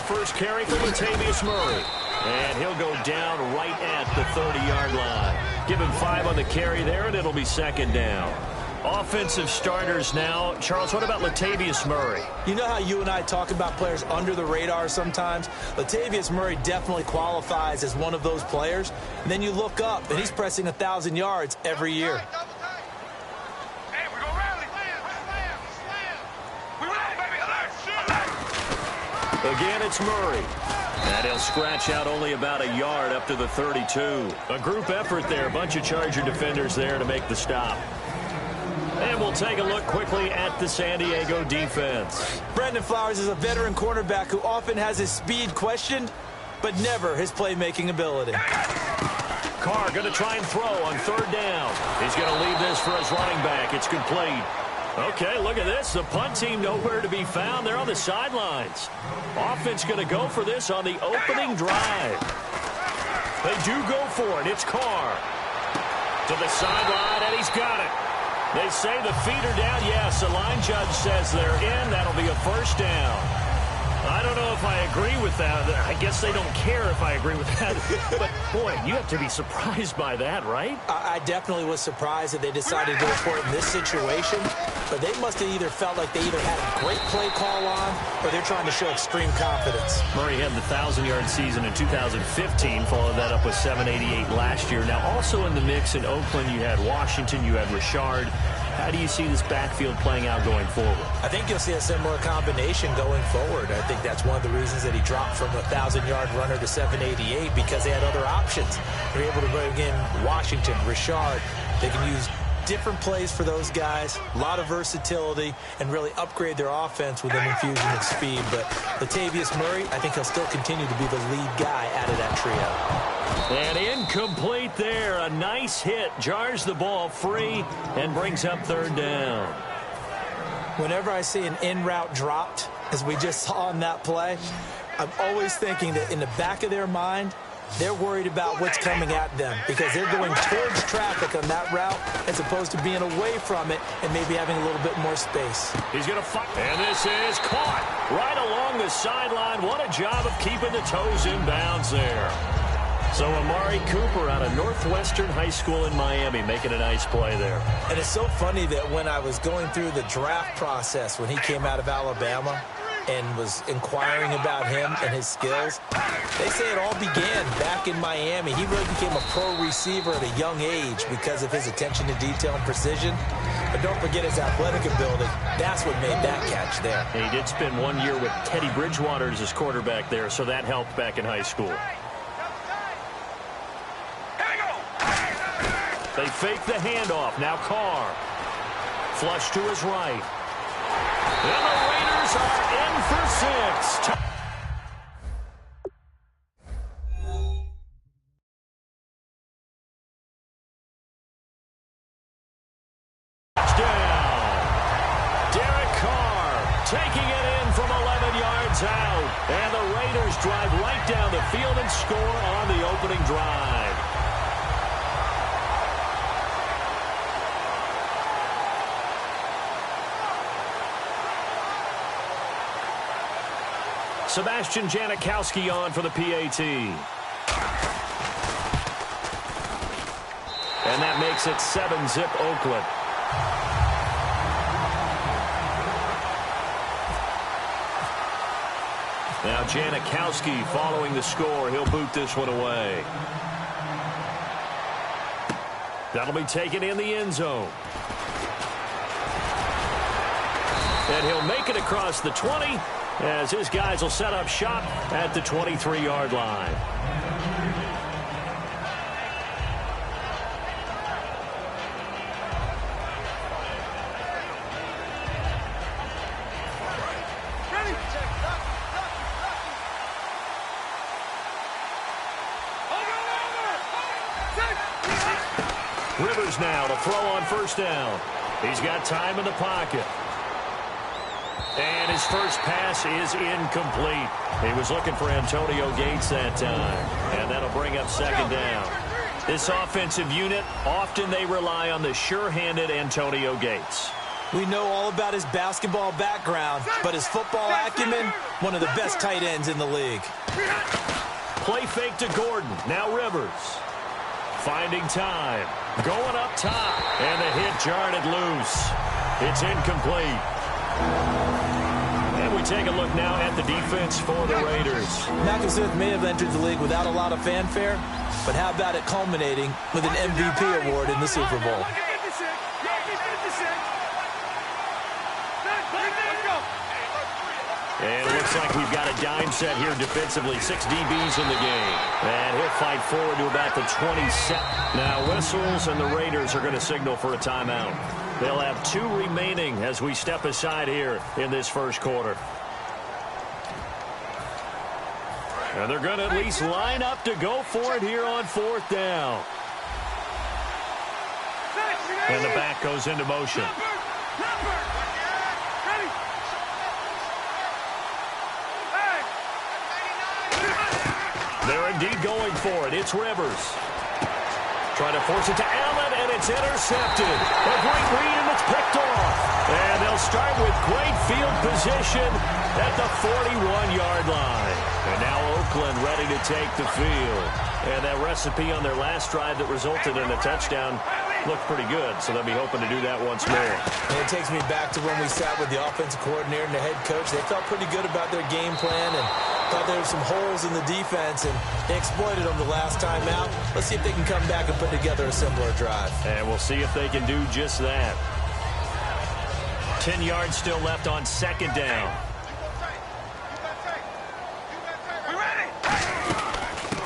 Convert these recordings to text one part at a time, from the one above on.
first carry for Latavius Murray. And he'll go down right at the 30-yard line. Give him 5 on the carry there, and it'll be second down. Offensive starters now. Charles, what about Latavius Murray? You know how you and I talk about players under the radar sometimes? Latavius Murray definitely qualifies as one of those players. And then you look up, and he's pressing 1,000 yards every year. Again, it's Murray. And he'll scratch out only about a yard up to the 32. A group effort there. A bunch of Charger defenders there to make the stop. And we'll take a look quickly at the San Diego defense. Brandon Flowers is a veteran cornerback who often has his speed questioned, but never his playmaking ability. Carr going to try and throw on third down. He's going to leave this for his running back. It's complete. Okay, look at this. The punt team nowhere to be found. They're on the sidelines. Offense going to go for this on the opening drive. They do go for it. It's Carr to the sideline, and he's got it. They say the feet are down. Yes, the line judge says they're in. That'll be a first down. I don't know if I agree with that. I guess they don't care if I agree with that. But, boy, you have to be surprised by that, right? I definitely was surprised that they decided to go for it in this situation. But they must have either felt like they either had a great play call on or they're trying to show extreme confidence. Murray had the 1,000-yard season in 2015, followed that up with 788 last year. Now, also in the mix in Oakland, you had Washington, you had Richard. How do you see this backfield playing out going forward? I think you'll see a similar combination going forward. I think that's one of the reasons that he dropped from a 1,000-yard runner to 788 because they had other options. They're able to bring in Washington, Richard. They can use different plays for those guys, a lot of versatility, and really upgrade their offense with an infusion of speed. But Latavius Murray, I think he'll still continue to be the lead guy out of that trio. And incomplete there. A nice hit. Jars the ball free and brings up third down. Whenever I see an in-route dropped, as we just saw on that play, I'm always thinking that in the back of their mind, they're worried about what's coming at them because they're going towards traffic on that route as opposed to being away from it and maybe having a little bit more space. He's going to fight. And this is caught right along the sideline. What a job of keeping the toes in bounds there. So Amari Cooper out of Northwestern High School in Miami making a nice play there. And it's so funny that when I was going through the draft process when he came out of Alabama and was inquiring about him and his skills, they say it all began back in Miami. He really became a pro receiver at a young age because of his attention to detail and precision. But don't forget his athletic ability. That's what made that catch there. He did spend 1 year with Teddy Bridgewater as his quarterback there, so that helped back in high school. They fake the handoff. Now Carr. Flush to his right. And the Raiders are in for 6. Touchdown. Derek Carr taking it in from 11 yards out. And the Raiders drive right down the field and score on the opening drive. Sebastian Janikowski on for the PAT. And that makes it 7-zip Oakland. Now Janikowski following the score. He'll boot this one away. That'll be taken in the end zone. And he'll make it across the 20. As his guys will set up shop at the 23-yard line. Rivers now to throw on first down. He's got time in the pocket. And his first pass is incomplete. He was looking for Antonio Gates that time. And that'll bring up second down. This offensive unit, often they rely on the sure-handed Antonio Gates. We know all about his basketball background, but his football acumen, one of the best tight ends in the league. Play fake to Gordon. Now Rivers. Finding time. Going up top. And the hit jarred it loose. It's incomplete. And we take a look now at the defense for the Raiders. Malcolm Smith may have entered the league without a lot of fanfare, but how about it culminating with an MVP award in the Super Bowl? And it looks like we've got a dime set here defensively. 6 DBs in the game. And he'll fight forward to about the 27. Now whistles, and the Raiders are going to signal for a timeout. They'll have 2 remaining as we step aside here in this first quarter. And they're going to at least line up to go for it here on 4th down. And the back goes into motion. They're indeed going for it. It's Rivers. Trying to force it to Allen, and it's intercepted. A great read, and it's picked off. And they'll start with great field position at the 41-yard line. And now Oakland ready to take the field. And that recipe on their last drive that resulted in a touchdown looked pretty good, so they'll be hoping to do that once more. And it takes me back to when we sat with the offensive coordinator and the head coach. They felt pretty good about their game plan and thought there were some holes in the defense, and they exploited them the last time out. Let's see if they can come back and put together a similar drive. And we'll see if they can do just that. 10 yards still left on 2nd down.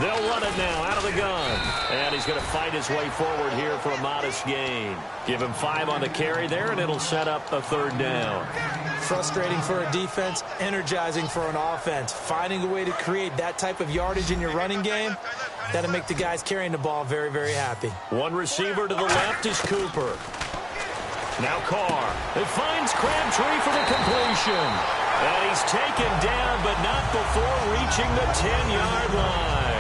They'll run it now out of the gun. And he's going to fight his way forward here for a modest gain. Give him 5 on the carry there, and it'll set up a 3rd down. Frustrating for a defense, energizing for an offense. Finding a way to create that type of yardage in your running game, that'll make the guys carrying the ball very, very happy. One receiver to the left is Cooper. Now Carr. It finds Crabtree for the completion. And he's taken down, but not before reaching the 10-yard line.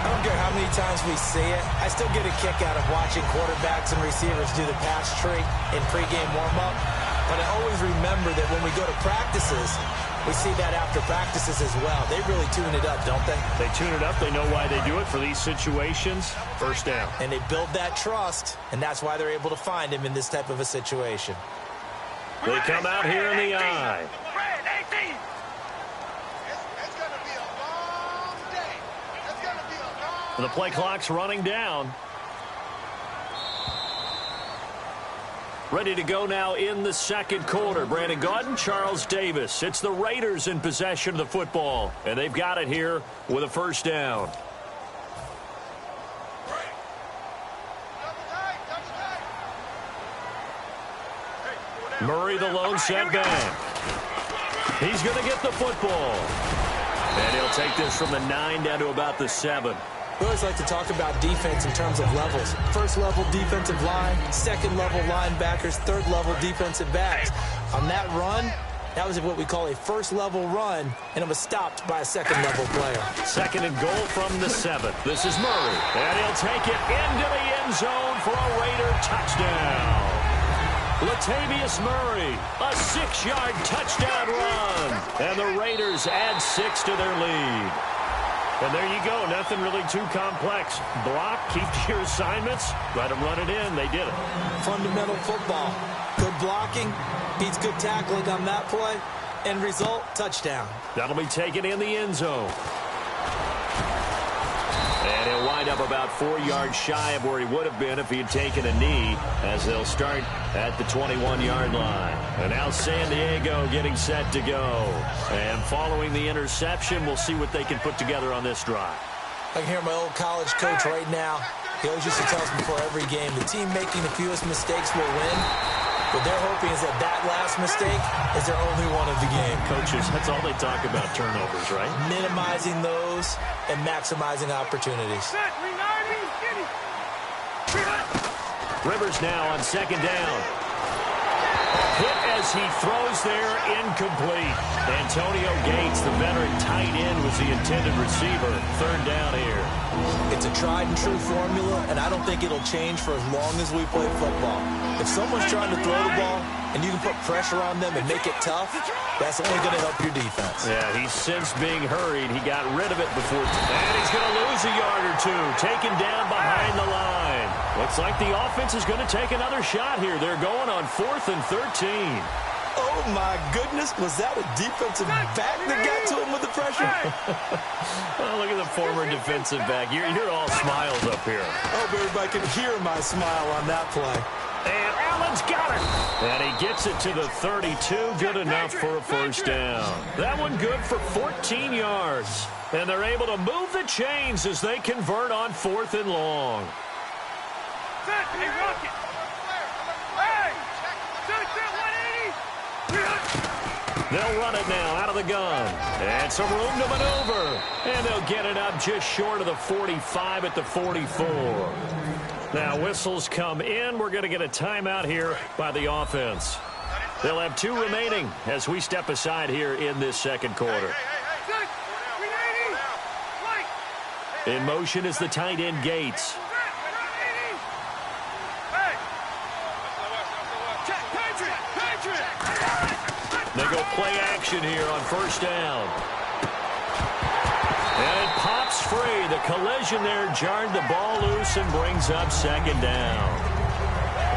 I don't care how many times we see it. I still get a kick out of watching quarterbacks and receivers do the pass tree in pregame warm-up. But I always remember that when we go to practices, we see that after practices as well. They really tune it up, don't they? They tune it up. They know why they do it for these situations. 1st down. And they build that trust, and that's why they're able to find him in this type of a situation. They come out here in the eye. The play clock's running down. Ready to go now in the 2nd quarter. Brandon Gaudin, Charles Davis. It's the Raiders in possession of the football. And they've got it here with a 1st down. Murray the lone setback. He's going to get the football. And he'll take this from the 9 down to about the 7. We always like to talk about defense in terms of levels. 1st level defensive line, 2nd level linebackers, 3rd level defensive backs. On that run, that was what we call a 1st level run, and it was stopped by a 2nd level player. 2nd and goal from the 7. This is Murray. And he'll take it into the end zone for a Raider touchdown. Latavius Murray, a 6-yard touchdown run. And the Raiders add 6 to their lead. And there you go. Nothing really too complex. Block, keep to your assignments, let them run it in. They did it. Fundamental football. Good blocking beats good tackling on that play. End result, touchdown. That'll be taken in the end zone. And he'll wind up about 4 yards shy of where he would have been if he had taken a knee, as they'll start at the 21-yard line. And now San Diego getting set to go. And following the interception, we'll see what they can put together on this drive. I can hear my old college coach right now. He always used to tell us before every game, the team making the fewest mistakes will win. What they're hoping is that last mistake is their only one of the game. Coaches, that's all they talk about, turnovers, right? Minimizing those and maximizing opportunities. Rivers now on 2nd down. Hit as he throws there, incomplete. Antonio Gates, the veteran tight end, was the intended receiver. Third down here. It's a tried-and-true formula, and I don't think it'll change for as long as we play football. If someone's trying to throw the ball and you can put pressure on them and make it tough, that's only going to help your defense. Yeah, he's since being hurried. He got rid of it before. And he's going to lose a yard or two. Taken down behind the line. Looks like the offense is going to take another shot here. They're going on 4th and 13. Oh, my goodness. Was that a defensive back that got to him with the pressure? Oh, look at the former defensive back. You're all smiles up here. I hope everybody can hear my smile on that play. And Allen's got it. And he gets it to the 32. Good enough for a first down. That one good for 14 yards. And they're able to move the chains as they convert on 4th and long. Hey, Rocket. Hey. They'll run it now out of the gun. And some room to maneuver. And they'll get it up just short of the 45 at the 44. Now whistles come in. We're going to get a timeout here by the offense. They'll have 2 remaining as we step aside here in this second quarter. In motion is the tight end Gates. They go play action here on first down. And it pops free. The collision there jarred the ball loose and brings up second down.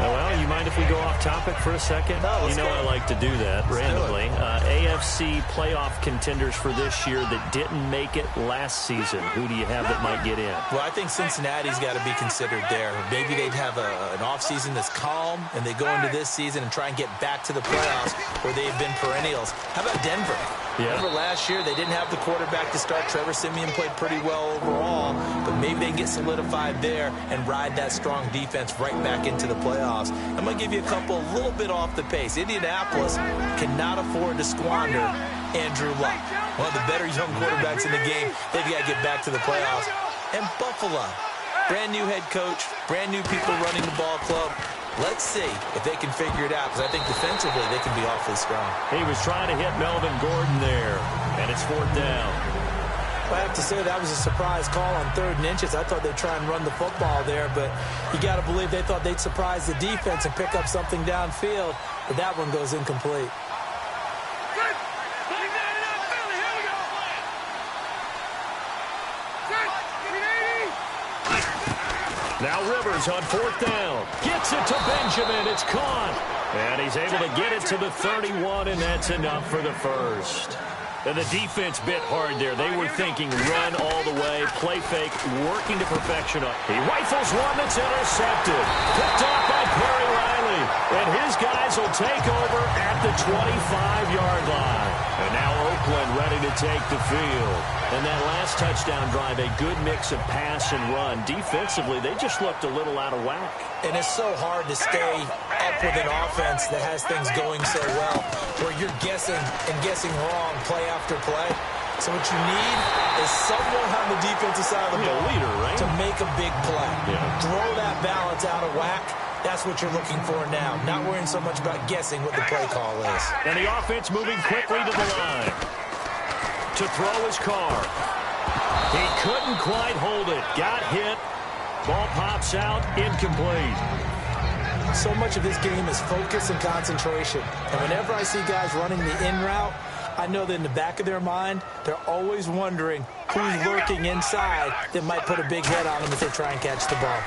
Well, you mind if we go off topic for a second? No, you know I like to do that randomly. AFC playoff contenders for this year that didn't make it last season. Who do you have that might get in? Well, I think Cincinnati's got to be considered there. Maybe they'd have an offseason that's calm, and they go into this season and try and get back to the playoffs where they've been perennials. How about Denver? Yeah. Remember last year they didn't have the quarterback to start. Trevor Siemian played pretty well overall, but maybe they can get solidified there and ride that strong defense right back into the playoffs. I'm going to give you a couple a little bit off the pace. Indianapolis cannot afford to squander Andrew Luck, one of the better young quarterbacks in the game. They've got to get back to the playoffs. And Buffalo, brand new head coach, brand new people running the ball club. Let's see if they can figure it out, because I think defensively they can be awfully strong. He was trying to hit Melvin Gordon there, and it's 4th down. I have to say that was a surprise call on 3rd and inches. I thought they'd try and run the football there, but you got to believe they thought they'd surprise the defense and pick up something downfield, but that one goes incomplete. Now Rivers on 4th down. Gets it to Benjamin. It's caught. And he's able to get it to the 31, and that's enough for the first. And the defense bit hard there. They were thinking run all the way, play fake, working to perfection. He rifles one that's intercepted. Picked off by Perry Riley. And his guys will take over at the 25-yard line. And now Oakland ready to take the field. And that last touchdown drive, a good mix of pass and run. Defensively, they just looked a little out of whack. And it's so hard to stay up with an offense that has things going so well, where you're guessing and guessing wrong play after play. So what you need is someone on the defensive side of the ball, leader, right? to make a big play. Yeah. Throw that balance out of whack. That's what you're looking for now. Not worrying so much about guessing what the play call is. And the offense moving quickly to the line. To throw his car. He couldn't quite hold it. Got hit. Ball pops out. Incomplete. So much of this game is focus and concentration. And whenever I see guys running the in route, I know that in the back of their mind, they're always wondering who's lurking inside that might put a big hit on them if they try and catch the ball.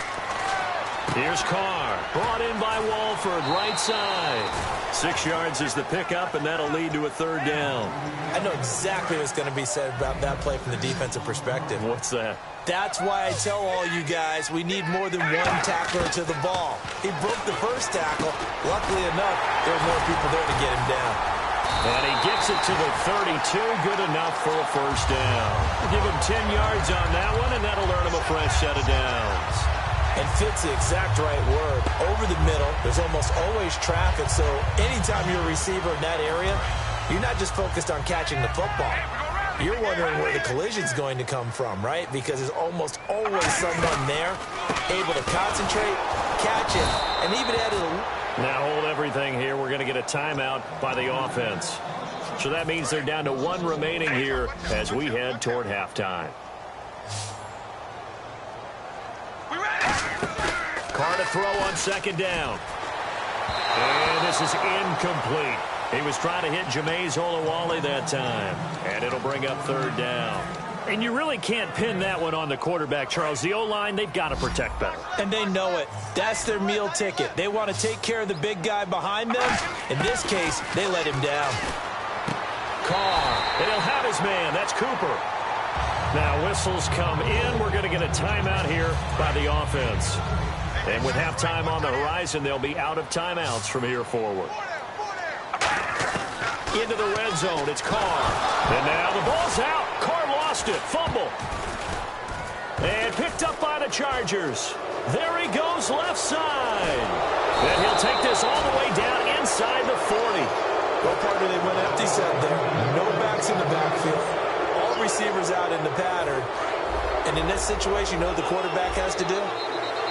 Here's Carr. Brought in by Walford, right side. 6 yards is the pickup, and that'll lead to a 3rd down. I know exactly what's going to be said about that play from the defensive perspective. What's that? That's why I tell all you guys we need more than one tackler to the ball. He broke the first tackle. Luckily enough, there were more people there to get him down. And he gets it to the 32. Good enough for a first down. We'll give him 10 yards on that one, and that'll earn him a fresh set of downs. And fit's the exact right word. Over the middle, there's almost always traffic, so anytime you're a receiver in that area, you're not just focused on catching the football. You're wondering where the collision's going to come from, right? Because there's almost always someone there able to concentrate, catch it, and even add a Now hold everything here. We're going to get a timeout by the offense. So that means they're down to 1 remaining here as we head toward halftime. Carr to throw on 2nd down. And this is incomplete. He was trying to hit Jameis Olawale that time. And it'll bring up 3rd down. And you really can't pin that one on the quarterback, Charles. The O-line, they've got to protect better. And they know it. That's their meal ticket. They want to take care of the big guy behind them. In this case, they let him down. Carr, and he'll have his man. That's Cooper. Now whistles come in. We're going to get a timeout here by the offense. And with halftime on the horizon, they'll be out of timeouts from here forward. Into the red zone. It's Carr. And now the ball's out. Carr lost it. Fumble. And picked up by the Chargers. There he goes left side. And he'll take this all the way down inside the 40. Well, partner, they went empty set there. No backs in the backfield. All receivers out in the pattern. And in this situation, you know what the quarterback has to do?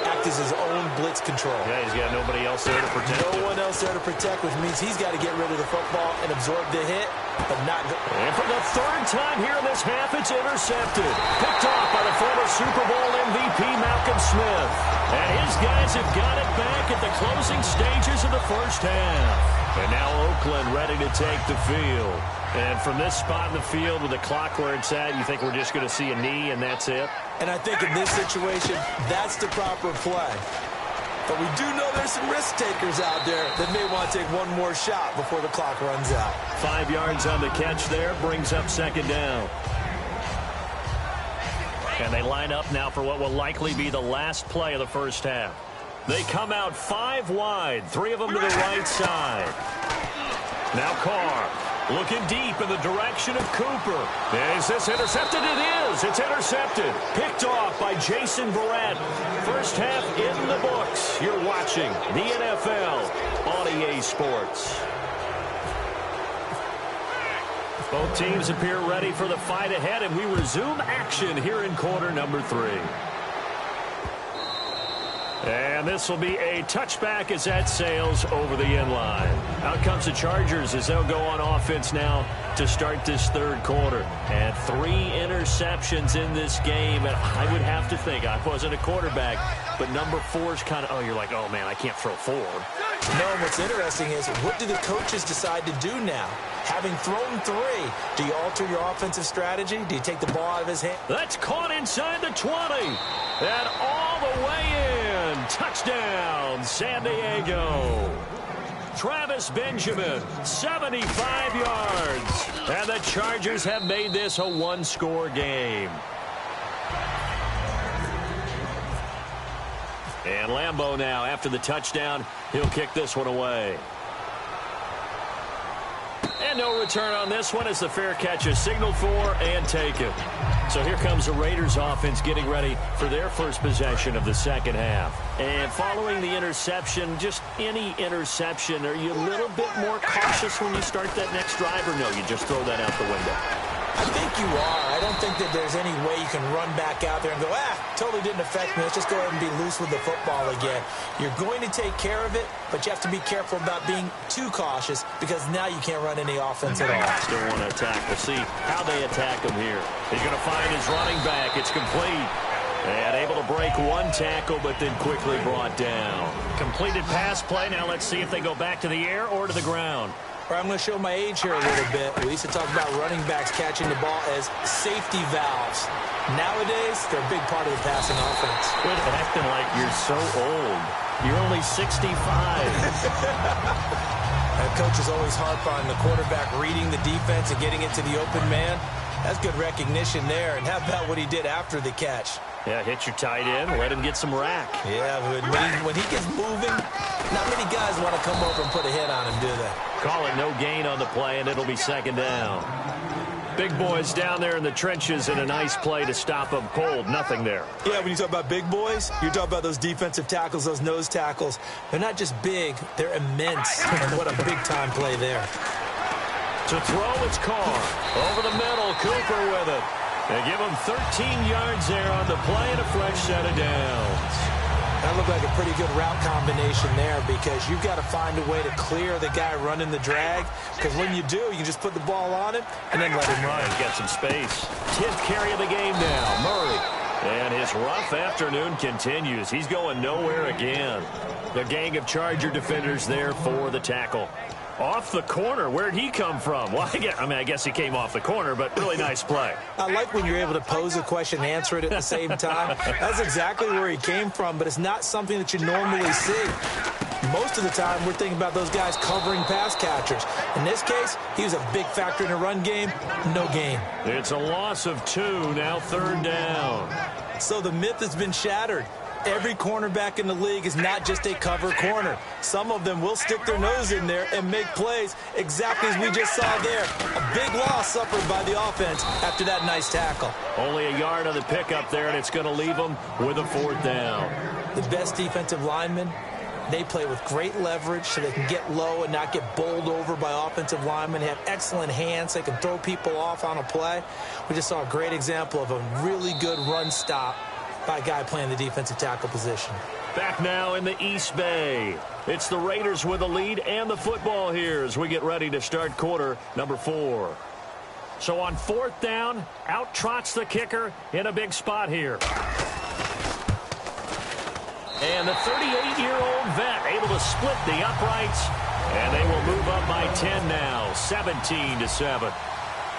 Act as his own blitz control. Yeah, he's got nobody else there to protect him. No one else there to protect, which means he's got to get rid of the football and absorb the hit, but not go. And for the 3rd time here in this half, it's intercepted. Picked off by the former Super Bowl MVP, Malcolm Smith. And his guys have got it back at the closing stages of the 1st half. And now Oakland ready to take the field. And from this spot in the field with the clock where it's at, you think we're just going to see a knee and that's it? And I think in this situation, that's the proper play. But we do know there's some risk takers out there that may want to take one more shot before the clock runs out. 5 yards on the catch there, brings up 2nd down. And they line up now for what will likely be the last play of the 1st half. They come out 5 wide, 3 of them to the right side. Now Carr. Looking deep in the direction of Cooper. Is this intercepted? It is. It's intercepted. Picked off by Jason Verrett. 1st half in the books. You're watching the NFL on EA Sports. Both teams appear ready for the fight ahead, and we resume action here in quarter number 3. And this will be a touchback as that sails over the end line. Out comes the Chargers as they'll go on offense now to start this 3rd quarter. And 3 interceptions in this game. And I would have to think, I wasn't a quarterback, but number 4 is kind of, you're like, oh, man, I can't throw 4. No, what's interesting is what do the coaches decide to do now? Having thrown 3, do you alter your offensive strategy? Do you take the ball out of his hand? That's caught inside the 20. And all the way in. Touchdown, San Diego. Travis Benjamin, 75 yards. And the Chargers have made this a 1-score game. And Lambeau now, after the touchdown, he'll kick this one away. And no return on this one as the fair catch is signaled for and taken. So here comes the Raiders offense getting ready for their first possession of the 2nd half. And following the interception, just any interception, are you a little bit more cautious when you start that next drive, or no, you just throw that out the window? I think you are. I don't think that there's any way you can run back out there and go, totally didn't affect me. Let's just go ahead and be loose with the football again. You're going to take care of it, but you have to be careful about being too cautious because now you can't run any offense at all. Still want to attack. We'll see how they attack him here. He's going to find his running back. It's complete. And able to break 1 tackle, but then quickly brought down. Completed pass play. Now let's see if they go back to the air or to the ground. I'm going to show my age here a little bit. We used to talk about running backs catching the ball as safety valves. Nowadays, they're a big part of the passing offense. Quit acting like you're so old. You're only 65. Coaches always harp on the quarterback reading the defense and getting into the open man. That's good recognition there. And how about what he did after the catch? Yeah, hit your tight end, let him get some rack. Yeah, but when he gets moving, not many guys want to come over and put a hit on him, do they? Call it no gain on the play, and it'll be 2nd down. Big boys down there in the trenches in a nice play to stop them cold. Nothing there. Yeah, when you talk about big boys, you're talking about those defensive tackles, those nose tackles. They're not just big, they're immense. And what a big-time play there. To throw, it's Carr. Over the middle, Cooper with it. They give him 13 yards there on the play and a fresh set of downs. That looked like a pretty good route combination there because you've got to find a way to clear the guy running the drag, because when you do, you just put the ball on him and then let him run. He's got some space. 10th carry of the game now, Murray. And his rough afternoon continues. He's going nowhere again. The gang of Charger defenders there for the tackle. Off the corner. Where'd he come from? Well, I guess he came off the corner, but really nice play. I like when you're able to pose a question and answer it at the same time. That's exactly where he came from, but it's not something that you normally see. Most of the time, we're thinking about those guys covering pass catchers. In this case, he was a big factor in the run game. No gain. It's a loss of 2, now 3rd down. So the myth has been shattered. Every cornerback in the league is not just a cover corner. Some of them will stick their nose in there and make plays exactly as we just saw there. A big loss suffered by the offense after that nice tackle. Only a yard on the pickup there, and it's going to leave them with a 4th down. The best defensive linemen, they play with great leverage so they can get low and not get bowled over by offensive linemen. They have excellent hands. They can throw people off on a play. We just saw a great example of a really good run stop by a guy playing the defensive tackle position. Back now in the East Bay. It's the Raiders with the lead and the football here as we get ready to start quarter number 4. So on 4th down, out trots the kicker in a big spot here. And the 38-year-old vet able to split the uprights, and they will move up by 10 now, 17-7.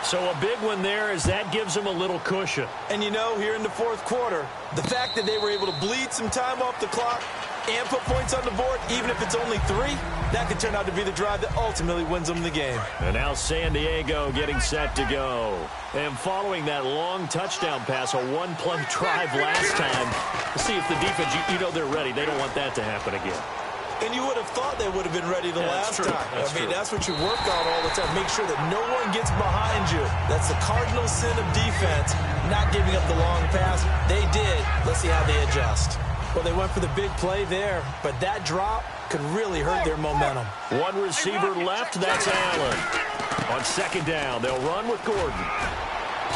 So a big one there as that gives them a little cushion. And you know, here in the 4th quarter, the fact that they were able to bleed some time off the clock and put points on the board, even if it's only 3, that could turn out to be the drive that ultimately wins them the game. And now San Diego getting set to go. And following that long touchdown pass, a one-play drive last time, to see if the defense, you know they're ready. They don't want that to happen again. And you would have thought they would have been ready the last time. That's what you work on all the time. Make sure that no one gets behind you. That's the cardinal sin of defense, not giving up the long pass. They did. Let's see how they adjust. Well, they went for the big play there, but that drop could really hurt their momentum. One receiver left, that's Allen. On 2nd down, they'll run with Gordon.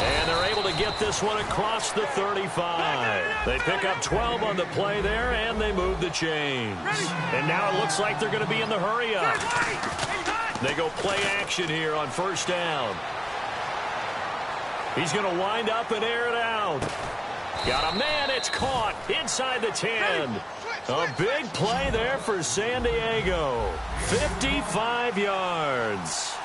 And they're able to get this one across the 35. They pick up 12 on the play there, and they move the chains. And now it looks like they're going to be in the hurry-up. They go play action here on 1st down. He's going to wind up and air it out. Got a man, it's caught inside the 10. A big play there for San Diego. 55 yards.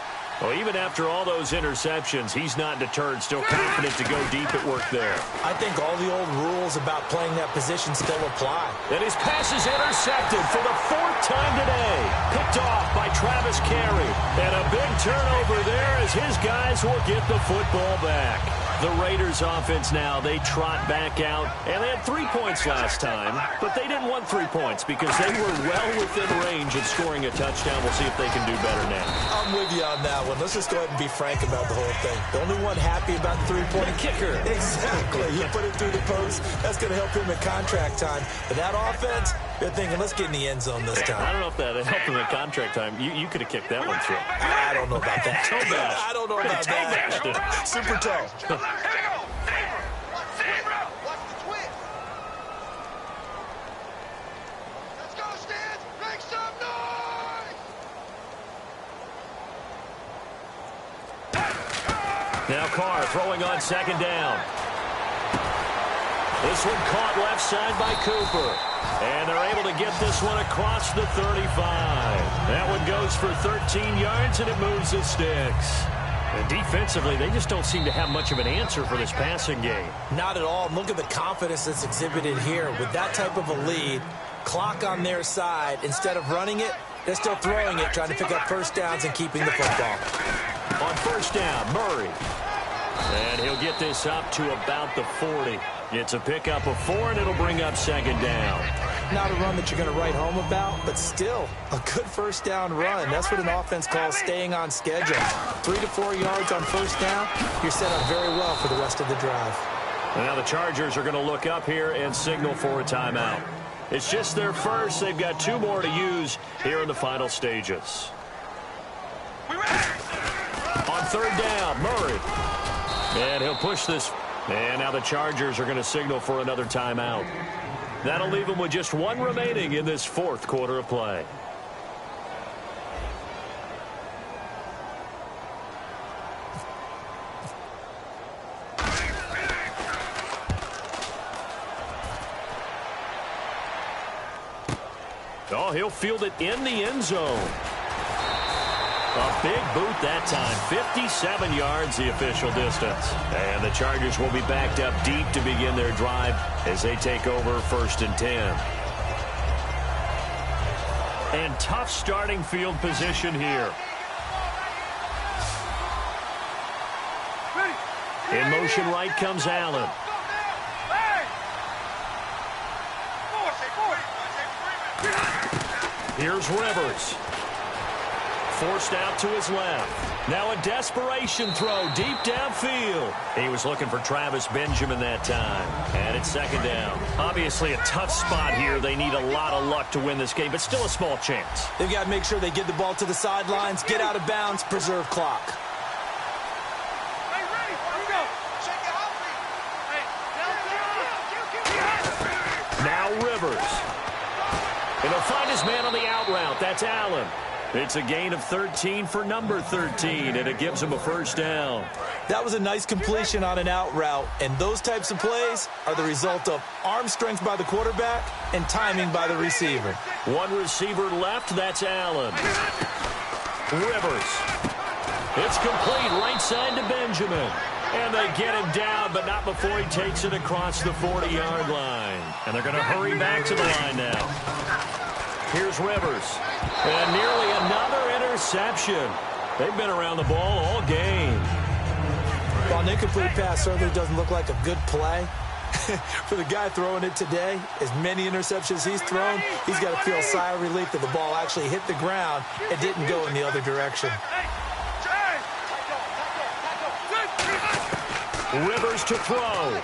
Well, even after all those interceptions, he's not deterred, still confident to go deep at work there. I think all the old rules about playing that position still apply. And his pass is intercepted for the 4th time today. Picked off by Travis Carey. And a big turnover there as his guys will get the football back. The Raiders offense now, they trot back out, and they had 3 points last time, but they didn't want 3 points because they were well within range of scoring a touchdown. We'll see if they can do better now. I'm with you on that one. Let's just go ahead and be frank about the whole thing. The only one happy about the 3-point kicker. Exactly. You put it through the post. That's going to help him in contract time. But that offense, they're thinking, let's get in the end zone this time. I don't know if that helped him in contract time. You could have kicked that one through. I don't know about that. I don't know about that. Super tall. Here we go. Zebra. Watch the twist. Let's go, Stan. Make some noise. Now Carr throwing on 2nd down. This one caught left side by Cooper. And they're able to get this one across the 35. That one goes for 13 yards, and it moves the sticks. And defensively, they just don't seem to have much of an answer for this passing game. Not at all. Look at the confidence that's exhibited here. With that type of a lead, clock on their side, instead of running it, they're still throwing it, trying to pick up 1st downs and keeping the football. On 1st down, Murray. And he'll get this up to about the 40. It's a pickup of 4, and it'll bring up 2nd down. Not a run that you're going to write home about, but still a good 1st down run. That's what an offense calls staying on schedule. 3 to 4 yards on 1st down, you're set up very well for the rest of the drive. And now the Chargers are going to look up here and signal for a timeout. It's just their first. They've got 2 more to use here in the final stages. On 3rd down, Murray. And he'll push this. And now the Chargers are going to signal for another timeout. That'll leave them with just one remaining in this fourth quarter of play. Oh, he'll field it in the end zone. A big boot that time. 57 yards, the official distance. And the Chargers will be backed up deep to begin their drive as they take over 1st and 10. And tough starting field position here. In motion right comes Allen. Here's Rivers. Forced out to his left. Now a desperation throw deep downfield. He was looking for Travis Benjamin that time. And it's 2nd down. Obviously a tough spot here. They need a lot of luck to win this game, but still a small chance. They've got to make sure they get the ball to the sidelines, get out of bounds, preserve clock. Now Rivers. And he'll find his man on the out route. That's Allen. It's a gain of 13 for number 13, and it gives him a 1st down. That was a nice completion on an out route, and those types of plays are the result of arm strength by the quarterback and timing by the receiver. One receiver left. That's Allen. Rivers. It's complete right side to Benjamin. And they get him down, but not before he takes it across the 40-yard line. And they're going to hurry back to the line now. Here's Rivers. And nearly another interception. They've been around the ball all game. While an incomplete pass certainly doesn't look like a good play, for the guy throwing it today, as many interceptions he's thrown, he's got to feel a sigh of relief that the ball actually hit the ground and didn't go in the other direction. Rivers to throw.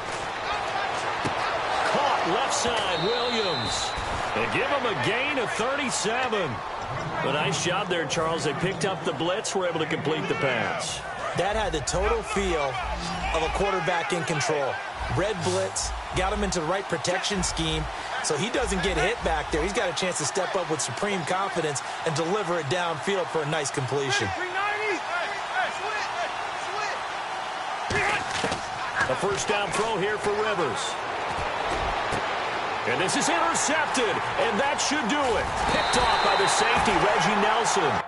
Caught left side, Williams. They give him a gain of 37. A nice job there, Charles. They picked up the blitz, were able to complete the pass. That had the total feel of a quarterback in control. Red blitz, got him into the right protection scheme, so he doesn't get hit back there. He's got a chance to step up with supreme confidence and deliver it downfield for a nice completion. A 1st down throw here for Rivers. And this is intercepted, and that should do it. Picked off by the safety, Reggie Nelson.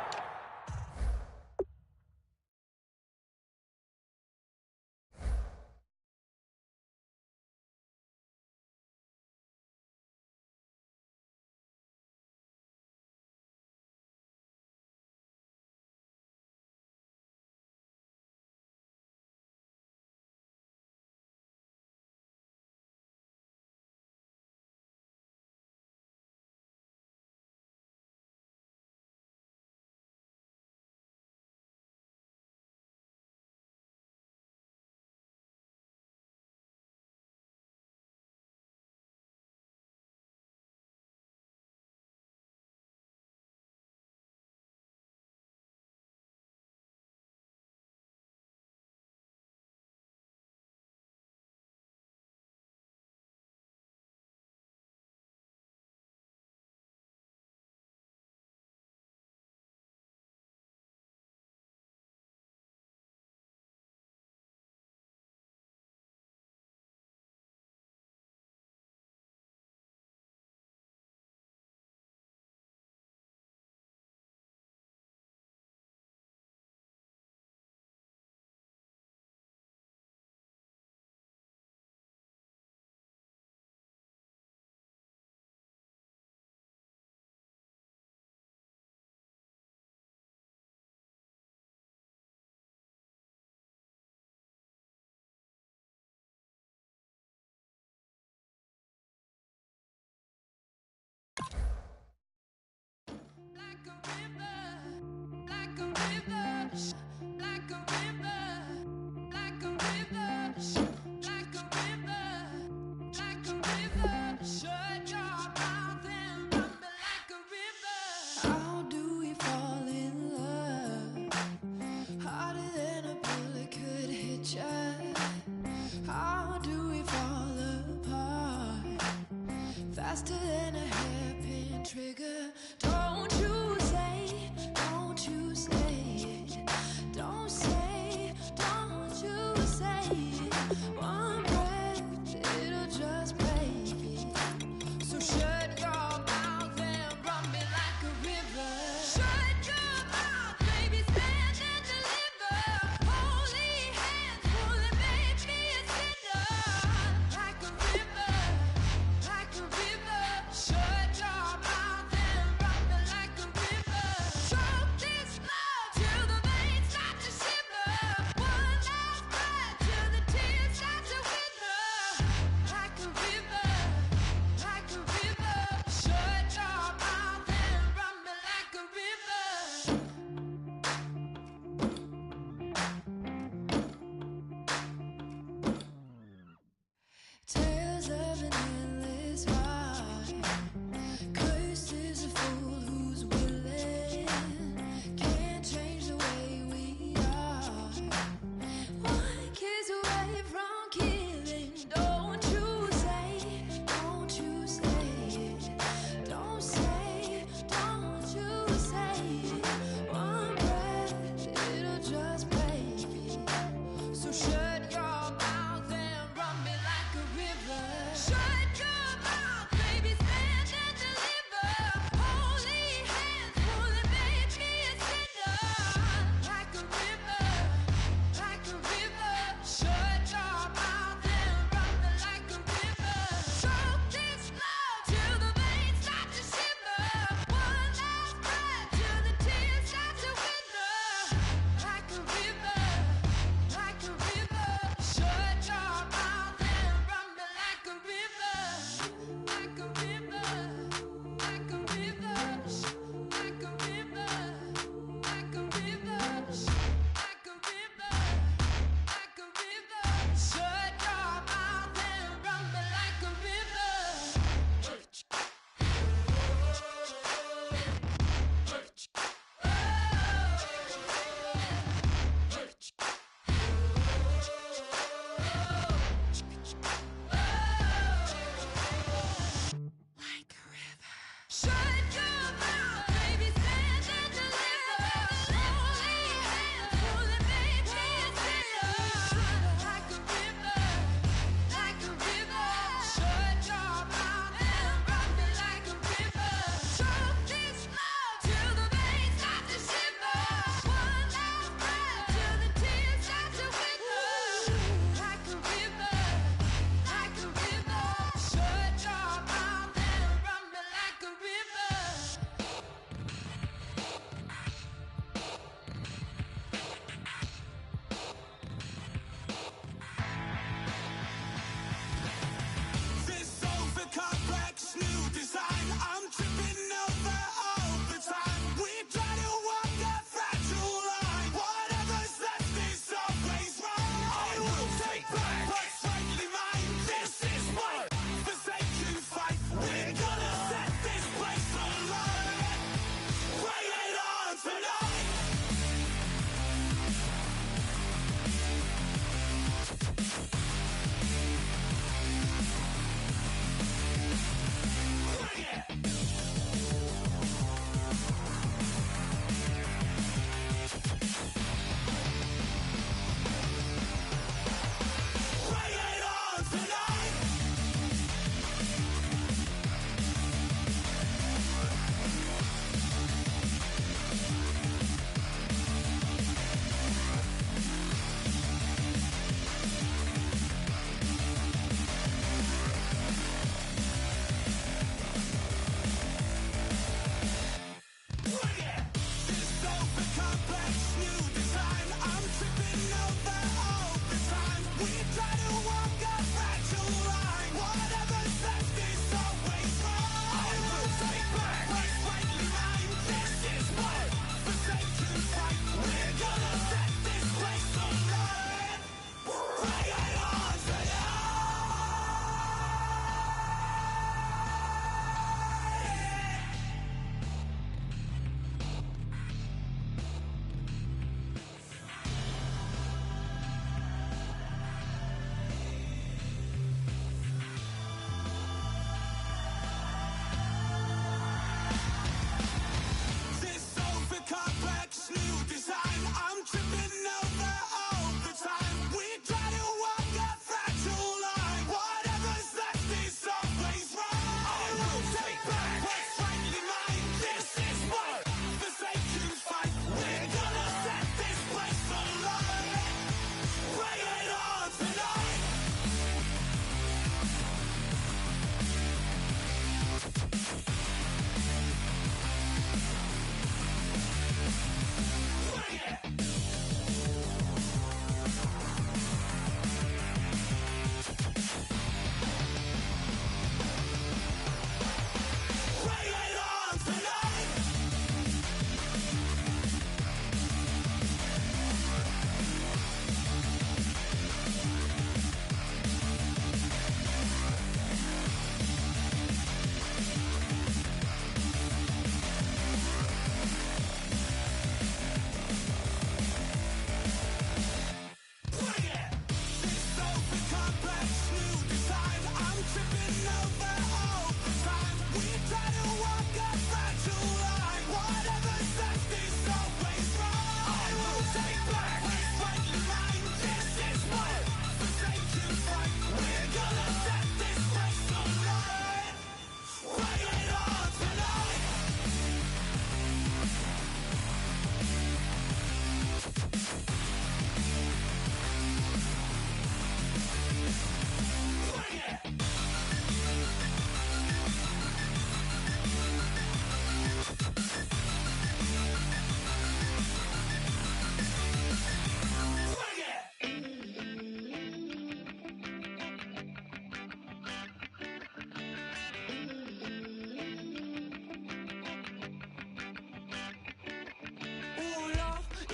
faster than a hairpin trigger. Don't you say, don't you say it. Don't say, don't you say it. One breath, it'll just break it. So shut your mouth and run me like a river. Shut your mouth, baby, stand and deliver. Holy hands, pulling, make me a sinner. Like a river, like a river. Shut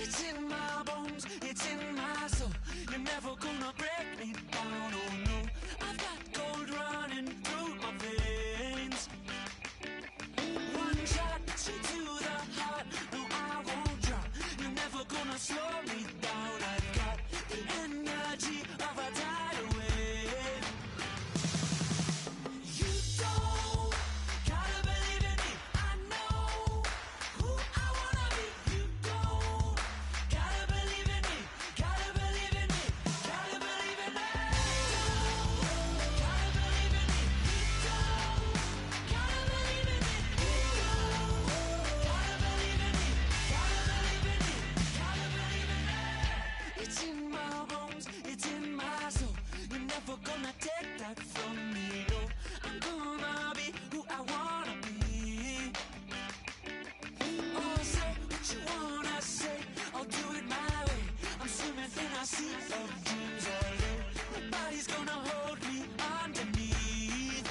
It's in my bones, it's in my soul. You're never gonna break me down, oh no. I've got gold running through my veins. One shot, straight to the heart. No, I won't drop. You're never gonna slow me down. I've got the energy of a tidal wave. You don't gotta believe in me. I know who I wanna be. You don't gotta believe in me. Gotta believe in me. Gotta believe in me. Gotta believe in me. You don't gotta believe in me. You don't gotta believe in me. Gotta believe in me. Gotta believe in me. It's in my bones. It's in my soul. You're never gonna take that from me. No, I'm gonna be who I wanna be. Oh, say what you wanna say. I'll do it my way. I'm swimming in a sea of dreams all day. Nobody's gonna hold me underneath.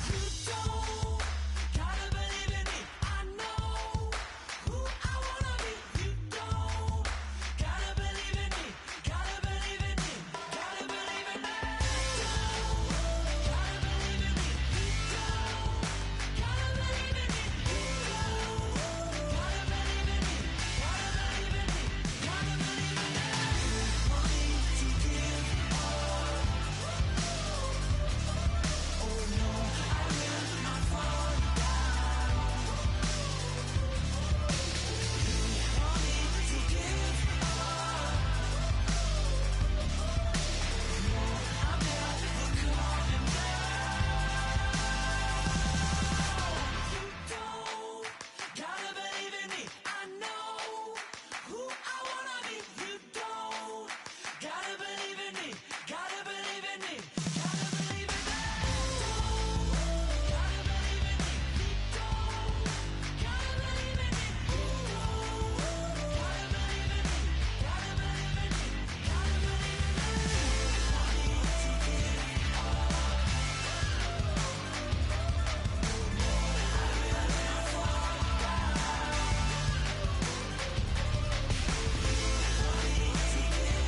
You don't gotta believe in me. I know who I wanna be. You don't gotta believe in me. Gotta believe in me. Gotta believe in me. Gotta believe in me. You don't gotta believe in me. You don't gotta believe in me. Gotta believe in me. Gotta believe in me. Money to give up. Oh no, I will not fall down. Money to give up. No, I'm never coming back. You don't gotta believe in me. I know who I wanna be. You don't gotta believe in me. Gotta believe in me. Gotta believe in me. Gotta believe in me. You don't gotta believe in me. You don't gotta believe in me. Gotta believe in me. Gotta believe in me. Money to give up. I will not fall down. Money to give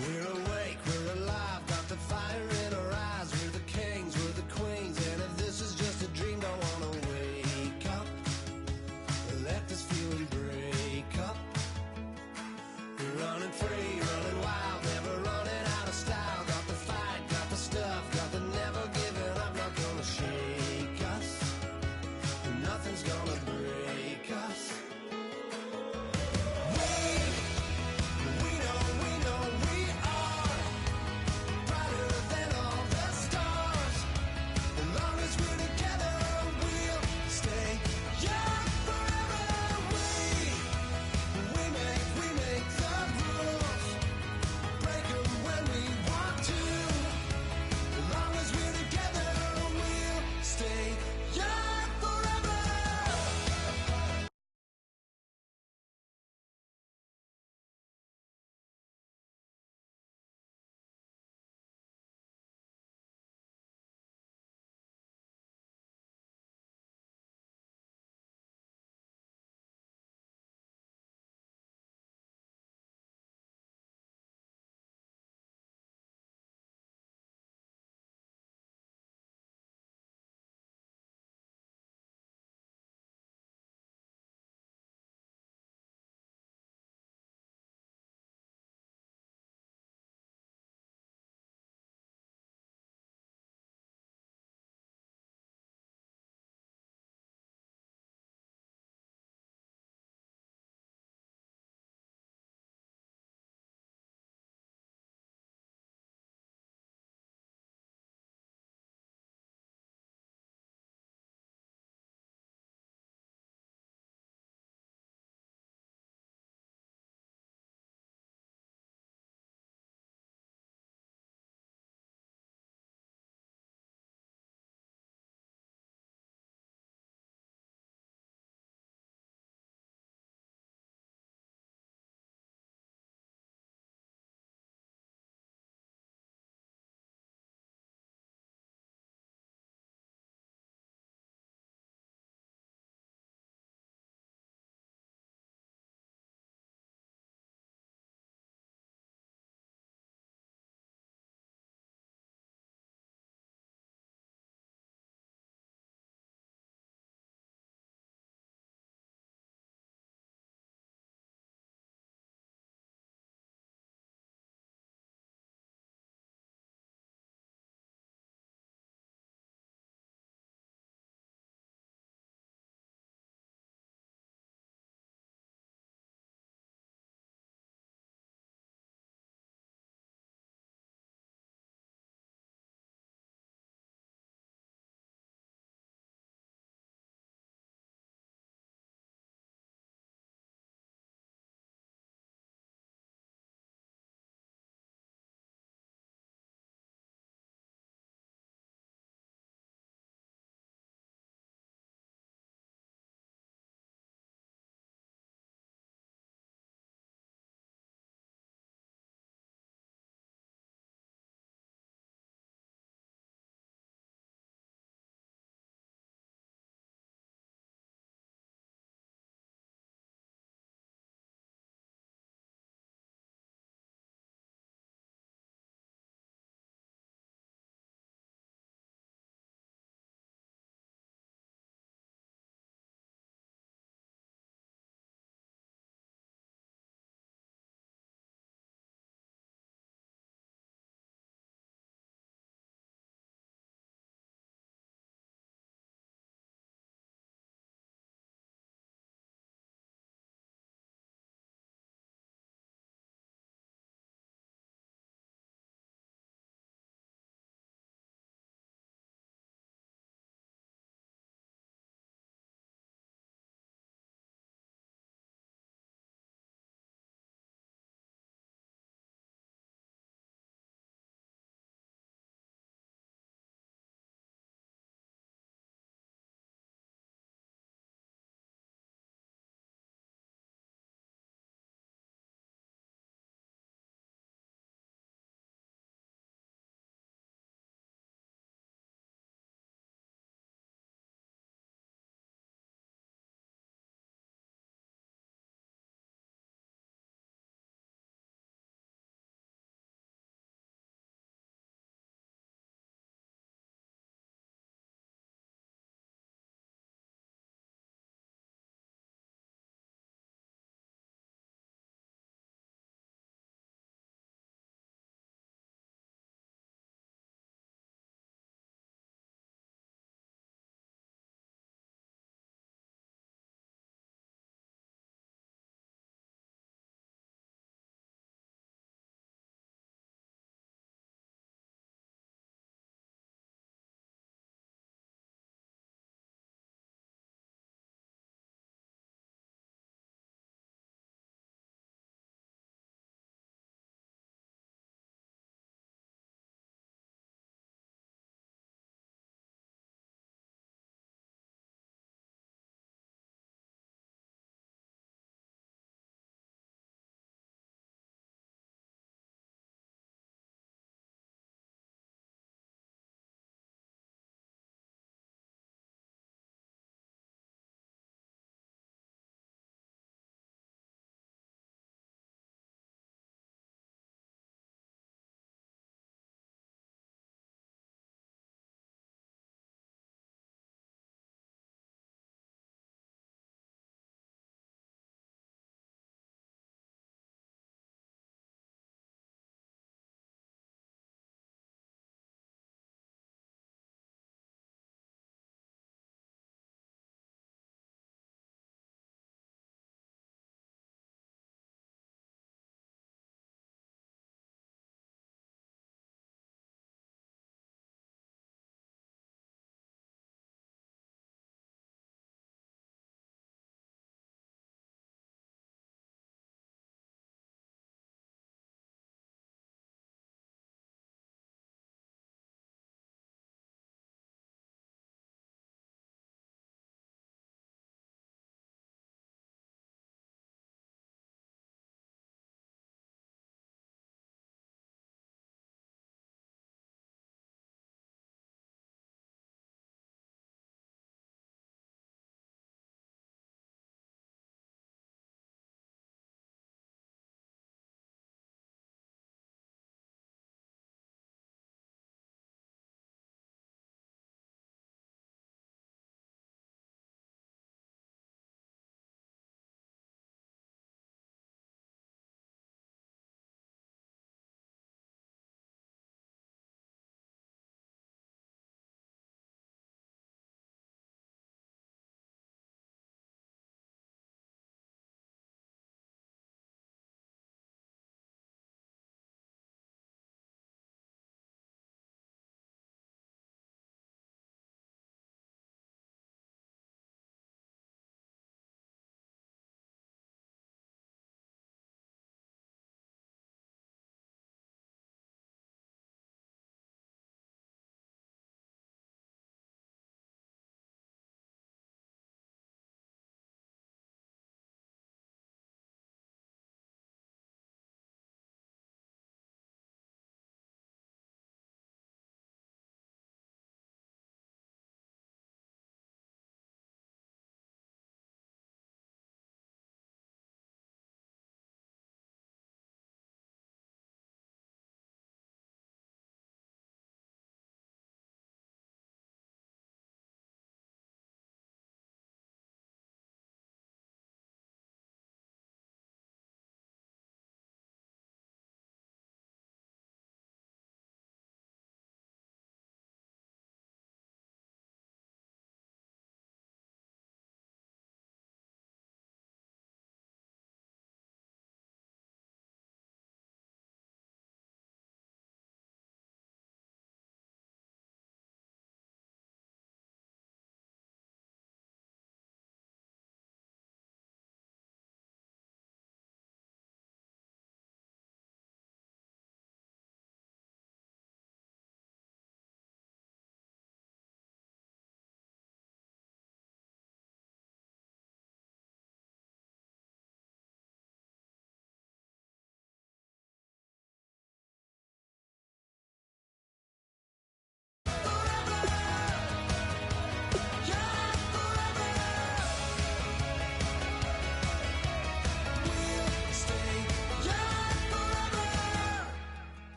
We're awake, we're alive, got the fire in our eyes. We're the kings, we're the queens, and if this is just a dream, don't wanna wake up. Let this feeling break up. We're running free, running wild, never running out of style. Got the fight, got the stuff, got the never giving up. Not gonna shake us, nothing's gonna break us. We know we are brighter than all the stars. As long as we're together, we'll stay young forever. We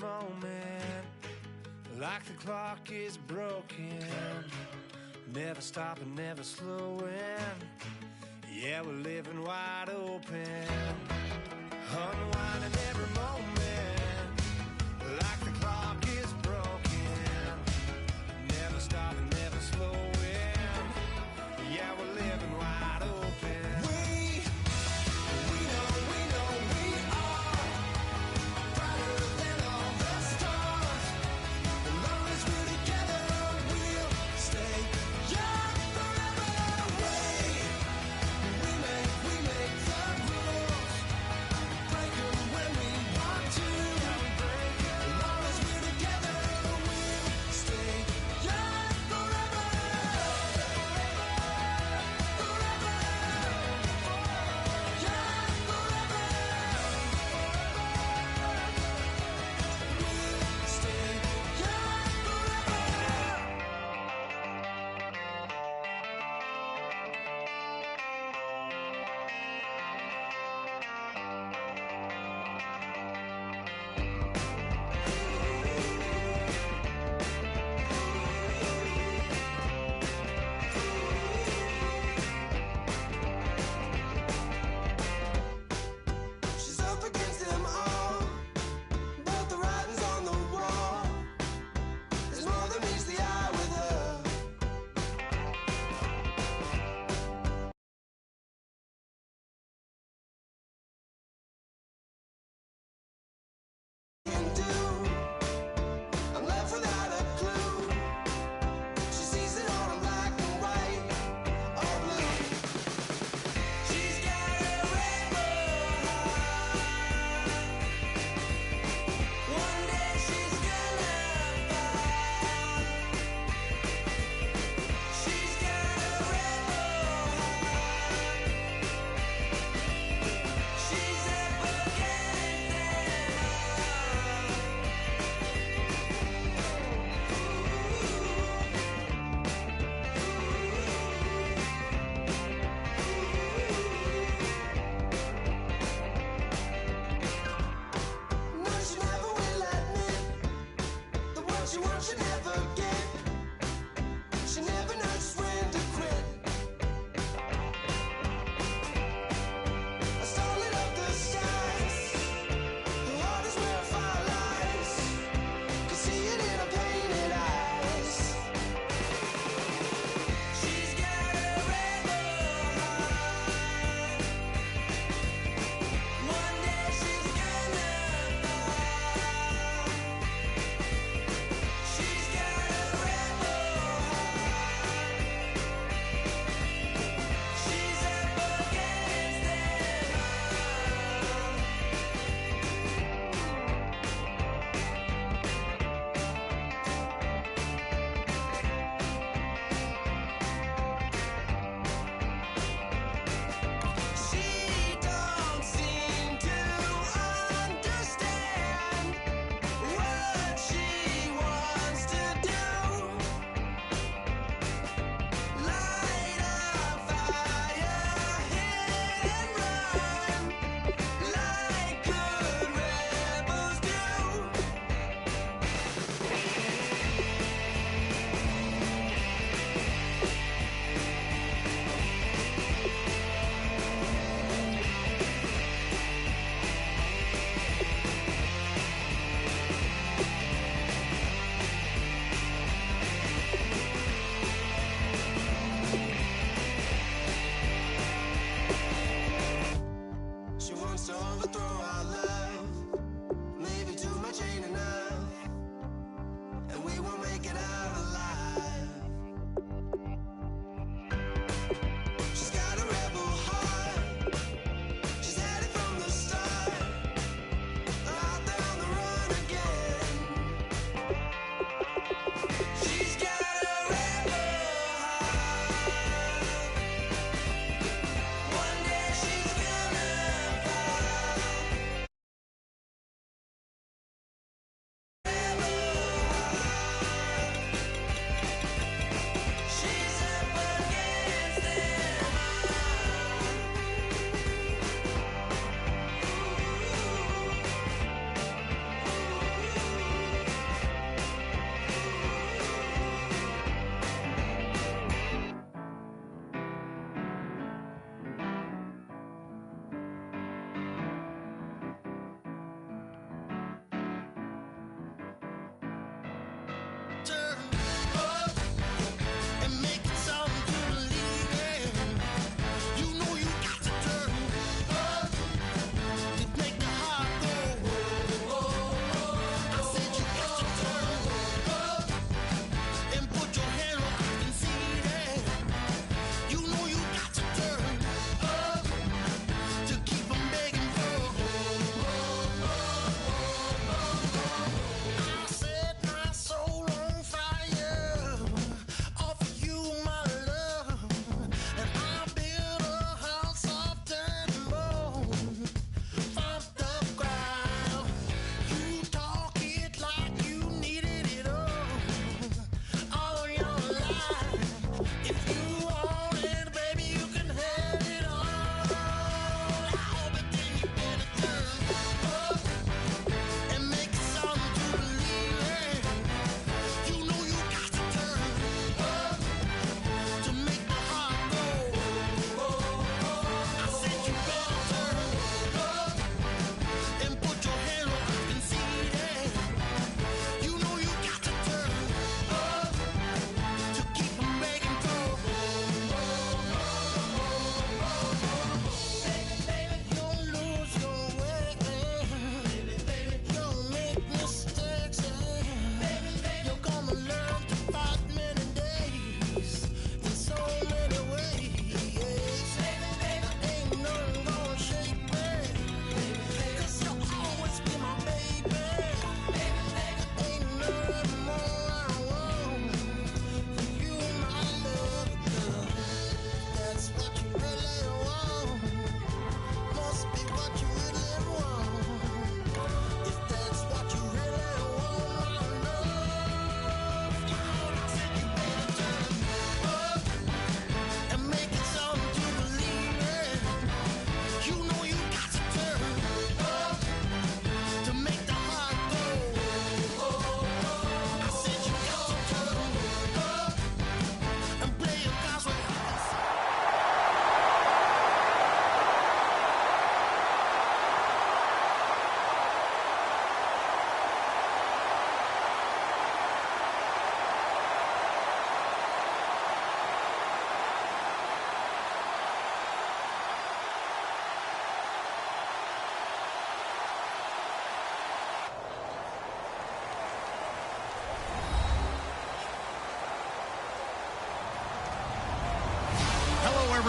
moment, like the clock is broken, never stopping, never slowing. Yeah, we're living wide open, unwinding every moment, like the clock is broken, never stopping, never slowing. Yeah, we're living wide open. We know we are brighter than all the stars. As long as we're together, we'll stay young forever. We make the rules, break 'em when we want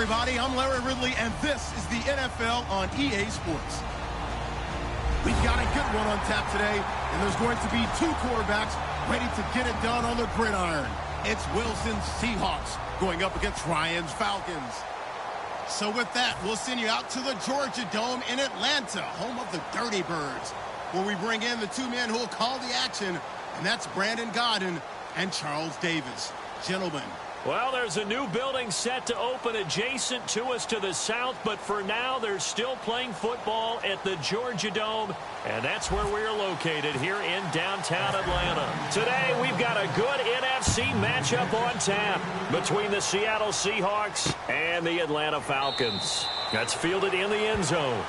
everybody. I'm Larry Ridley, and this is the NFL on EA Sports. We've got a good one on tap today, and there's going to be two quarterbacks ready to get it done on the gridiron. It's Wilson's Seahawks going up against Ryan's Falcons. So with that, we'll send you out to the Georgia Dome in Atlanta, home of the Dirty Birds, where we bring in the two men who will call the action, and that's Brandon Godden and Charles Davis. Gentlemen. Well, there's a new building set to open adjacent to us to the south, but for now, they're still playing football at the Georgia Dome, and that's where we're located here in downtown Atlanta. Today, we've got a good NFC matchup on tap between the Seattle Seahawks and the Atlanta Falcons. That's fielded in the end zone.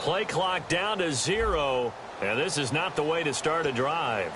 Play clock down to 0, and this is not the way to start a drive.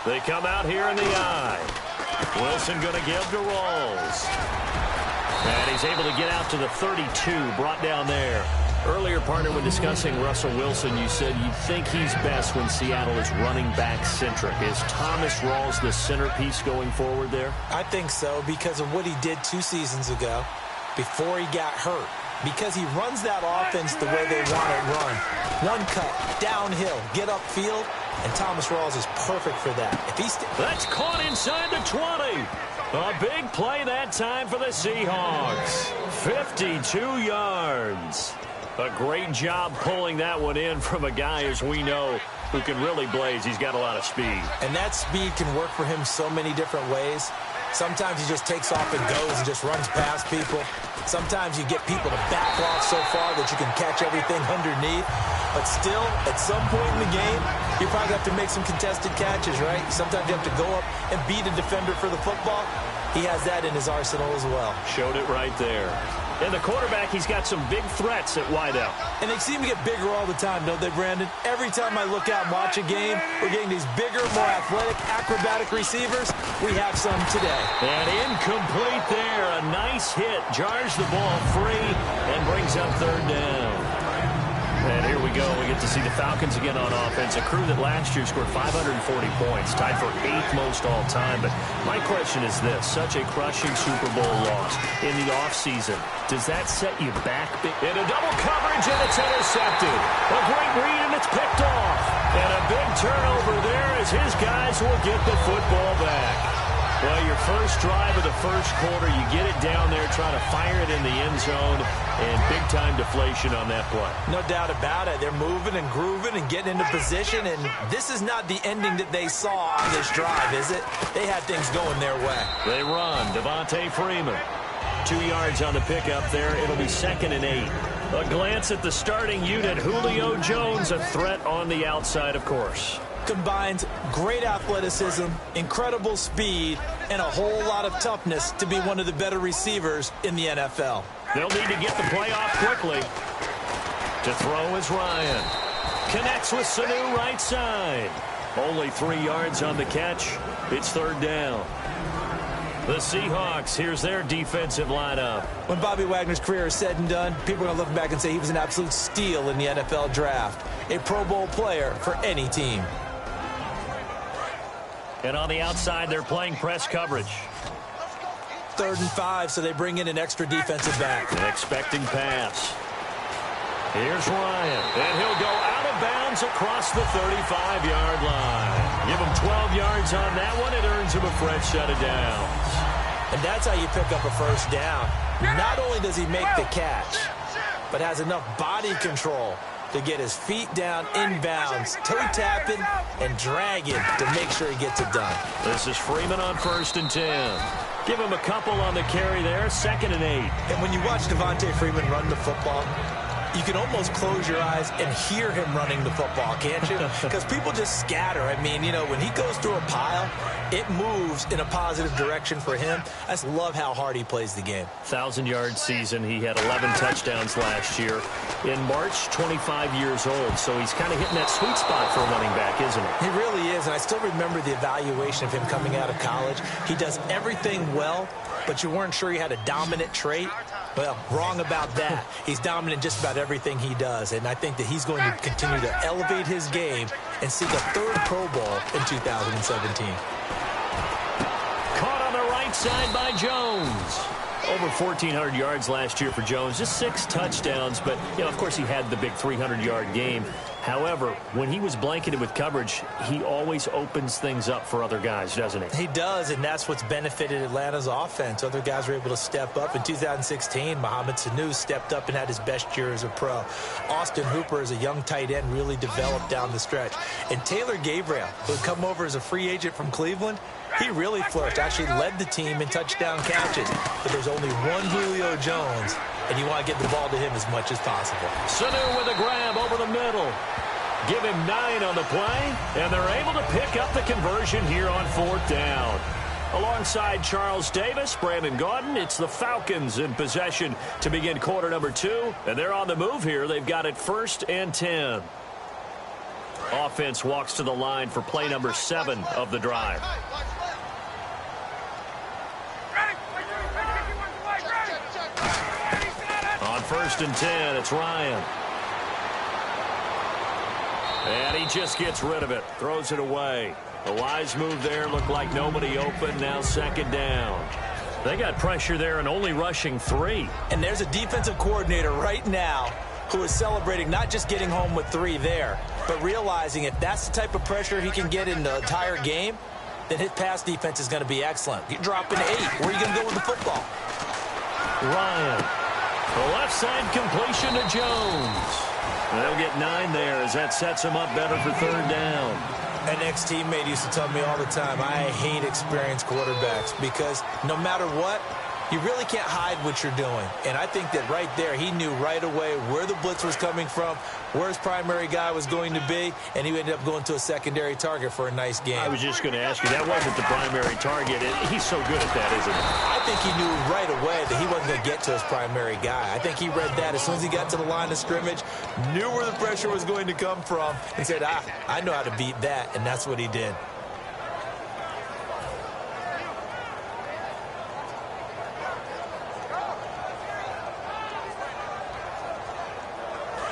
They come out here in the eye. Wilson going to give to Rawls. And he's able to get out to the 32, brought down there. Earlier, partner, when discussing Russell Wilson, you said you think he's best when Seattle is running back centric. Is Thomas Rawls the centerpiece going forward there? I think so because of what he did 2 seasons ago before he got hurt. Because he runs that offense the way they want it run. One cut, downhill, get upfield, and Thomas Rawls is perfect for that. That's caught inside the 20. A big play that time for the Seahawks. 52 yards. A great job pulling that one in from a guy, as we know, who can really blaze. He's got a lot of speed. And that speed can work for him so many different ways. Sometimes he just takes off and goes and just runs past people. Sometimes you get people to back off so far that you can catch everything underneath. But still, at some point in the game, you probably have to make some contested catches, right? Sometimes you have to go up and beat a defender for the football. He has that in his arsenal as well. Showed it right there. And the quarterback, he's got some big threats at wideout. And they seem to get bigger all the time, don't they, Brandon? Every time I look out and watch a game, we're getting these bigger, more athletic, acrobatic receivers. We have some today. And incomplete there. A nice hit. Jars the ball free and brings up third down. And here we go. We get to see the Falcons again on offense. A crew that last year scored 540 points, tied for 8th most all time. But my question is this. Such a crushing Super Bowl loss in the offseason. Does that set you back? In a double coverage, and it's intercepted. A great read, and it's picked off. And a big turnover there as his guys will get the football back. Well, your first drive of the first quarter, you get it down there, try to fire it in the end zone, and big-time deflation on that play. No doubt about it. They're moving and grooving and getting into position, and this is not the ending that they saw on this drive, is it? They had things going their way. They run. Devontae Freeman. 2 yards on the pickup there. It'll be 2nd and 8. A glance at the starting unit. Julio Jones, a threat on the outside, of course. combines great athleticism, incredible speed, and a whole lot of toughness to be one of the better receivers in the NFL. They'll need to get the play off quickly. To throw is Ryan. Connects with Sanu right side. Only 3 yards on the catch. It's third down. The Seahawks, here's their defensive lineup. When Bobby Wagner's career is said and done, people are going to look back and say he was an absolute steal in the NFL draft. A Pro Bowl player for any team. And on the outside, they're playing press coverage. 3rd and 5, so they bring in an extra defensive back. An expecting pass. Here's Ryan, and he'll go out of bounds across the 35-yard line. Give him 12 yards on that one. It earns him a fresh set of downs. And that's how you pick up a first down. Not only does he make the catch, but has enough body control to get his feet down inbounds, toe tapping, and dragging to make sure he gets it done. This is Freeman on 1st and 10. Give him a couple on the carry there, 2nd and 8. And when you watch Devontae Freeman run the football, you can almost close your eyes and hear him running the football, can't you? Because people just scatter. I mean, you know, when he goes through a pile, it moves in a positive direction for him. I just love how hard he plays the game. 1,000-yard season. He had 11 touchdowns last year. In March, 25 years old. So he's kind of hitting that sweet spot for a running back, isn't he? He really is, and I still remember the evaluation of him coming out of college. He does everything well, but you weren't sure he had a dominant trait. Well, wrong about that. He's dominant just about everything he does, and I think that he's going to continue to elevate his game and seek a 3rd Pro Bowl in 2017. Caught on the right side by Jones. Over 1,400 yards last year for Jones, just 6 touchdowns, but, you know, of course he had the big 300-yard game. However, when he was blanketed with coverage, he always opens things up for other guys, doesn't he? He does, and that's what's benefited Atlanta's offense. Other guys were able to step up. In 2016, Mohamed Sanu stepped up and had his best year as a pro. Austin Hooper, as a young tight end, really developed down the stretch. And Taylor Gabriel, who had come over as a free agent from Cleveland, he really flourished, actually led the team in touchdown catches. But there's only one Julio Jones, and you want to get the ball to him as much as possible. Sanu with a grab over the middle. Give him 9 on the play, and they're able to pick up the conversion here on 4th down. Alongside Charles Davis, Brandon Gaudin, it's the Falcons in possession to begin quarter number 2, and they're on the move here. They've got it 1st and 10. Offense walks to the line for play number 7 of the drive. On 1st and 10, it's Ryan. And he just gets rid of it, throws it away. A wise move there, looked like nobody open, now 2nd down. They got pressure there and only rushing 3. And there's a defensive coordinator right now who is celebrating not just getting home with 3 there, but realizing if that's the type of pressure he can get in the entire game, then his pass defense is going to be excellent. You're dropping 8. Where are you going to go with the football? Ryan. The left side completion to Jones. They'll get 9 there as that sets him up better for 3rd down. An ex-teammate used to tell me all the time, I hate experienced quarterbacks because no matter what, you really can't hide what you're doing. And I think that right there, he knew right away where the blitz was coming from, where his primary guy was going to be, and he ended up going to a secondary target for a nice game. I was just going to ask you, that wasn't the primary target. He's so good at that, isn't he? I think he knew right away that he wasn't going to get to his primary guy. I think he read that as soon as he got to the line of scrimmage, knew where the pressure was going to come from, and said, I know how to beat that, and that's what he did.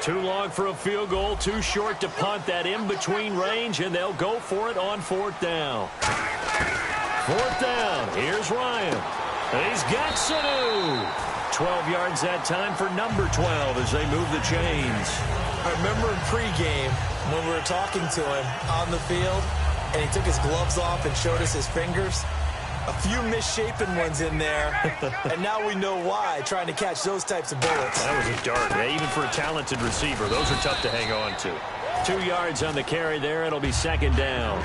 Too long for a field goal, too short to punt. That in-between range, and they'll go for it on 4th down. 4th down, here's Ryan. And he's got Sanu. 12 yards that time for number 12 as they move the chains. I remember in pregame when we were talking to him on the field, and he took his gloves off and showed us his fingers. A few misshapen ones in there, and now we know why, trying to catch those types of bullets. That was a dart. Even for a talented receiver, those are tough to hang on to. 2 yards on the carry there. It'll be 2nd down.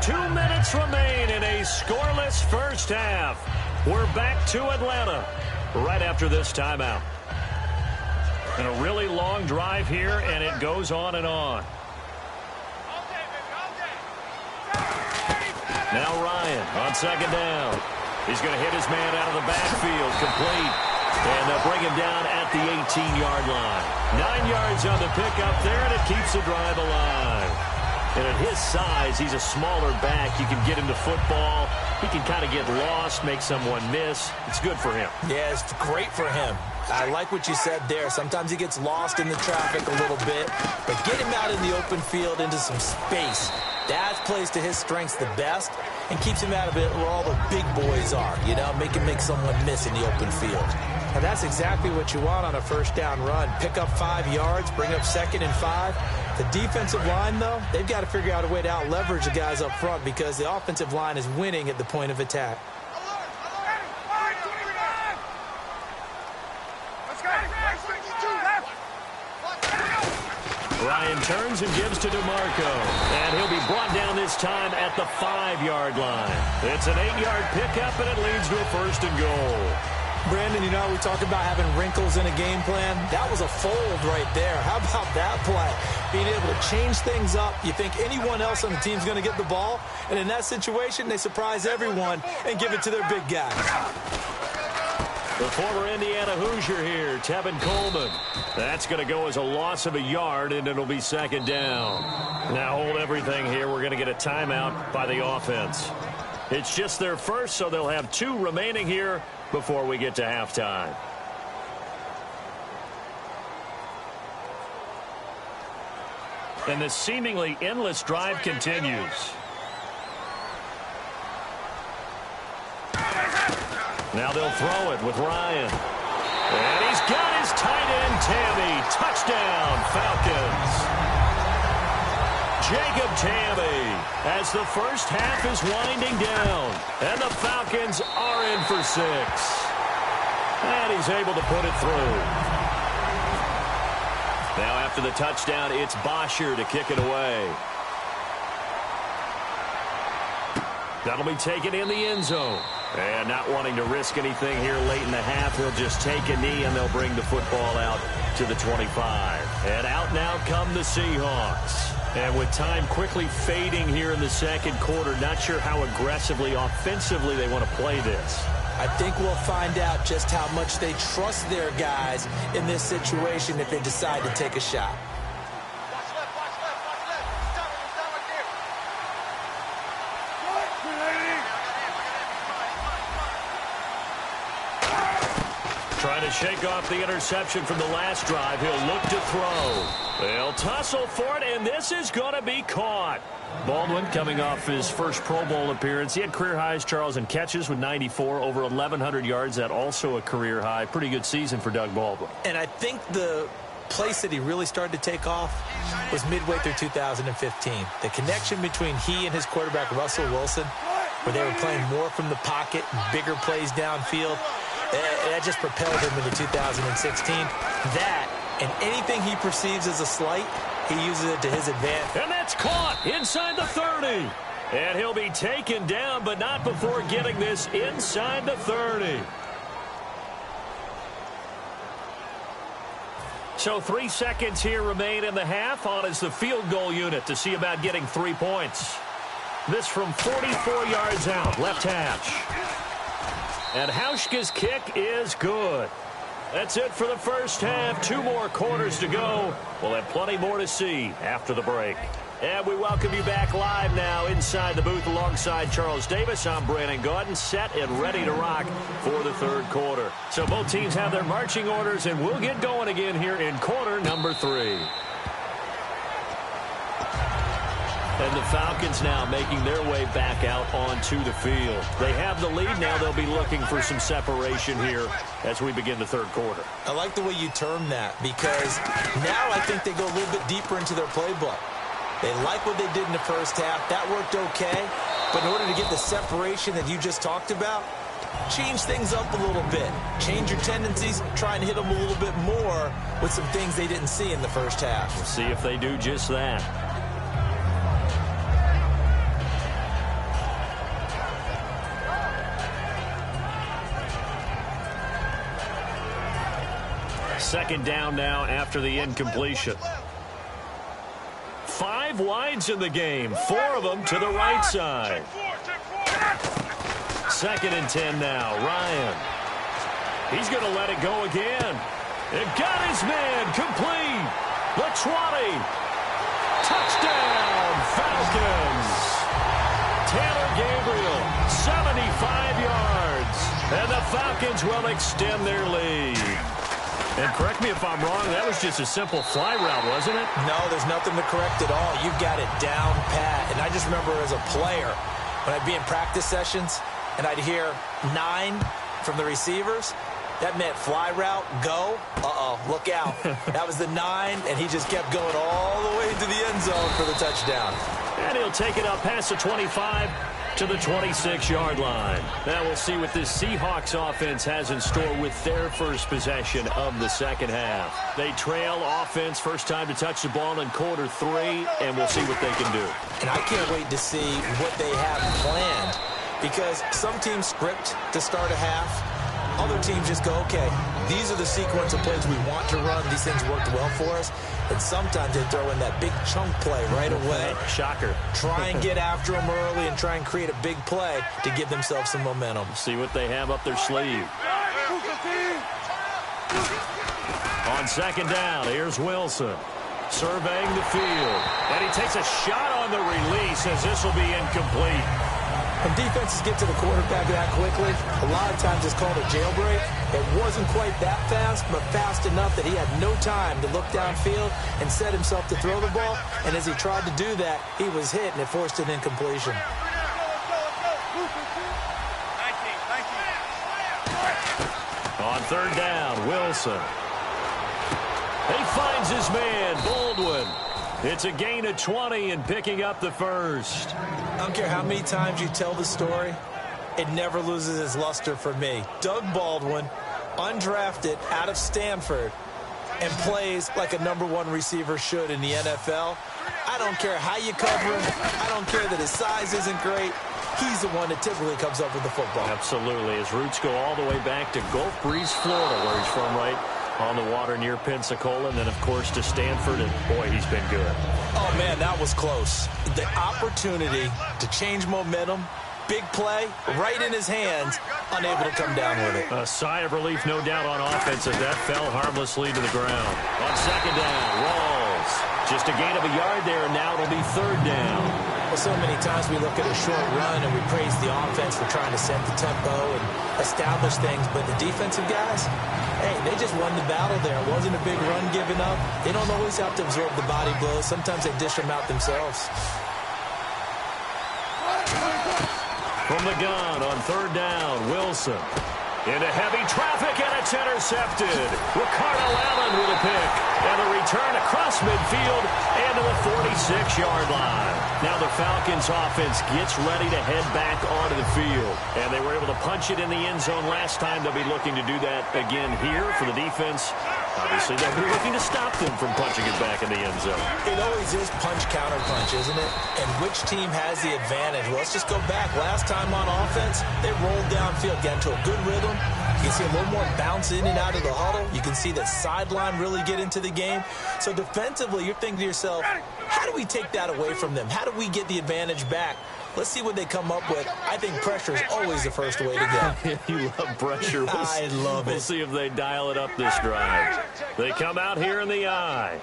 2 minutes remain in a scoreless first half. We're back to Atlanta right after this timeout. And a really long drive here, and it goes on and on. Now Ryan on second down. He's going to hit his man out of the backfield, complete. And they'll bring him down at the 18-yard line. 9 yards on the pickup there, and it keeps the drive alive. And at his size, he's a smaller back. You can get into football. He can kind of get lost, make someone miss. It's good for him. Yeah, it's great for him. I like what you said there. Sometimes he gets lost in the traffic a little bit, but get him out in the open field into some space. That plays to his strengths the best and keeps him out of it where all the big boys are, you know, make him make someone miss in the open field. And that's exactly what you want on a first down run. Pick up 5 yards, bring up 2nd and 5. The defensive line, though, they've got to figure out a way to out-leverage the guys up front because the offensive line is winning at the point of attack. Ryan turns and gives to DeMarco. And he'll be brought down this time at the 5-yard line. It's an 8-yard pickup, and it leads to a 1st and goal. Brandon, you know, we talk about having wrinkles in a game plan. That was a fold right there. How about that play? Being able to change things up. You think anyone else on the team's going to get the ball, and in that situation, they surprise everyone and give it to their big guys. The former Indiana Hoosier here, Tevin Coleman. That's going to go as a loss of a yard, and it'll be 2nd down. Now hold everything here. We're going to get a timeout by the offense. It's just their first, so they'll have 2 remaining here before we get to halftime. And this seemingly endless drive continues. Now they'll throw it with Ryan. And he's got his tight end, Tammy. Touchdown, Falcons. Jacob Tammy, as the first half is winding down. And the Falcons are in for 6. And he's able to put it through. Now after the touchdown, it's Bosher to kick it away. That'll be taken in the end zone. And not wanting to risk anything here late in the half, he'll just take a knee and they'll bring the football out to the 25. And out now come the Seahawks. And with time quickly fading here in the second quarter, not sure how aggressively, offensively they want to play this. I think we'll find out just how much they trust their guys in this situation if they decide to take a shot. Trying to shake off the interception from the last drive. He'll look to throw. They'll tussle for it, and this is going to be caught. Baldwin coming off his first Pro Bowl appearance. He had career highs, Charles, in catches with 94, over 1,100 yards. That also a career high. Pretty good season for Doug Baldwin. And I think the place that he really started to take off was midway through 2015. The connection between he and his quarterback, Russell Wilson, where they were playing more from the pocket, bigger plays downfield, that just propelled him into 2016. That and anything he perceives as a slight, he uses it to his advantage. And that's caught inside the 30. And he'll be taken down, but not before getting this inside the 30. So 3 seconds here remain in the half. On is the field goal unit to see about getting 3 points. This from 44 yards out, left hash. And Hauschka's kick is good. That's it for the first half. 2 more quarters to go. We'll have plenty more to see after the break. And we welcome you back live now inside the booth alongside Charles Davis. I'm Brandon Gaudin, set and ready to rock for the third quarter. So both teams have their marching orders, and we'll get going again here in quarter number 3. And the Falcons now making their way back out onto the field. They have the lead now. They'll be looking for some separation here as we begin the third quarter. I like the way you term that, because now I think they go a little bit deeper into their playbook. They like what they did in the first half. That worked okay. But in order to get the separation that you just talked about, change things up a little bit. Change your tendencies. Try and hit them a little bit more with some things they didn't see in the first half. We'll see if they do just that. second down now after the incompletion. 5 wides in the game, 4 of them to the right side. 2nd and 10 now. Ryan. He's going to let it go again. It got his man complete. The 20. Touchdown, Falcons. Taylor Gabriel, 75 yards. And the Falcons will extend their lead. And correct me if I'm wrong, that was just a simple fly route, wasn't it? No, there's nothing to correct at all. You've got it down pat. And I just remember as a player, when I'd be in practice sessions, and I'd hear 9 from the receivers, that meant fly route, go, look out. That was the 9, and he just kept going all the way into the end zone for the touchdown. And he'll take it up past the 25 to the 26-yard line. Now we'll see what this Seahawks offense has in store with their first possession of the second half. They trail offense, first time to touch the ball in quarter 3, and we'll see what they can do. And I can't wait to see what they have planned, because some teams script to start a half. Other teams just go, okay, these are the sequence of plays we want to run. These things worked well for us. And sometimes they throw in that big chunk play right away. Shocker. Try and get after them early and try and create a big play to give themselves some momentum. See what they have up their sleeve. On second down, here's Wilson. Surveying the field. And he takes a shot on the release as this will be incomplete. When defenses get to the quarterback that quickly, a lot of times it's called a jailbreak. It wasn't quite that fast, but fast enough that he had no time to look downfield and set himself to throw the ball. And as he tried to do that, he was hit, and it forced an incompletion. On third down, Wilson. He finds his man, Baldwin. It's a gain of 20 and picking up the first. I don't care how many times you tell the story, it never loses its luster for me. Doug Baldwin, undrafted out of Stanford, and plays like a #1 receiver should in the NFL. I don't care how you cover him. I don't care that his size isn't great. He's the one that typically comes up with the football. Absolutely. His roots go all the way back to Gulf Breeze, Florida, where he's from, right on the water near Pensacola, and then, of course, to Stanford, and, boy, he's been good. Oh, man, that was close. The opportunity to change momentum, big play, right in his hands, unable to come down with it. A sigh of relief, no doubt, on offense as that fell harmlessly to the ground. On second down, Rawls. Just a gain of a yard there, and now it'll be third down. Well, so many times we look at a short run and we praise the offense for trying to set the tempo and establish things, but the defensive guys, hey, they just won the battle there. It wasn't a big run given up. They don't always have to absorb the body blows. Sometimes they dish them out themselves. From the gun on third down, Wilson. Into heavy traffic, and it's intercepted. Ricardo Allen with a pick. And a return across midfield and to the 46-yard line. Now the Falcons offense gets ready to head back onto the field. And they were able to punch it in the end zone last time. They'll be looking to do that again here for the defense. Obviously, they'll be looking to stop them from punching it back in the end zone. It always is punch-counter-punch, isn't it? And which team has the advantage? Well, let's just go back. Last time on offense, they rolled downfield, got into a good rhythm. You can see a little more bounce in and out of the huddle. You can see the sideline really get into the game. So defensively, you're thinking to yourself, how do we take that away from them? How do we get the advantage back? Let's see what they come up with. I think pressure is always the first way to go. You love pressure. I love it. We'll see if they dial it up this drive. They come out here in the eye.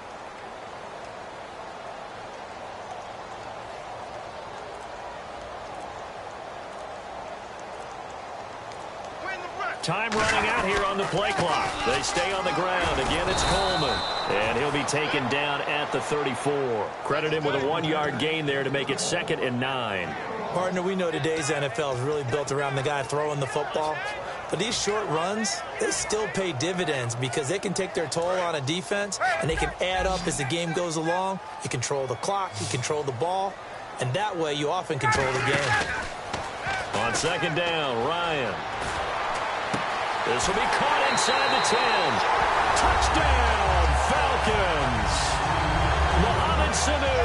Time running out here on the play clock. They stay on the ground. Again, it's Coleman. And he'll be taken down at the 34. Credit him with a 1-yard gain there to make it 2nd and 9. Partner, we know today's NFL is really built around the guy throwing the football. But these short runs, they still pay dividends because they can take their toll on a defense, and they can add up as the game goes along. You control the clock, you control the ball, and that way you often control the game. On second down, Ryan. This will be caught inside the 10. Touchdown, Falcons. Mohamed Sanu,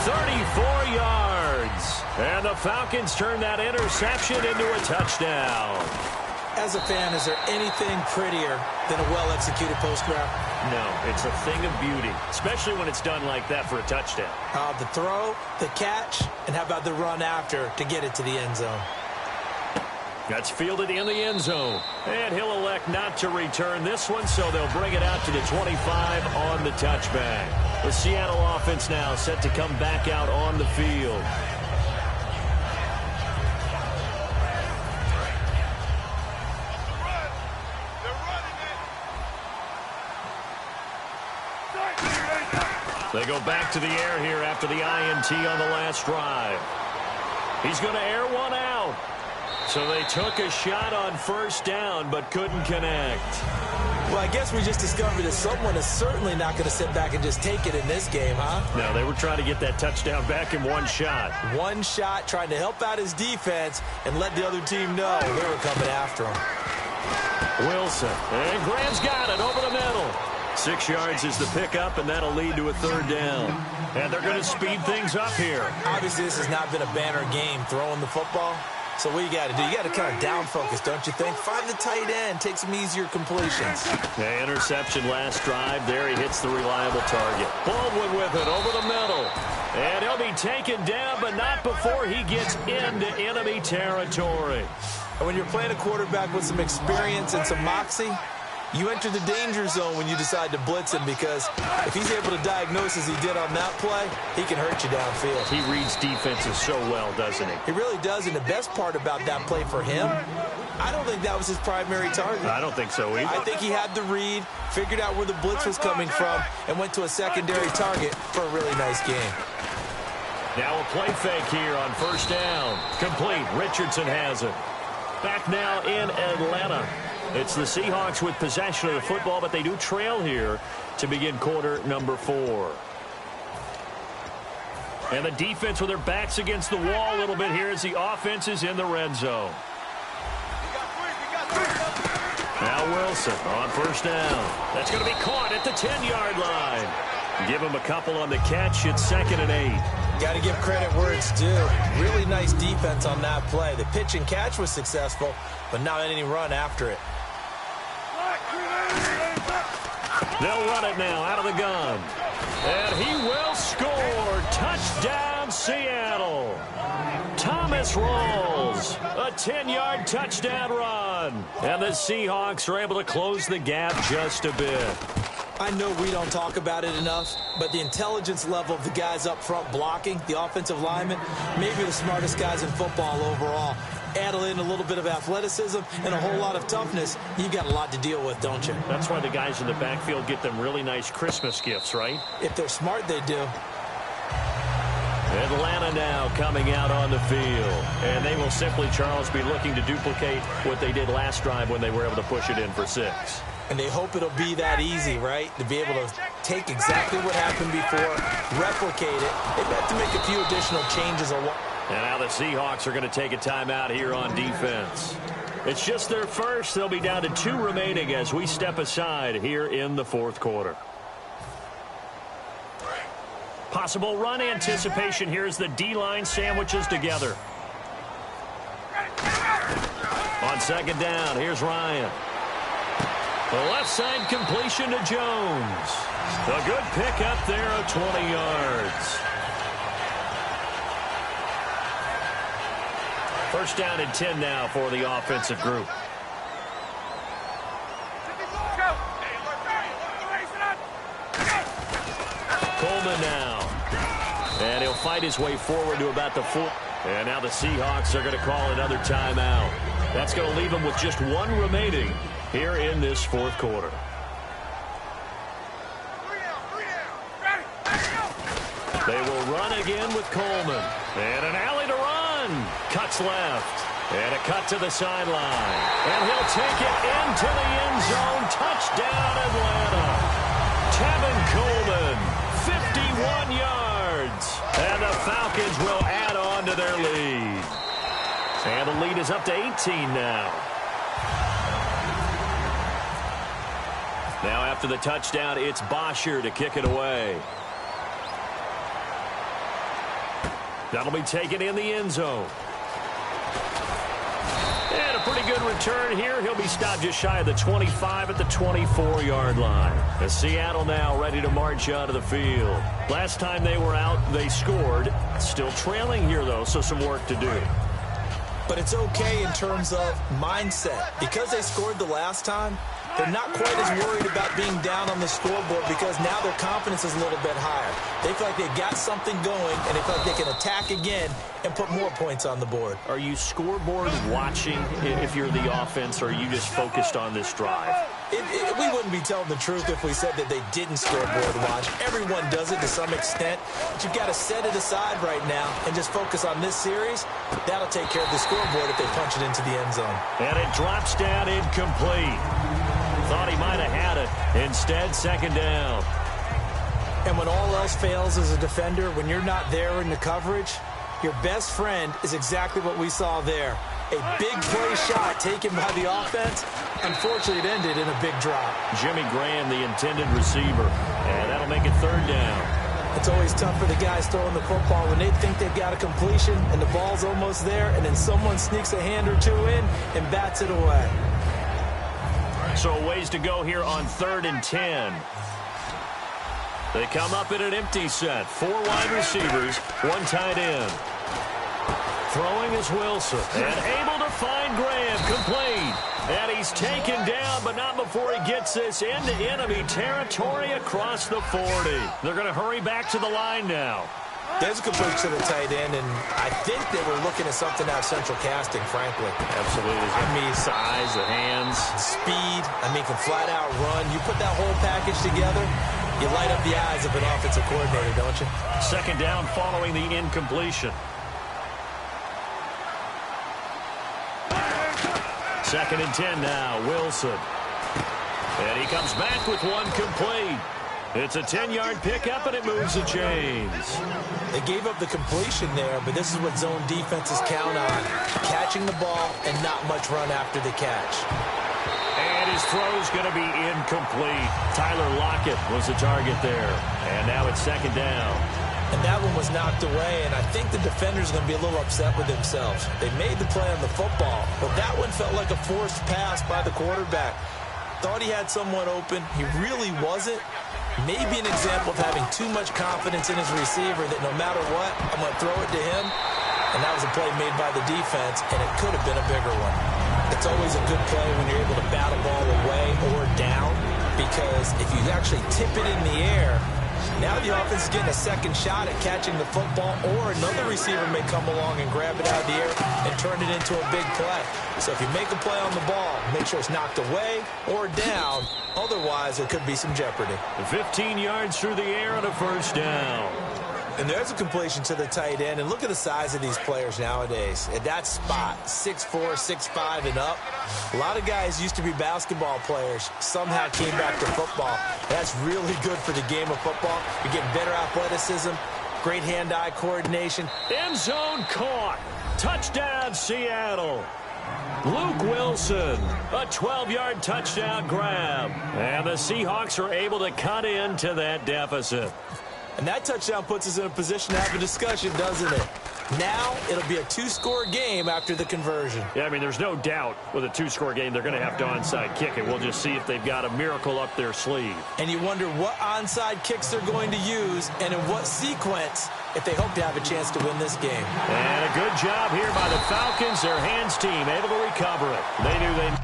34 yards. And the Falcons turn that interception into a touchdown. As a fan, is there anything prettier than a well-executed post grab? No, it's a thing of beauty, especially when it's done like that for a touchdown. The throw, the catch, and how about the run after to get it to the end zone? That's fielded in the end zone. And he'll elect not to return this one, so they'll bring it out to the 25 on the touchback. The Seattle offense now set to come back out on the field. They go back to the air here after the INT on the last drive. He's going to air one out. So they took a shot on first down but couldn't connect. Well, I guess we just discovered that someone is certainly not going to sit back and just take it in this game, huh? No, they were trying to get that touchdown back in one shot. One shot, trying to help out his defense and let the other team know they were coming after him. Wilson, and Graham's got it over the middle. 6 yards is the pickup, and that'll lead to a third down. And they're going to speed things up here. Obviously, this has not been a banner game throwing the football. So what you got to do, you got to kind of down focus, don't you think? Find the tight end, take some easier completions. The interception last drive. There he hits the reliable target. Baldwin with it over the middle. And he'll be taken down, but not before he gets into enemy territory. And when you're playing a quarterback with some experience and some moxie, you enter the danger zone when you decide to blitz him, because if he's able to diagnose as he did on that play, he can hurt you downfield. He reads defenses so well, doesn't he? He really does, and the best part about that play for him, I don't think that was his primary target. I don't think so either. I think he had the read, figured out where the blitz was coming from, and went to a secondary target for a really nice game. Now a play fake here on first down. Complete. Richardson has it. Back now in Atlanta. It's the Seahawks with possession of the football, but they do trail here to begin quarter number 4. And the defense with their backs against the wall a little bit here as the offense is in the red zone. Now Wilson on first down. That's going to be caught at the 10-yard line. Give him a couple on the catch. It's 2nd and 8. Got to give credit where it's due. Really nice defense on that play. The pitch and catch was successful, but not any run after it. They'll run it now out of the gun. And he will score. Touchdown, Seattle. Thomas rolls. A 10-yard touchdown run. And the Seahawks are able to close the gap just a bit. I know we don't talk about it enough, but the intelligence level of the guys up front blocking, the offensive linemen, maybe the smartest guys in football overall. Add in a little bit of athleticism and a whole lot of toughness, you got a lot to deal with, don't you? That's why the guys in the backfield get them really nice Christmas gifts, right? If they're smart, they do. Atlanta now coming out on the field. And they will simply, Charles, be looking to duplicate what they did last drive when they were able to push it in for 6. And they hope it'll be that easy, right? To be able to take exactly what happened before, replicate it. They've got to make a few additional changes. And now the Seahawks are going to take a timeout here on defense. It's just their first. They'll be down to 2 remaining as we step aside here in the 4th quarter. Possible run anticipation here as the D-line sandwiches together. On 2nd down, here's Ryan. The left side completion to Jones. A good pickup there of 20 yards. First down and 10 now for the offensive group. Coleman now. And he'll fight his way forward to about the 4. And now the Seahawks are going to call another timeout. That's going to leave them with just 1 remaining here in this 4th quarter. They will run again with Coleman. And an alley to run. Cuts left. And a cut to the sideline. And he'll take it into the end zone. Touchdown, Atlanta. Tevin Coleman, 51 yards. And the Falcons will add on to their lead. And the lead is up to 18 now. Now after the touchdown, it's Bosher to kick it away. That'll be taken in the end zone. And a pretty good return here. He'll be stopped just shy of the 25 at the 24-yard line. As Seattle now ready to march out of the field. Last time they were out, they scored. Still trailing here, though, so some work to do. But it's okay in terms of mindset. Because they scored the last time, they're not quite as worried about being down on the scoreboard because now their confidence is a little bit higher. They feel like they've got something going, and they feel like they can attack again and put more points on the board. Are you scoreboard watching if you're the offense, or are you just focused on this drive? We wouldn't be telling the truth if we said that they didn't scoreboard watch. Everyone does it to some extent, but you've got to set it aside right now and just focus on this series. That'll take care of the scoreboard if they punch it into the end zone. And it drops down incomplete. Thought he might have had it. Instead, second down. And when all else fails as a defender, when you're not there in the coverage, your best friend is exactly what we saw there. A big play shot taken by the offense. Unfortunately, it ended in a big drop. Jimmy Graham, the intended receiver. And that'll make it third down. It's always tough for the guys throwing the football when they think they've got a completion and the ball's almost there, and then someone sneaks a hand or two in and bats it away. So a ways to go here on 3rd and 10. They come up in an empty set. 4 wide receivers, 1 tight end. Throwing is Wilson. And able to find Graham. Complete. And he's taken down, but not before he gets this into enemy territory across the 40. They're going to hurry back to the line now. There's a completion to the tight end, and I think they were looking at something out of central casting, frankly. Absolutely. I mean, size, the hands. Speed. I mean, can flat out run. You put that whole package together, you light up the eyes of an offensive coordinator, don't you? Second down following the incompletion. Second and 10 now, Wilson. And he comes back with one complete. It's a 10-yard pickup, and it moves the chains. They gave up the completion there, but this is what zone defenses count on. Catching the ball and not much run after the catch. And his throw's going to be incomplete. Tyler Lockett was the target there. And now it's second down. And that one was knocked away, and I think the defender's going to be a little upset with themselves. They made the play on the football, but that one felt like a forced pass by the quarterback. Thought he had someone open. He really wasn't. Maybe an example of having too much confidence in his receiver that no matter what, I'm going to throw it to him. And that was a play made by the defense, and it could have been a bigger one. It's always a good play when you're able to bat a ball away or down, because if you actually tip it in the air, now the offense is getting a second shot at catching the football, or another receiver may come along and grab it out of the air and turn it into a big play. So if you make a play on the ball, make sure it's knocked away or down. Otherwise, there could be some jeopardy. 15 yards through the air and a first down. And there's a completion to the tight end. And look at the size of these players nowadays. At that spot, 6'4", 6'5", and up. A lot of guys used to be basketball players. Somehow came back to football. That's really good for the game of football. You're getting better athleticism, great hand-eye coordination. End zone caught. Touchdown, Seattle. Luke Wilson, a 12-yard touchdown grab. And the Seahawks are able to cut into that deficit. And that touchdown puts us in a position to have a discussion, doesn't it? Now it'll be a 2-score game after the conversion. Yeah, I mean, there's no doubt with a 2-score game they're going to have to onside kick it. We'll just see if they've got a miracle up their sleeve. And you wonder what onside kicks they're going to use and in what sequence if they hope to have a chance to win this game. And a good job here by the Falcons. Their hands team able to recover it. They knew they...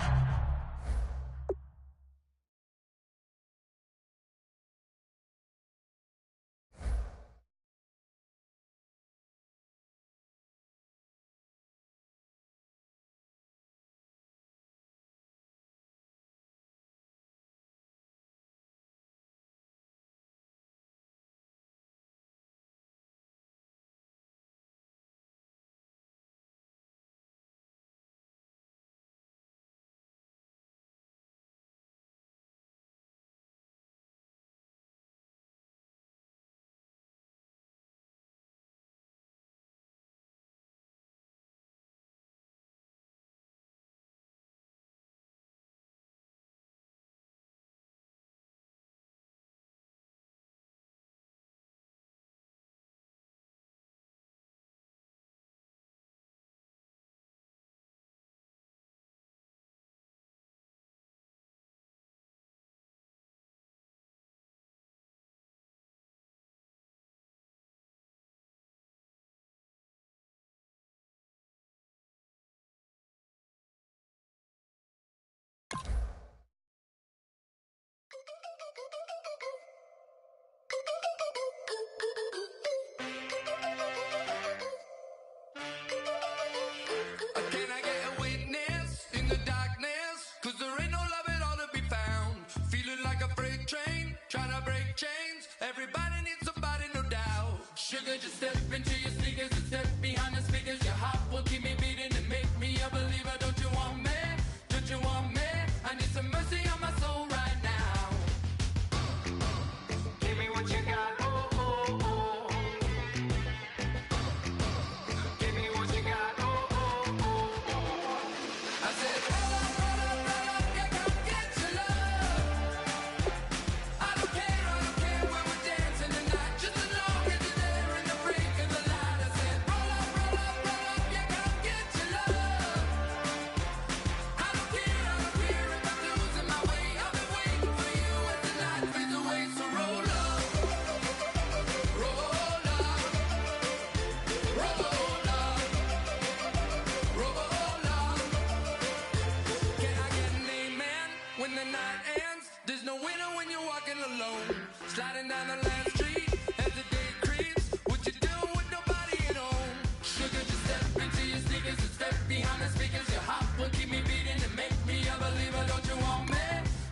alone. Sliding down the last street as the day creeps. What you do with nobody at home? Sugar, just step into your sneakers and step behind the speakers. Your heart will keep me beating and make me a believer. Don't you want me?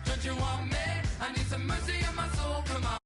Don't you want me? I need some mercy in my soul. Come on.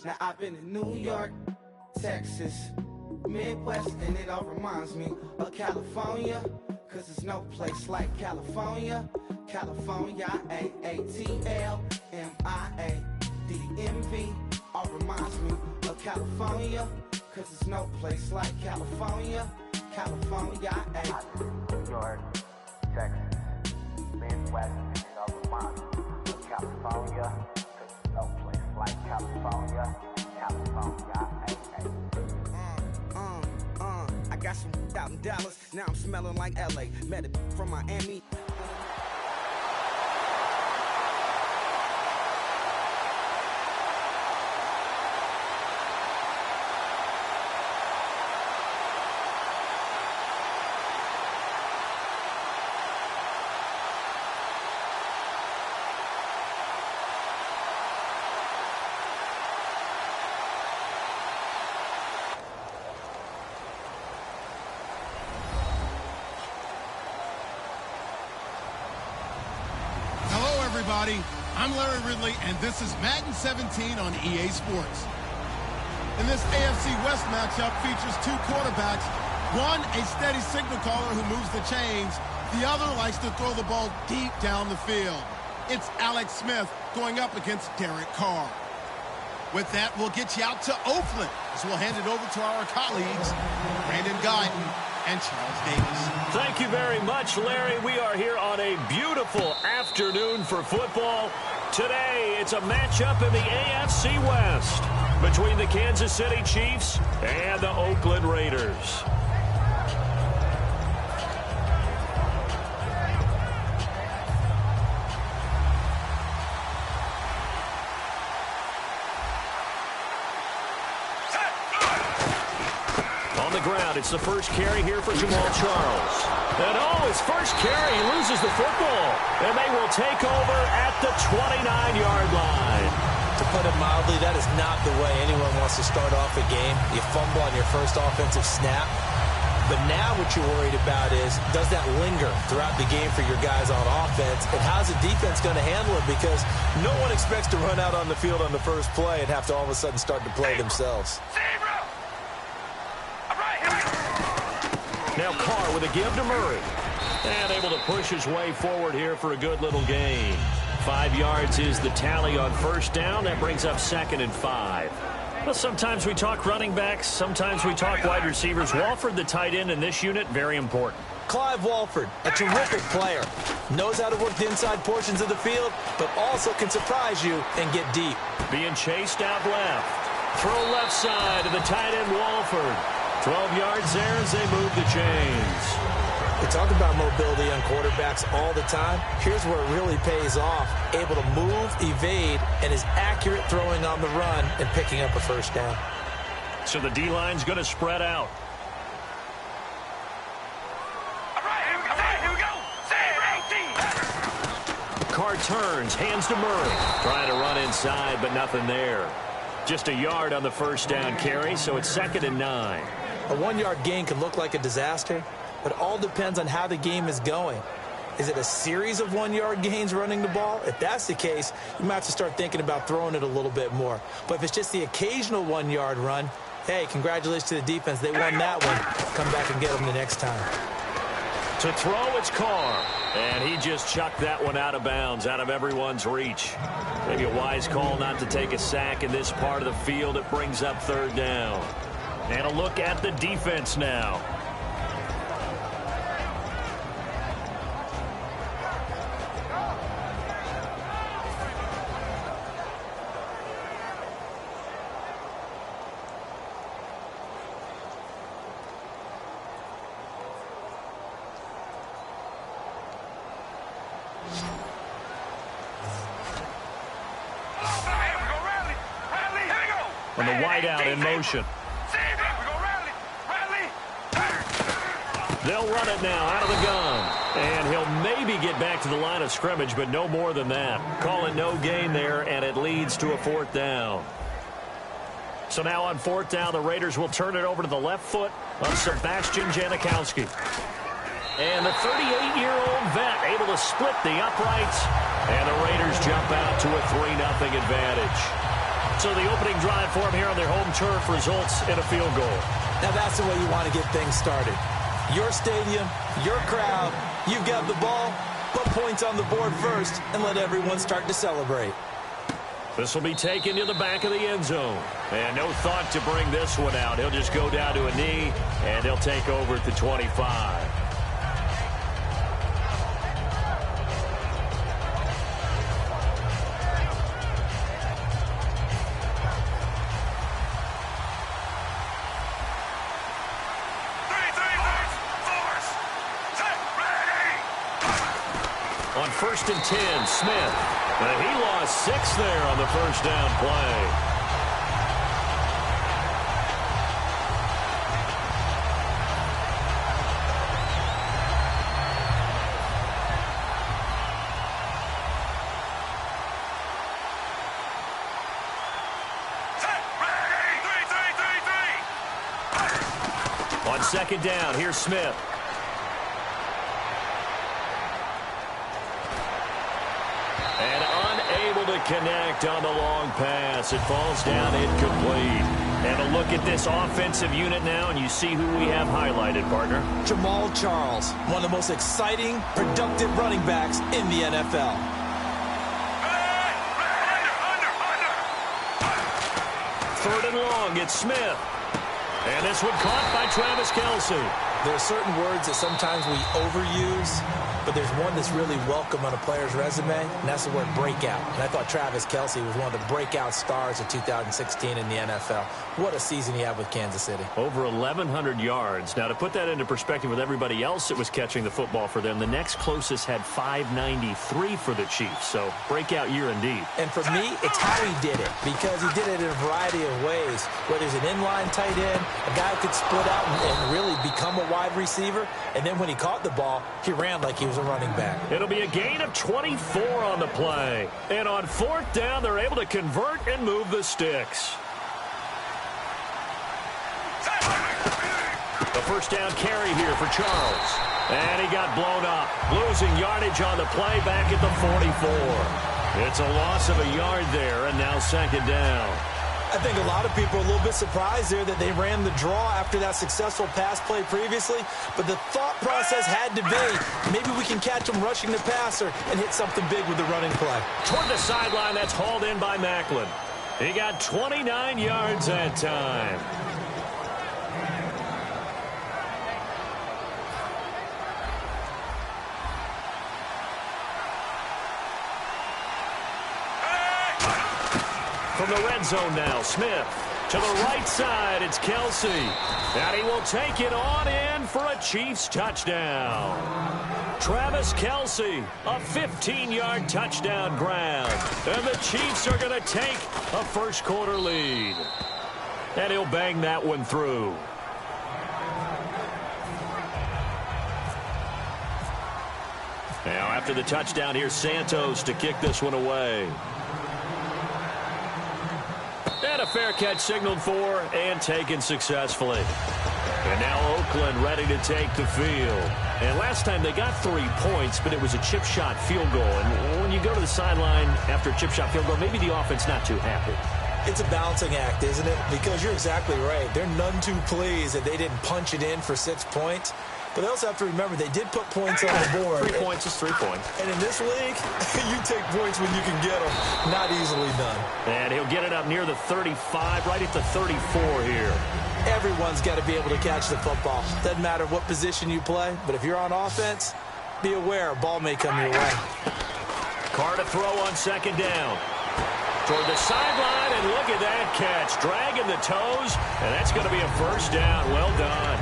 Now I've been in New York, Texas, Midwest, and it all reminds me of California, cause there's no place like California. California, A-A-T-L-M-I-A-D-M-V, all reminds me of California, cause there's no place like California. California, New York, Texas, Midwest, and it all reminds me of California, cause there's no place like California. California, I got some out in Dallas, now I'm smelling like LA. Met it from Miami. Everybody, I'm Larry Ridley, and this is Madden 17 on EA Sports. And this AFC West matchup features two quarterbacks. One, a steady signal caller who moves the chains. The other likes to throw the ball deep down the field. It's Alex Smith going up against Derek Carr. With that, we'll get you out to Oakland, as we'll hand it over to our colleagues, Brandon Guyton and Charles Davis. Thank you very much, Larry. We are here on a beautiful afternoon for football. Today, it's a matchup in the AFC West between the Kansas City Chiefs and the Oakland Raiders. On the ground, it's the first carry here for Jamal Charles. And his first carry, he loses the football. And they will take over at the 29-yard line. To put it mildly, that is not the way anyone wants to start off a game. You fumble on your first offensive snap. But now what you're worried about is, does that linger throughout the game for your guys on offense? And how's the defense going to handle it? Because no one expects to run out on the field on the first play and have to all of a sudden start to play themselves. Now Carr with a give to Murray. And able to push his way forward here for a good little gain. 5 yards is the tally on first down. That brings up 2nd and 5. Well, sometimes we talk running backs. Sometimes we talk wide receivers. Walford, the tight end in this unit, very important. Clive Walford, a terrific player. Knows how to work the inside portions of the field, but also can surprise you and get deep. Being chased out left. Throw left side to the tight end, Walford. 12 yards there as they move the chains. We talk about mobility on quarterbacks all the time. Here's where it really pays off. Able to move, evade, and is accurate throwing on the run and picking up a first down. So the D-line's going to spread out. All right, here we go. Carr turns, hands to Murray. Trying to run inside, but nothing there. Just a yard on the first down carry, so it's 2nd and 9. A 1-yard gain can look like a disaster, but all depends on how the game is going. Is it a series of 1-yard gains running the ball? If that's the case, you might have to start thinking about throwing it a little bit more. But if it's just the occasional 1-yard run, hey, congratulations to the defense. They won that one. Come back and get them the next time. To throw, it's Carr. And he just chucked that one out of bounds, out of everyone's reach. Maybe a wise call not to take a sack in this part of the field. It brings up 3rd down. And a look at the defense now. And the wideout in motion. They'll run it now out of the gun. And he'll maybe get back to the line of scrimmage, but no more than that. Call it no gain there, and it leads to a 4th down. So now on 4th down, the Raiders will turn it over to the left foot of Sebastian Janikowski. And the 38-year-old vet able to split the uprights. And the Raiders jump out to a 3-0 advantage. So the opening drive for them here on their home turf results in a field goal. Now that's the way you want to get things started. Your stadium, your crowd, you've got the ball, put points on the board first, and let everyone start to celebrate. This will be taken to the back of the end zone. And no thought to bring this one out. He'll just go down to a knee, and he'll take over at the 25. On 1st and 10, Smith. And he lost 6 there on the first down play. On 2nd down, here's Smith. And unable to connect on the long pass. It falls down incomplete. And a look at this offensive unit now, and you see who we have highlighted, partner. Jamal Charles, one of the most exciting, productive running backs in the NFL. Third and long, it's Smith. And this one caught by Travis Kelce. There are certain words that sometimes we overuse, but there's one that's really welcome on a player's resume, and that's the word breakout. And I thought Travis Kelce was one of the breakout stars of 2016 in the NFL. What a season he had with Kansas City. Over 1,100 yards. Now, to put that into perspective with everybody else that was catching the football for them, the next closest had 593 for the Chiefs. So, breakout year indeed. And for me, it's how he did it, because he did it in a variety of ways. Whether he's an inline tight end, a guy who could split out and really become a wide receiver, and then when he caught the ball, he ran like he was a running back. It'll be a gain of 24 on the play. And on 4th down, they're able to convert and move the sticks. The first down carry here for Charles. And he got blown up. Losing yardage on the play back at the 44. It's a loss of a yard there, and now 2nd down. I think a lot of people are a little bit surprised there that they ran the draw after that successful pass play previously. But the thought process had to be, maybe we can catch them rushing the passer and hit something big with the running play. Toward the sideline, that's hauled in by Macklin. He got 29 yards that time. From the red zone now, Smith to the right side. It's Kelsey. And he will take it on in for a Chiefs touchdown. Travis Kelsey, a 15-yard touchdown grab. And the Chiefs are going to take a first-quarter lead. And he'll bang that one through. Now, after the touchdown, here's Santos to kick this one away. And a fair catch signaled for and taken successfully. And now Oakland ready to take the field. And last time they got 3 points, but it was a chip shot field goal. And when you go to the sideline after a chip shot field goal, maybe the offense not too happy. It's a balancing act, isn't it? Because you're exactly right. They're none too pleased that they didn't punch it in for 6 points. But they also have to remember they did put points on the board. 3 points is 3 points. And in this league, you take points when you can get them. Not easily done. And he'll get it up near the 35, right at the 34 here. Everyone's got to be able to catch the football. Doesn't matter what position you play, but if you're on offense, be aware a ball may come your way. Carr to throw on second down. Toward the sideline, and look at that catch. Dragging the toes, and that's going to be a first down. Well done.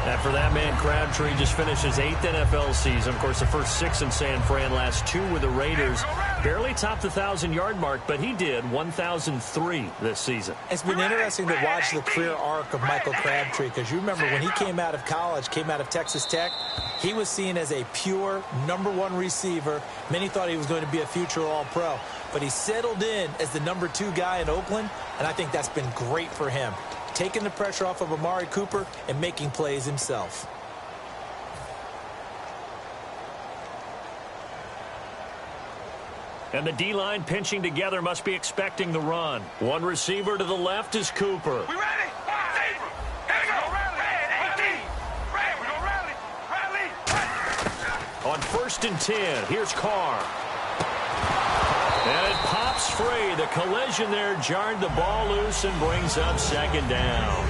After that man, Crabtree just finished his 8th NFL season. Of course, the first 6 in San Fran, last 2 with the Raiders. Barely topped the 1,000-yard mark, but he did 1,003 this season. It's been interesting to watch the career arc of Michael Crabtree, because you remember when he came out of college, came out of Texas Tech, he was seen as a pure #1 receiver. Many thought he was going to be a future All-Pro. But he settled in as the #2 guy in Oakland, and I think that's been great for him. Taking the pressure off of Amari Cooper and making plays himself. And the D-line pinching together, must be expecting the run. One receiver to the left is Cooper. We ready? Here we go. Rally. We go rally. On 1st and 10, here's Carr. And it pops free. The collision there jarred the ball loose and brings up second down.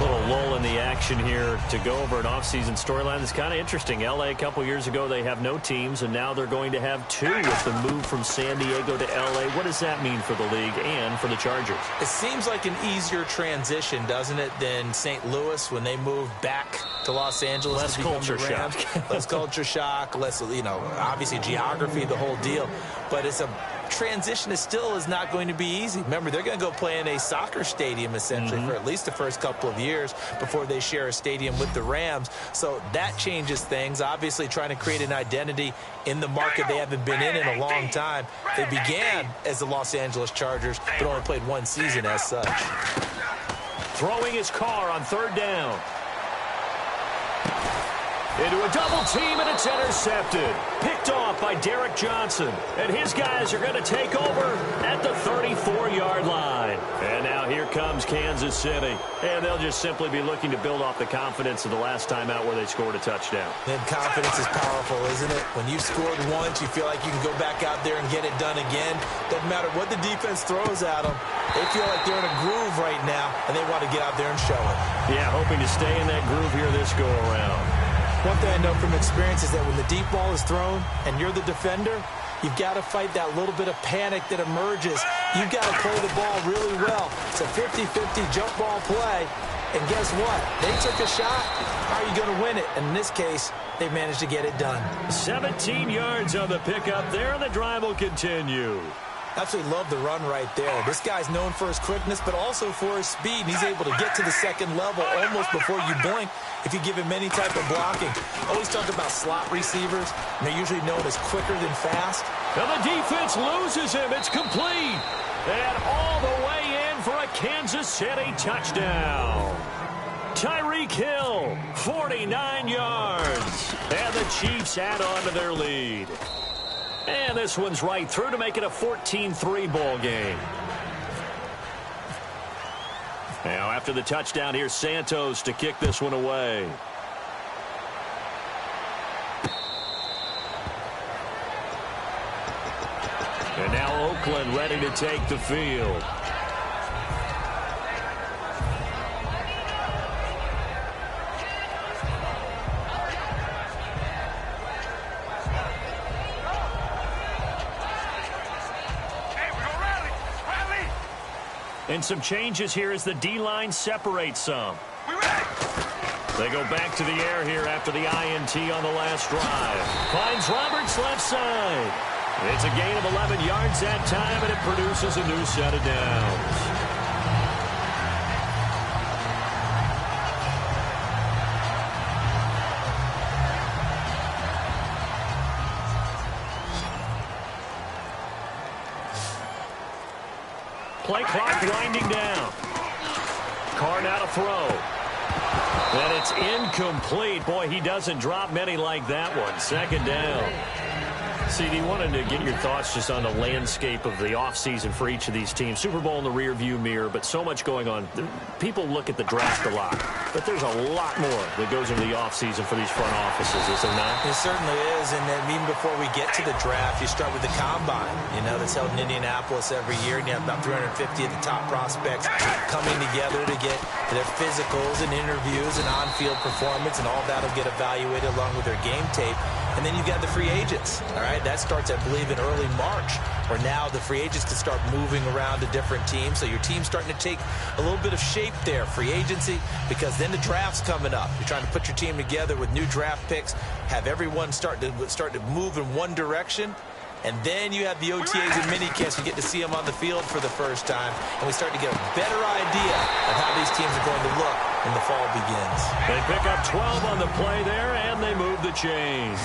Little lull in the action here to go over an offseason storyline that's kind of interesting. L.A. a couple years ago, they have no teams, and now they're going to have 2 with the move from San Diego to L.A. What does that mean for the league and for the Chargers? It seems like an easier transition, doesn't it, than St. Louis when they moved back to Los Angeles. Less culture shock. Less culture shock, less, obviously geography, the whole deal. But it's a transition is not going to be easy. Remember, they're going to go play in a soccer stadium, essentially, for at least the first couple of years before they share a stadium with the Rams. So that changes things. Obviously, trying to create an identity in the market they haven't been in a long time. They began as the Los Angeles Chargers, but only played 1 season as such. Throwing his Carr on 3rd down. Into a double team, and it's intercepted. Picked off by Derek Johnson. And his guys are going to take over at the 34-yard line. And now here comes Kansas City. And they'll just simply be looking to build off the confidence of the last time out where they scored a touchdown. Then confidence is powerful, isn't it? When you've scored once, you feel like you can go back out there and get it done again. Doesn't matter what the defense throws at them. They feel like they're in a groove right now, and they want to get out there and show it. Yeah, hoping to stay in that groove here this go-around. One thing I know from experience is that when the deep ball is thrown and you're the defender, you've got to fight that little bit of panic that emerges. You've got to play the ball really well. It's a 50-50 jump ball play. And guess what? They took a shot. How are you going to win it? And in this case, they managed to get it done. 17 yards on the pickup there, and the drive will continue. Absolutely love the run right there. This guy's known for his quickness, but also for his speed. And he's able to get to the second level almost before you blink if you give him any type of blocking. Always talk about slot receivers, and they're usually known as quicker than fast. And the defense loses him. It's complete. And all the way in for a Kansas City touchdown. Tyreek Hill, 49 yards. And the Chiefs add on to their lead. And this one's right through to make it a 14-3 ball game. Now, after the touchdown, here's Santos to kick this one away. And now Oakland ready to take the field. And some changes here as the D-line separates some. They go back to the air here after the INT on the last drive. Finds Roberts left side. It's a gain of 11 yards that time, and it produces a new set of downs. Play clock winding down. Carr now to throw. And it's incomplete. Boy, he doesn't drop many like that one. Second down. CD, wanted to get your thoughts just on the landscape of the offseason for each of these teams. Super Bowl in the rearview mirror, but so much going on. People look at the draft a lot, but there's a lot more that goes into the offseason for these front offices, is there not? It certainly is, and then even before we get to the draft, you start with the combine, that's held in Indianapolis every year, and you have about 350 of the top prospects coming together to get their physicals and interviews and on-field performance, and all that will get evaluated along with their game tape. And then you've got the free agents, all right? That starts, I believe, in early March, where now the free agents can start moving around to different teams. So your team's starting to take a little bit of shape there, free agency, because then the draft's coming up. You're trying to put your team together with new draft picks, have everyone start to move in one direction. And then you have the OTAs and minicamps. You get to see them on the field for the first time. And we start to get a better idea of how these teams are going to look when the fall begins. They pick up 12 on the play there, and they move the chains.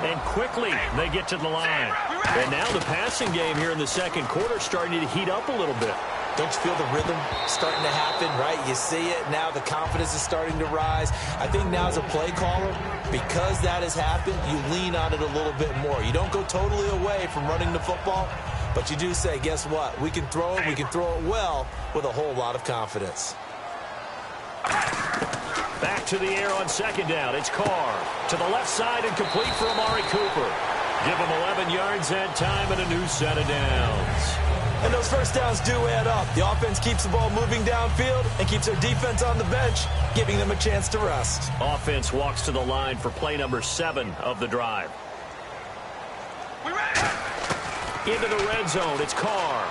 And quickly, they get to the line. And now the passing game here in the second quarter starting to heat up a little bit. Don't you feel the rhythm starting to happen, right? You see it. Now the confidence is starting to rise. I think now as a play caller, because that has happened, you lean on it a little bit more. You don't go totally away from running the football, but you do say, guess what? We can throw it. We can throw it well with a whole lot of confidence. Back to the air on second down. It's Carr to the left side and complete for Amari Cooper. Give him 11 yards that time and a new set of downs. And those first downs do add up. The offense keeps the ball moving downfield and keeps their defense on the bench, giving them a chance to rest. Offense walks to the line for play number 7 of the drive. Into the red zone. It's Carr.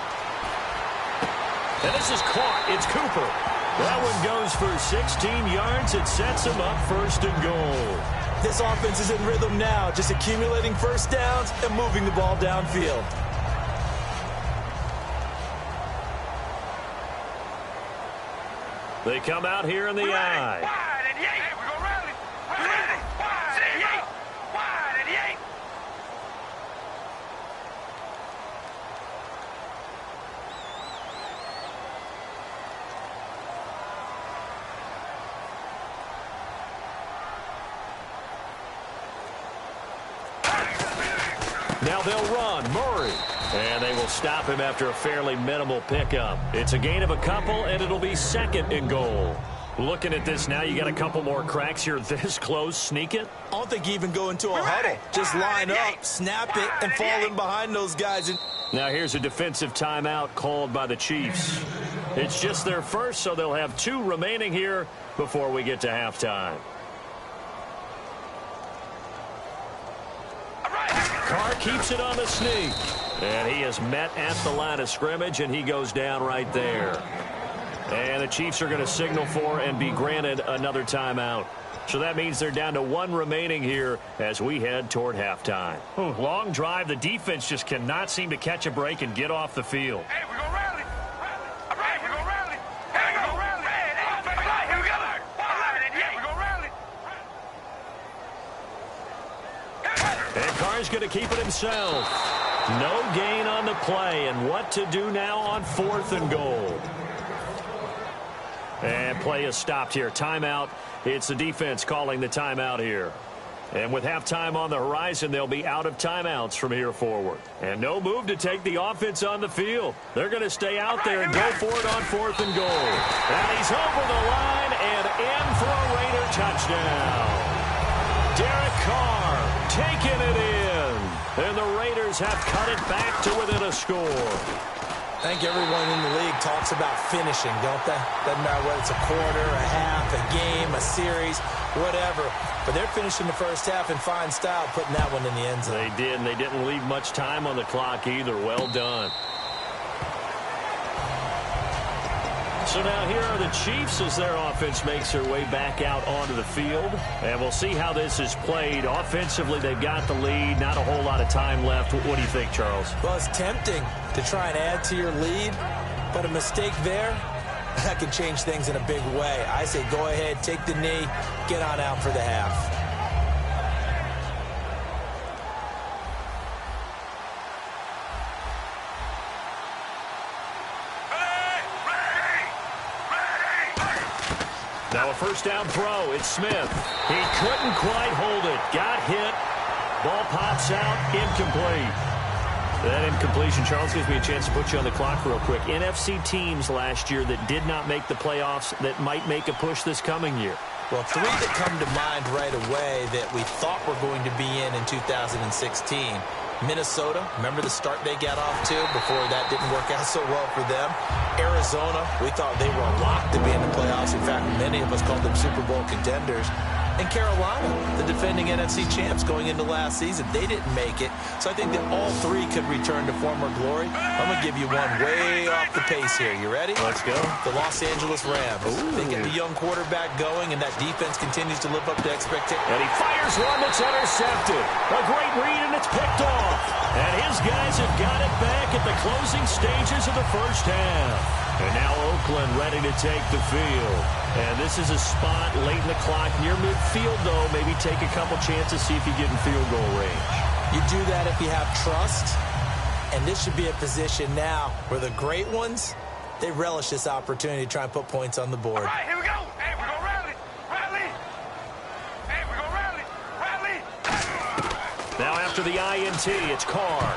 And this is caught. It's Cooper. That one goes for 16 yards. It sets him up first and goal. This offense is in rhythm now, just accumulating first downs and moving the ball downfield. They come out here in the eye. Wide and Yates. We're going to rally. We're ready. Wide and Yates. Wide and Yates. Now they'll run. Murray. And they will stop him after a fairly minimal pickup. It's a gain of a couple, and it'll be second and goal. Looking at this now, you got a couple more cracks here this close. Sneak it? I don't think you even go into a huddle. Just line up, snap it, and fall in behind those guys. Now here's a defensive timeout called by the Chiefs. It's just their first, so they'll have 2 remaining here before we get to halftime. Carr keeps it on the sneak. And he is met at the line of scrimmage, and he goes down right there. And the Chiefs are going to signal for and be granted another timeout. So that means they're down to 1 remaining here as we head toward halftime. Long drive. The defense just cannot seem to catch a break and get off the field. Hey, we're going to rally. All right, we're going to rally. Hey, we're going to rally. All right, here we go. Wide and Yates. We're going to rally. And Carr's going to keep it himself. No gain on the play, and what to do now on 4th and goal. And play is stopped here. Timeout. It's the defense calling the timeout here. And with halftime on the horizon, they'll be out of timeouts from here forward. And no move to take the offense on the field. They're going to stay out there and go for it on 4th and goal. And he's over the line and in for a Raider touchdown. Derek Carr taking it in. And the Raiders have cut it back to within a score. I think everyone in the league talks about finishing, don't they? Doesn't matter whether it's a quarter, a half, a game, a series, whatever. But they're finishing the first half in fine style, putting that one in the end zone. They did, and they didn't leave much time on the clock either. Well done. So now here are the Chiefs as their offense makes their way back out onto the field. And we'll see how this is played. Offensively, they've got the lead. Not a whole lot of time left. What do you think, Charles? Well, it's tempting to try and add to your lead, but a mistake there, that can change things in a big way. I say go ahead, take the knee, get on out for the half. Now a first down throw. It's Smith. He couldn't quite hold it. Got hit. Ball pops out. Incomplete. That incompletion, Charles, gives me a chance to put you on the clock real quick. NFC teams last year that did not make the playoffs that might make a push this coming year. Well, 3 that come to mind right away that we thought were going to be in 2016. Minnesota, remember the start they got off to before that didn't work out so well for them. Arizona, we thought they were locked to be in the playoffs. In fact, many of us called them Super Bowl contenders. And Carolina, the defending NFC champs going into last season, they didn't make it. So I think that all 3 could return to former glory. I'm going to give you one way off the pace here. You ready? Let's go. The Los Angeles Rams. Ooh. They get the young quarterback going, and that defense continues to live up to expectations. And he fires one that's intercepted. A great read, and it's picked off. And his guys have got it back at the closing stages of the first half. And now Oakland ready to take the field. And this is a spot late in the clock near midfield, though. Maybe take a couple chances, see if you get in field goal range. You do that if you have trust. And this should be a position now where the great ones, they relish this opportunity to try and put points on the board. All right, here we go. Hey, we're going to rally. Rally. Hey, we're going to rally. Rally. Now after the INT, it's Carr.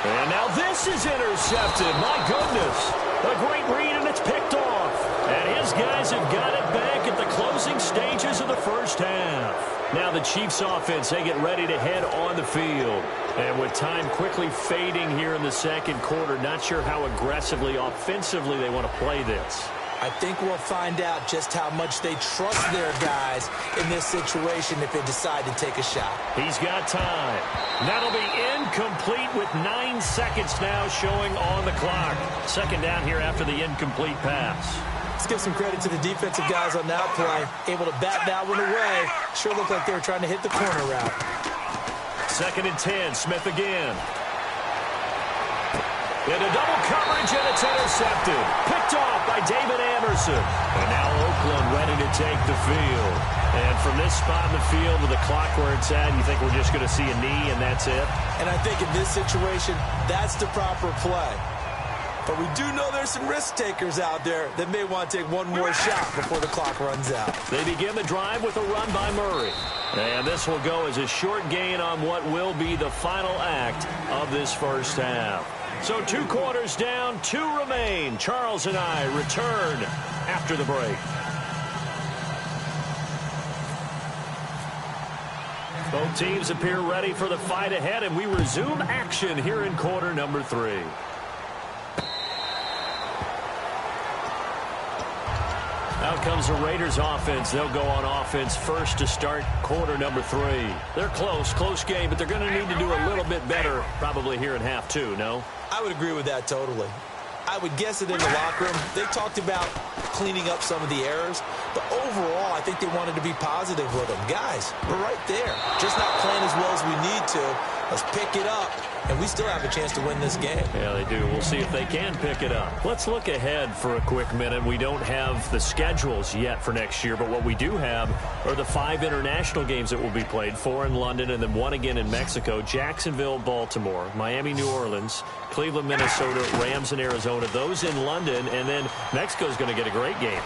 And now this is intercepted. My goodness. A great read, and it's picked off. And his guys have got it back at the closing stages of the first half. Now the Chiefs offense, they get ready to head on the field. And with time quickly fading here in the second quarter, not sure how aggressively, offensively they want to play this. I think we'll find out just how much they trust their guys in this situation if they decide to take a shot. He's got time. That'll be incomplete with 9 seconds now showing on the clock. Second down here after the incomplete pass. Let's give some credit to the defensive guys on that play. Able to bat that one away. Sure looked like they were trying to hit the corner route. 2nd and 10, Smith again. Into double coverage, and it's intercepted. Picked off by David Anderson. And now Oakland ready to take the field. And from this spot in the field with the clock where it's at, you think we're just going to see a knee and that's it? And I think in this situation, that's the proper play. But we do know there's some risk takers out there that may want to take one more shot before the clock runs out. They begin the drive with a run by Murray. And this will go as a short gain on what will be the final act of this first half. So 2 quarters down, 2 remain. Charles and I return after the break. Both teams appear ready for the fight ahead, and we resume action here in quarter number 3. Out comes the Raiders offense. They'll go on offense first to start quarter number 3. They're close game, but they're going to need to do a little bit better probably here in half 2, no? I would agree with that totally. I would guess that in the locker room, they talked about cleaning up some of the errors, but overall, I think they wanted to be positive with them. Guys, we're right there. Just not playing as well as we need to. Let's pick it up, and we still have a chance to win this game. Yeah, they do. We'll see if they can pick it up. Let's look ahead for a quick minute. We don't have the schedules yet for next year, but what we do have are the 5 international games that will be played, 4 in London and then 1 again in Mexico, Jacksonville, Baltimore, Miami, New Orleans, Cleveland, Minnesota, Rams, and Arizona. Those in London, and then Mexico's going to get a great game.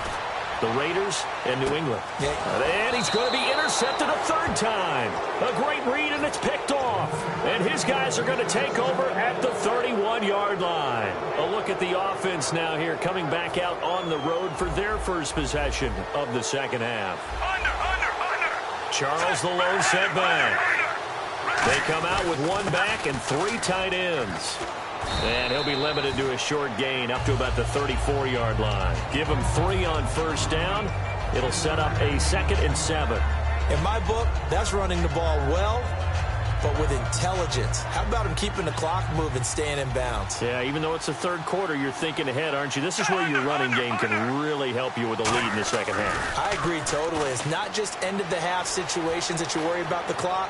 the Raiders and New England. And he's going to be intercepted a third time. A great read, and it's picked off. And his guys are going to take over at the 31-yard line. A look at the offense now here, coming back out on the road for their first possession of the second half. Under. Charles, the lone setback. They come out with one back and three tight ends. And he'll be limited to a short gain up to about the 34-yard line. Give him 3 on first down. It'll set up a 2nd and 7. In my book, that's running the ball well, but with intelligence. How about him keeping the clock moving, staying in bounds? Yeah, even though it's the third quarter, you're thinking ahead, aren't you? This is where your running game can really help you with a lead in the second half. I agree totally. It's not just end-of-the-half situations that you worry about the clock.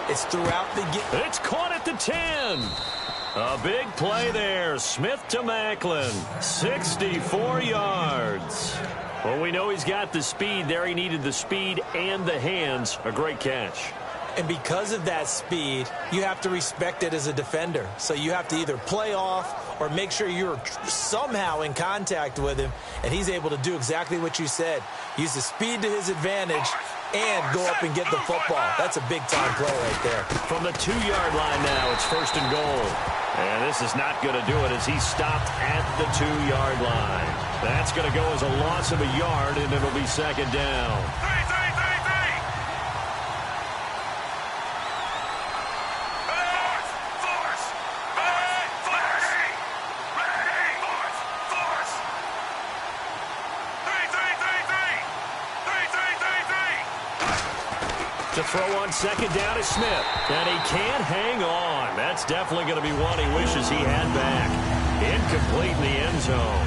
It's throughout the game. It's caught at the 10. A big play there. Smith to Macklin. 64 yards. Well, we know he's got the speed there. He needed the speed and the hands. A great catch. And because of that speed, you have to respect it as a defender. So you have to either play off or make sure you're somehow in contact with him. And he's able to do exactly what you said. Use the speed to his advantage and go up and get the football. That's a big-time play right there. From the 2-yard line now, it's 1st and goal. And this is not going to do it as he stopped at the 2-yard line. That's going to go as a loss of a yard, and it'll be 2nd down. To throw on 2nd down is Smith. And he can't hang on. That's definitely going to be one he wishes he had back. Incomplete in the end zone.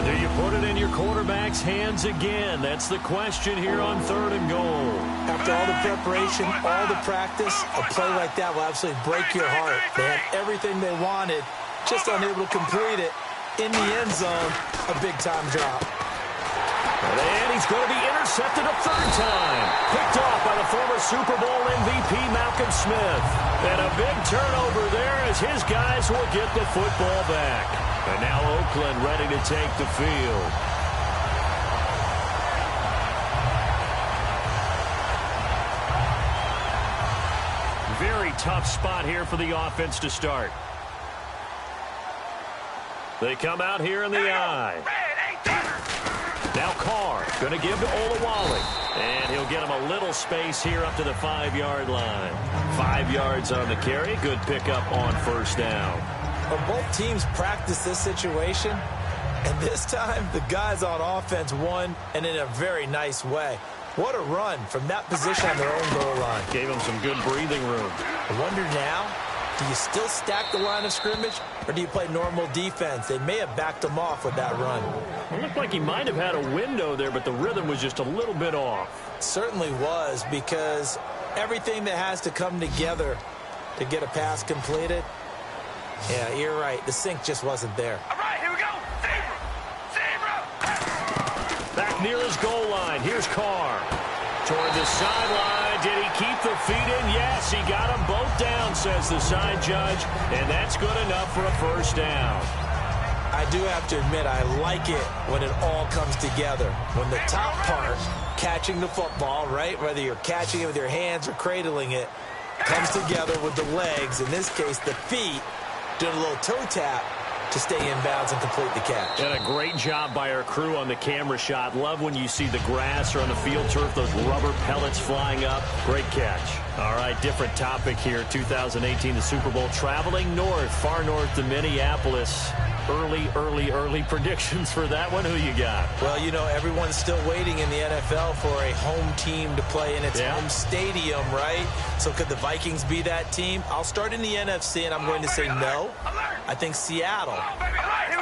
Do you put it in your quarterback's hands again? That's the question here on 3rd and goal. After all the preparation, all the practice, a play like that will absolutely break your heart. They had everything they wanted, just unable to complete it. In the end zone, a big-time drop. And he's going to be intercepted a 3rd time. Picked off by the former Super Bowl MVP, Malcolm Smith. And a big turnover there as his guys will get the football back. And now Oakland ready to take the field. Very tough spot here for the offense to start. They come out here in the eye. Now Carr going to give to Olawale. And he'll get him a little space here up to the 5-yard line. 5 yards on the carry. Good pickup on 1st down. Well, both teams practice this situation. And this time, the guys on offense won, and in a very nice way. What a run from that position on their own goal line. Gave him some good breathing room. I wonder now, do you still stack the line of scrimmage, or do you play normal defense? They may have backed him off with that run. It looked like he might have had a window there, but the rhythm was just a little bit off. It certainly was, because everything that has to come together to get a pass completed, yeah, you're right. The sync just wasn't there. All right, here we go. Zebra. Back near his goal line. Here's Carr. Toward the sideline. Did he keep the feet in? Yes, he got them both down, says the side judge. And that's good enough for a 1st down. I do have to admit, I like it when it all comes together. When the top part, catching the football, right, whether you're catching it with your hands or cradling it, comes together with the legs, in this case the feet, doing a little toe tap to stay in bounds and complete the catch. And a great job by our crew on the camera shot. Love when you see the grass or on the field turf, those rubber pellets flying up. Great catch. All right, different topic here. 2018, the Super Bowl, traveling north, far north to Minneapolis. Early predictions for that one. Who you got? Well, you know, everyone's still waiting in the NFL for a home team to play in its home stadium, right? So could the Vikings be that team? I'll start in the NFC, and I'm going to say no. I think Seattle,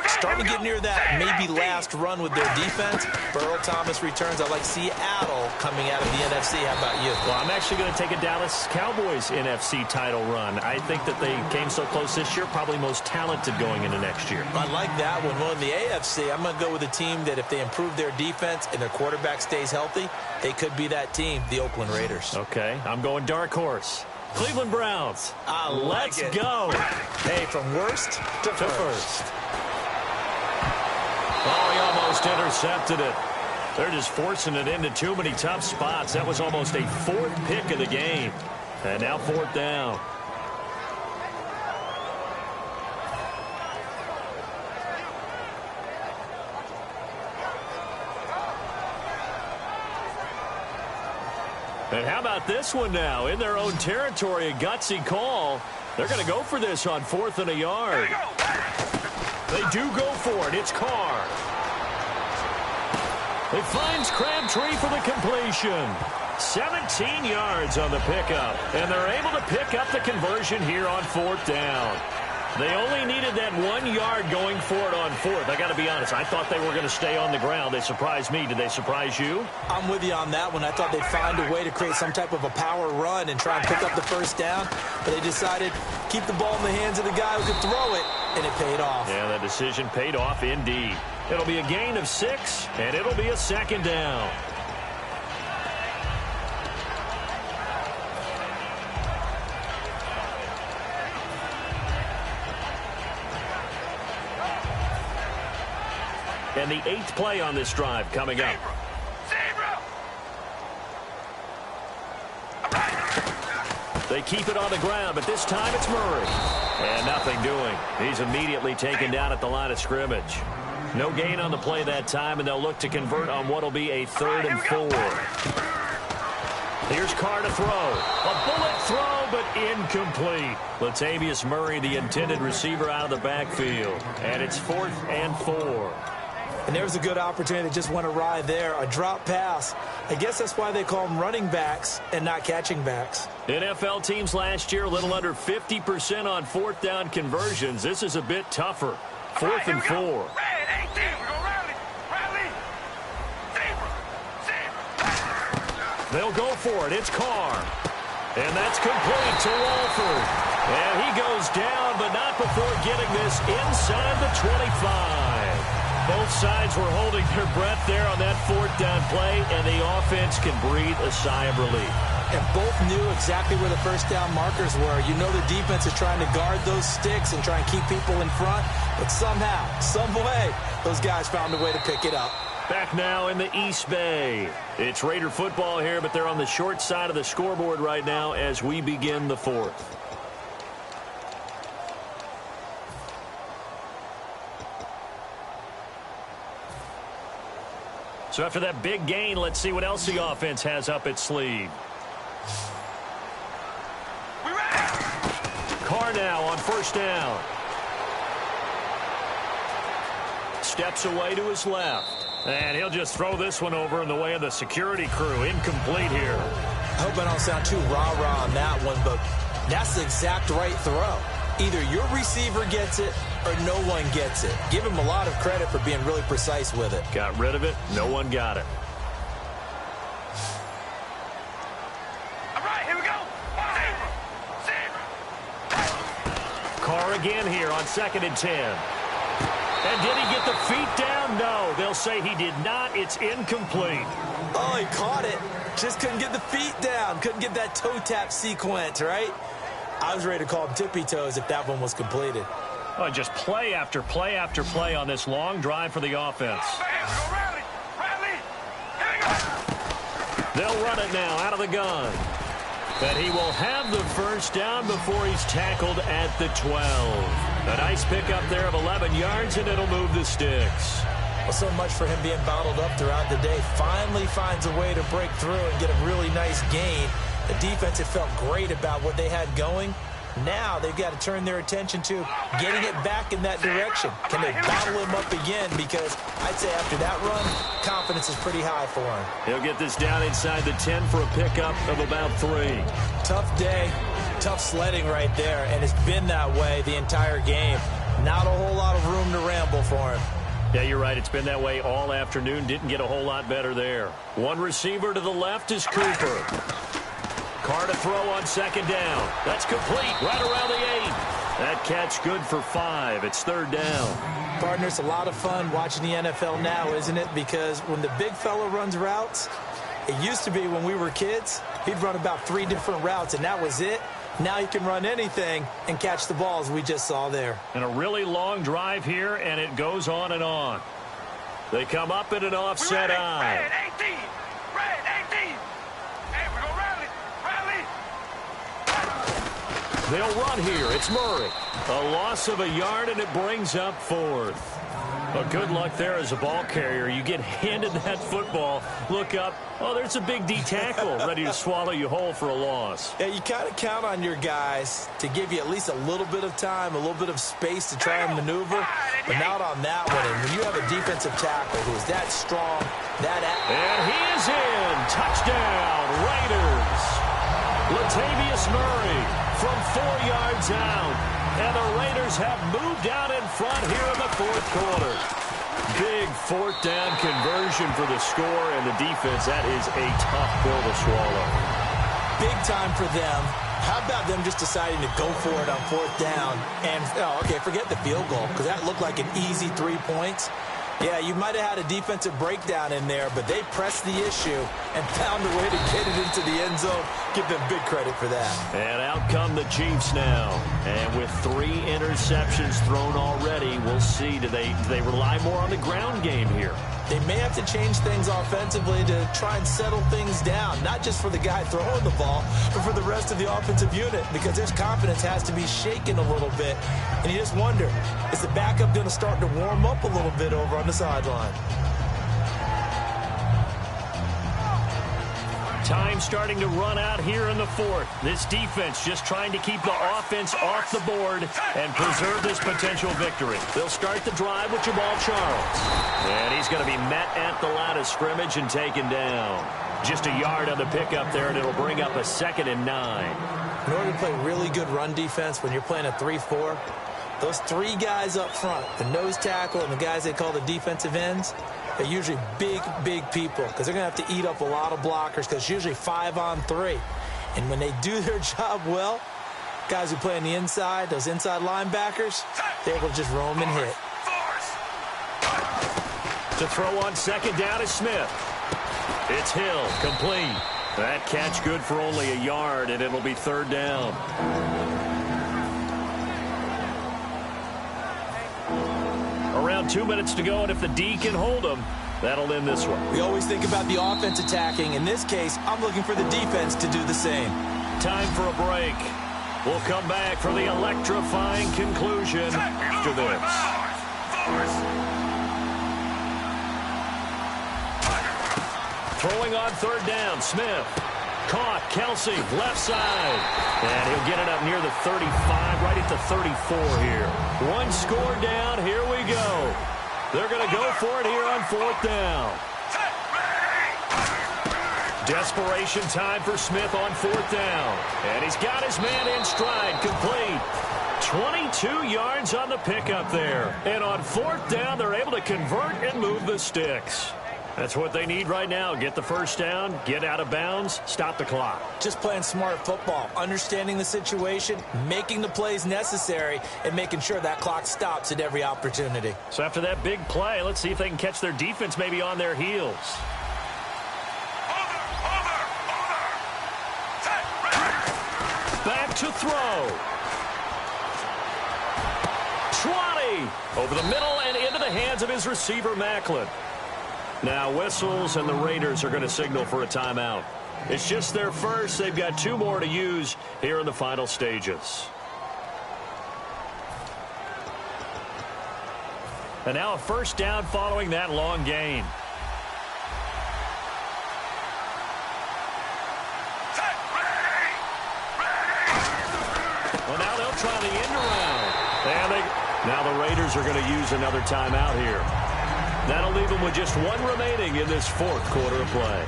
starting to get near that maybe last run with their defense. Earl Thomas returns. I like Seattle coming out of the NFC. How about you? Well, I'm actually going to take a Dallas Cowboys NFC title run. I think that they came so close this year, probably most talented going into next year. I like that one. Well, in the AFC, I'm going to go with a team that if they improve their defense and their quarterback stays healthy, they could be that team, the Oakland Raiders. Okay, I'm going dark horse. Cleveland Browns. Let's go. Hey, from worst to first. Oh, he almost intercepted it. They're just forcing it into too many tough spots. That was almost a fourth pick of the game. And now fourth down. And how about this one now? In their own territory, a gutsy call. They're going to go for this on 4th and a yard. They do go for it. It's Carr. It finds Crabtree for the completion. 17 yards on the pickup. And they're able to pick up the conversion here on 4th down. They only needed that 1 yard going for it on 4th. I got to be honest, I thought they were going to stay on the ground. They surprised me. Did they surprise you? I'm with you on that one. I thought they'd find a way to create some type of a power run and try and pick up the first down. But they decided keep the ball in the hands of the guy who could throw it, and it paid off. Yeah, that decision paid off indeed. It'll be a gain of 6, and it'll be a 2nd down. And the 8th play on this drive coming up. They keep it on the ground, but this time it's Murray. And nothing doing. He's immediately taken down at the line of scrimmage. No gain on the play that time, and they'll look to convert on what will be a 3rd and 4. Here's Carr to throw. A bullet throw, but incomplete. Latavius Murray, the intended receiver, out of the backfield. And it's 4th and 4. And there was a good opportunity that just went awry there. A drop pass. I guess that's why they call them running backs and not catching backs. NFL teams last year, a little under 50% on 4th down conversions. This is a bit tougher. 4th and 4. They'll go for it. It's Carr. And that's complete to Walford. And he goes down, but not before getting this inside the 25. Both sides were holding their breath there on that 4th down play, and the offense can breathe a sigh of relief. And both knew exactly where the first down markers were. You know the defense is trying to guard those sticks and try and keep people in front, but somehow, some way, those guys found a way to pick it up. Back now in the East Bay. It's Raider football here, but they're on the short side of the scoreboard right now as we begin the 4th. So after that big gain, let's see what else the offense has up its sleeve. Carr now on 1st down. Steps away to his left. And he'll just throw this one over in the way of the security crew. Incomplete here. I hope I don't sound too rah-rah on that one, but that's the exact right throw. Either your receiver gets it or no one gets it. Give him a lot of credit for being really precise with it. Got rid of it. No one got it. All right, here we go. Carr again here on 2nd and 10. And did he get the feet down? No. They'll say he did not. It's incomplete. Oh, he caught it. Just couldn't get the feet down. Couldn't get that toe tap sequence, right? I was ready to call him tippy toes if that one was completed. Oh, just play after play after play on this long drive for the offense. They'll run it now out of the gun. And he will have the first down before he's tackled at the 12. A nice pickup there of 11 yards, and it'll move the sticks. Well, so much for him being bottled up throughout the day. Finally finds a way to break through and get a really nice gain. The defense had felt great about what they had going. Now they've got to turn their attention to getting it back in that direction. Can they bottle him up again? Because I'd say after that run, confidence is pretty high for him. He'll get this down inside the 10 for a pickup of about 3. Tough day, tough sledding right there, and it's been that way the entire game. Not a whole lot of room to ramble for him. Yeah, you're right. It's been that way all afternoon. Didn't get a whole lot better there. One receiver to the left is Cooper. Carr to throw on 2nd down. That's complete right around the 8. That catch good for 5. It's 3rd down. Partner, it's a lot of fun watching the NFL now, isn't it? Because when the big fella runs routes, it used to be when we were kids, he'd run about 3 different routes, and that was it. Now he can run anything and catch the balls we just saw there. And a really long drive here, and it goes on and on. They come up in an offset eye. Red 18. Red 18. Hey, we're going to rally. Rally. They'll run here. It's Murray. A loss of a yard, and it brings up 4th. Well, good luck there as a ball carrier. You get handed that football, look up, oh, there's a big D tackle ready to swallow you whole for a loss. Yeah, you kind of count on your guys to give you at least a little bit of time, a little bit of space to try and maneuver, but not on that one. And when you have a defensive tackle who's that strong, and he is in. Touchdown, Raiders. Latavius Murray from 4 yards out. And the Raiders have moved out in front here in the 4th quarter. Big 4th down conversion for the score, and the defense, that is a tough pill to swallow. Big time for them. How about them just deciding to go for it on 4th down? And, okay, forget the field goal, because that looked like an easy 3 points. Yeah, you might have had a defensive breakdown in there, but they pressed the issue and found a way to get it into the end zone. Give them big credit for that. And out come the Chiefs now. And with 3 interceptions thrown already, we'll see. Do they rely more on the ground game here? They may have to change things offensively to try and settle things down, not just for the guy throwing the ball, but for the rest of the offensive unit, because their confidence has to be shaken a little bit. And you just wonder, is the backup going to start to warm up a little bit over on the sideline? Time starting to run out here in the 4th. This defense just trying to keep the offense off the board and preserve this potential victory. They'll start the drive with Jamal Charles. And he's going to be met at the line of scrimmage and taken down. Just a yard on the pickup there, and it'll bring up a 2nd and 9. In order to play really good run defense when you're playing a 3-4, those 3 guys up front, the nose tackle and the guys they call the defensive ends, they're usually big, big people because they're going to have to eat up a lot of blockers because it's usually 5 on 3. And when they do their job well, guys who play on the inside, those inside linebackers, they're able to just roam and hit. To throw on 2nd down is Smith. It's Hill, complete. That catch good for only a yard, and it'll be 3rd down. Around 2 minutes to go, and if the D can hold them, that'll end this one. We always think about the offense attacking. In this case, I'm looking for the defense to do the same. Time for a break. We'll come back for the electrifying conclusion after this. Throwing on 3rd down, Smith. Caught, Kelsey, left side. And he'll get it up near the 35, right at the 34 here. 1 score down, here we go. They're going to go for it here on 4th down. Desperation time for Smith on 4th down. And he's got his man in stride, complete. 22 yards on the pickup there. And on 4th down, they're able to convert and move the sticks. That's what they need right now. Get the 1st down, get out of bounds, stop the clock. Just playing smart football, understanding the situation, making the plays necessary, and making sure that clock stops at every opportunity. So after that big play, let's see if they can catch their defense maybe on their heels. Back to throw. 20. Over the middle and into the hands of his receiver, Macklin. Now whistles, and the Raiders are going to signal for a timeout. It's just their first. They've got 2 more to use here in the final stages. And now a 1st down following that long gain. Well, now they'll try the end around. And now the Raiders are going to use another timeout here. That'll leave them with just 1 remaining in this 4th quarter of play.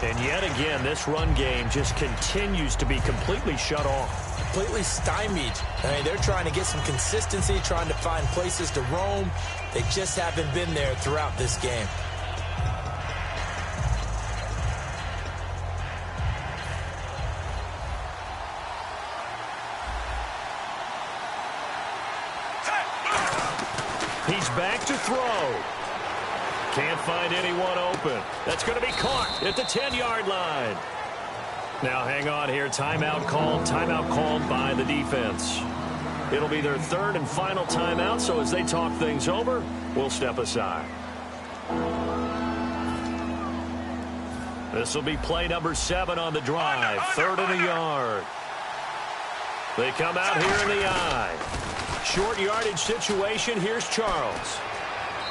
And yet again, this run game just continues to be completely shut off. Completely stymied. I mean, they're trying to get some consistency, trying to find places to roam. They just haven't been there throughout this game. He's back to throw. Can't find anyone open. That's going to be caught at the 10-yard line. Now hang on here. Timeout called by the defense. It'll be their 3rd and final timeout, so as they talk things over, we'll step aside. This will be play number 7 on the drive. 3rd and a yard. They come out here in the eye. Short yardage situation. Here's Charles.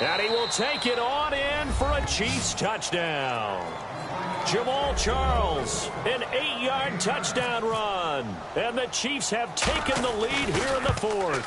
And he will take it on in for a Chiefs touchdown. Jamal Charles, an 8-yard touchdown run. And the Chiefs have taken the lead here in the 4th.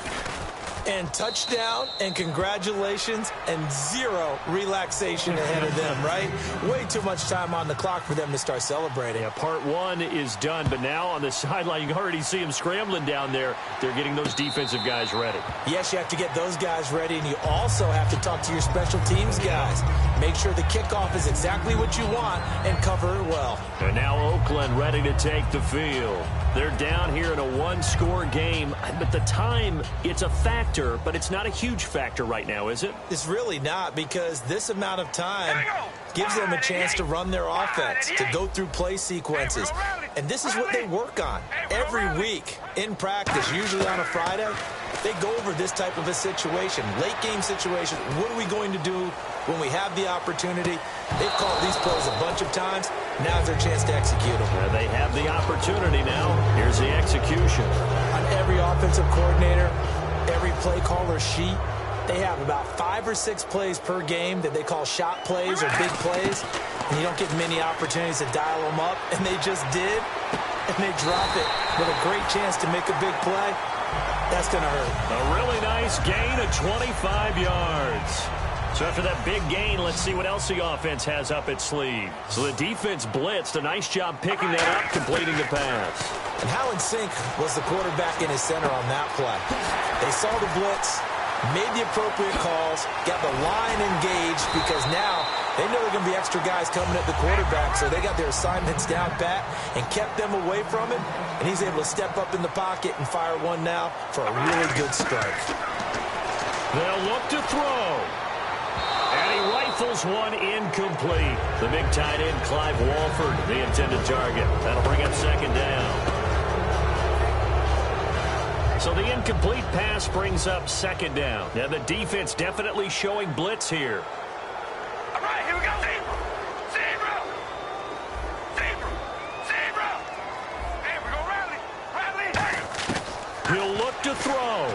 And touchdown, and congratulations, and 0 relaxation ahead of them, right? Way too much time on the clock for them to start celebrating. Yeah, part 1 is done, but now on the sideline, you can already see them scrambling down there. They're getting those defensive guys ready. Yes, you have to get those guys ready, and you also have to talk to your special teams guys. Make sure the kickoff is exactly what you want and cover it well. And now Oakland ready to take the field. They're down here in a 1-score game, but the time, it's a factor, but it's not a huge factor right now, is it? It's really not, because this amount of time gives them a chance to run their offense, to go through play sequences. And this is what they work on every week in practice, usually on a Friday. They go over this type of a situation, late game situation. What are we going to do when we have the opportunity? They've called these plays a bunch of times. Now's their chance to execute them. Yeah, they have the opportunity now. Here's the execution. On every offensive coordinator, every play caller sheet, they have about 5 or 6 plays per game that they call shot plays or big plays. And you don't get many opportunities to dial them up. And they just did. And they drop it with a great chance to make a big play. That's going to hurt. A really nice gain of 25 yards. So after that big gain, let's see what else the offense has up its sleeve. So the defense blitzed. A nice job picking that up, completing the pass. And how in sync was the quarterback in his center on that play? They saw the blitz, made the appropriate calls, got the line engaged, because now they know there are going to be extra guys coming at the quarterback, so they got their assignments down pat and kept them away from him, and he's able to step up in the pocket and fire one now for a really good strike. They'll look to throw. And he rifles one incomplete. The big tight end, Clive Walford, the intended target. That'll bring up 2nd down. So the incomplete pass brings up 2nd down. Now the defense definitely showing blitz here. All right, here we go. Zebra. Hey, we're going to rally. Hey. He'll look to throw.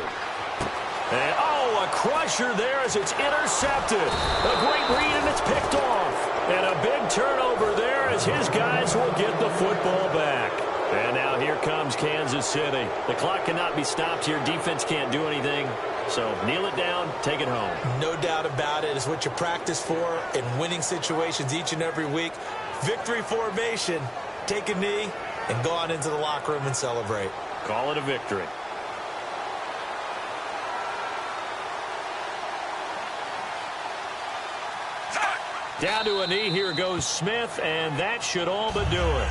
And, a crusher there as it's intercepted. A great read, and it's picked off. And a big turnover there as his guys will get the football back. And now here comes Kansas City. The clock cannot be stopped here. Defense can't do anything. So kneel it down, take it home. No doubt about it. It's what you practice for in winning situations each and every week. Victory formation. Take a knee and go on into the locker room and celebrate. Call it a victory. Down to a knee. Here goes Smith, and that should all but do it.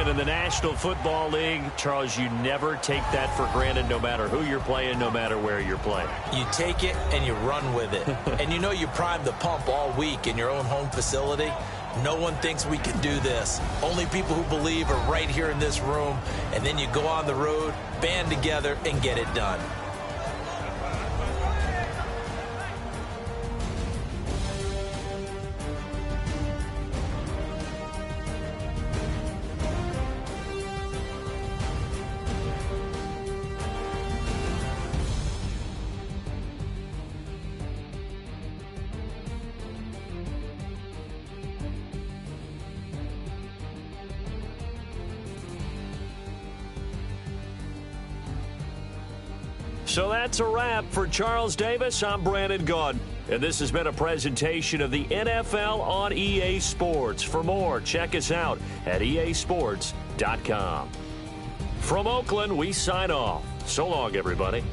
In the National Football League, Charles, you never take that for granted, no matter who you're playing, no matter where you're playing. You take it and you run with it. And you know you primed the pump all week in your own home facility. No one thinks we can do this. Only people who believe are right here in this room. And then you go on the road, band together, and get it done. So that's a wrap for Charles Davis. I'm Brandon Gaudin. And this has been a presentation of the NFL on EA Sports. For more, check us out at easports.com. From Oakland, we sign off. So long, everybody.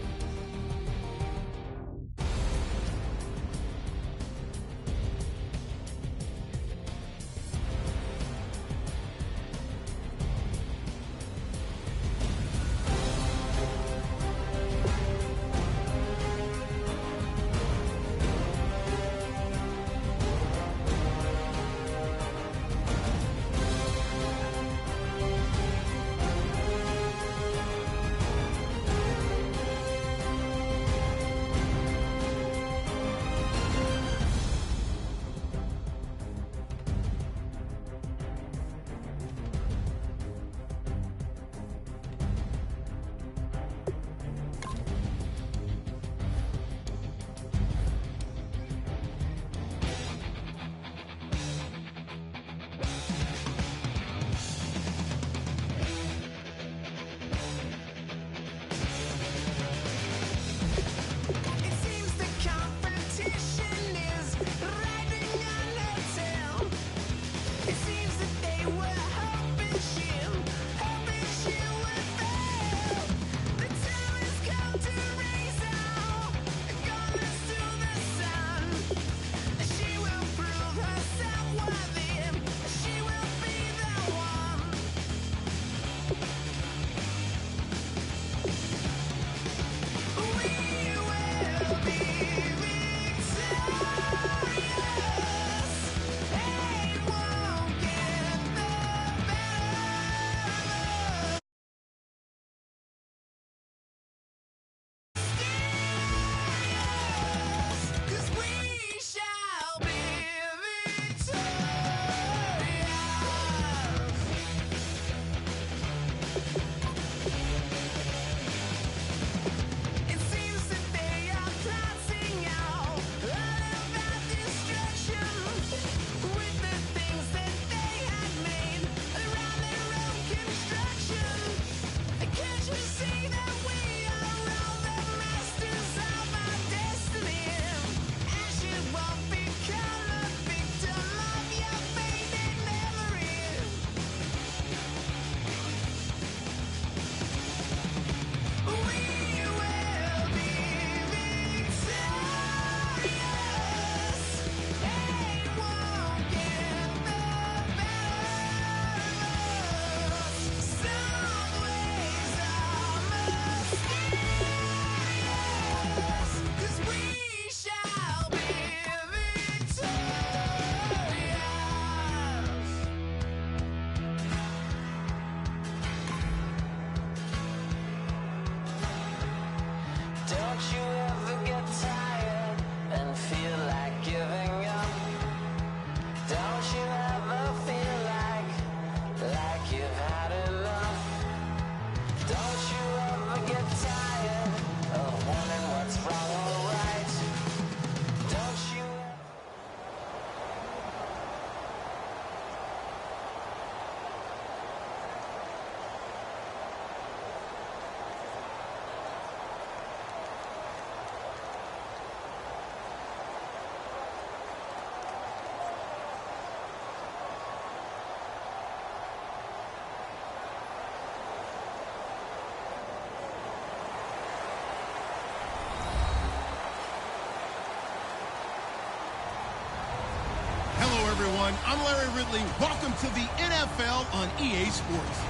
I'm Larry Ridley. Welcome to the NFL on EA Sports.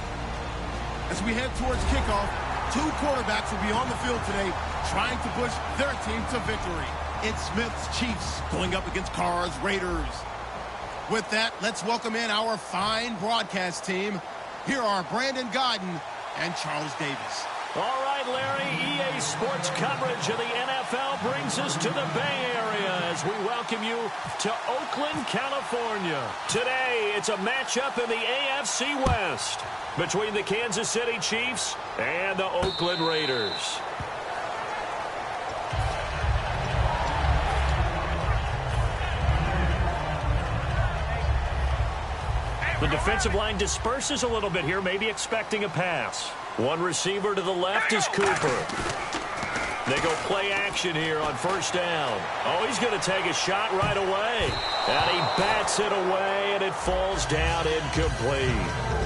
As we head towards kickoff, two quarterbacks will be on the field today trying to push their team to victory. It's Smith's Chiefs going up against Carr's Raiders. With that, let's welcome in our fine broadcast team. Here are Brandon Godden and Charles Davis. All right, Larry, EA Sports coverage of the NFL brings us to the Bay Area as we welcome you to Oakland, California. Today, it's a matchup in the AFC West between the Kansas City Chiefs and the Oakland Raiders. The defensive line disperses a little bit here, maybe expecting a pass. One receiver to the left is Cooper. They go play action here on first down. Oh, he's going to take a shot right away. And he bats it away, and it falls down incomplete.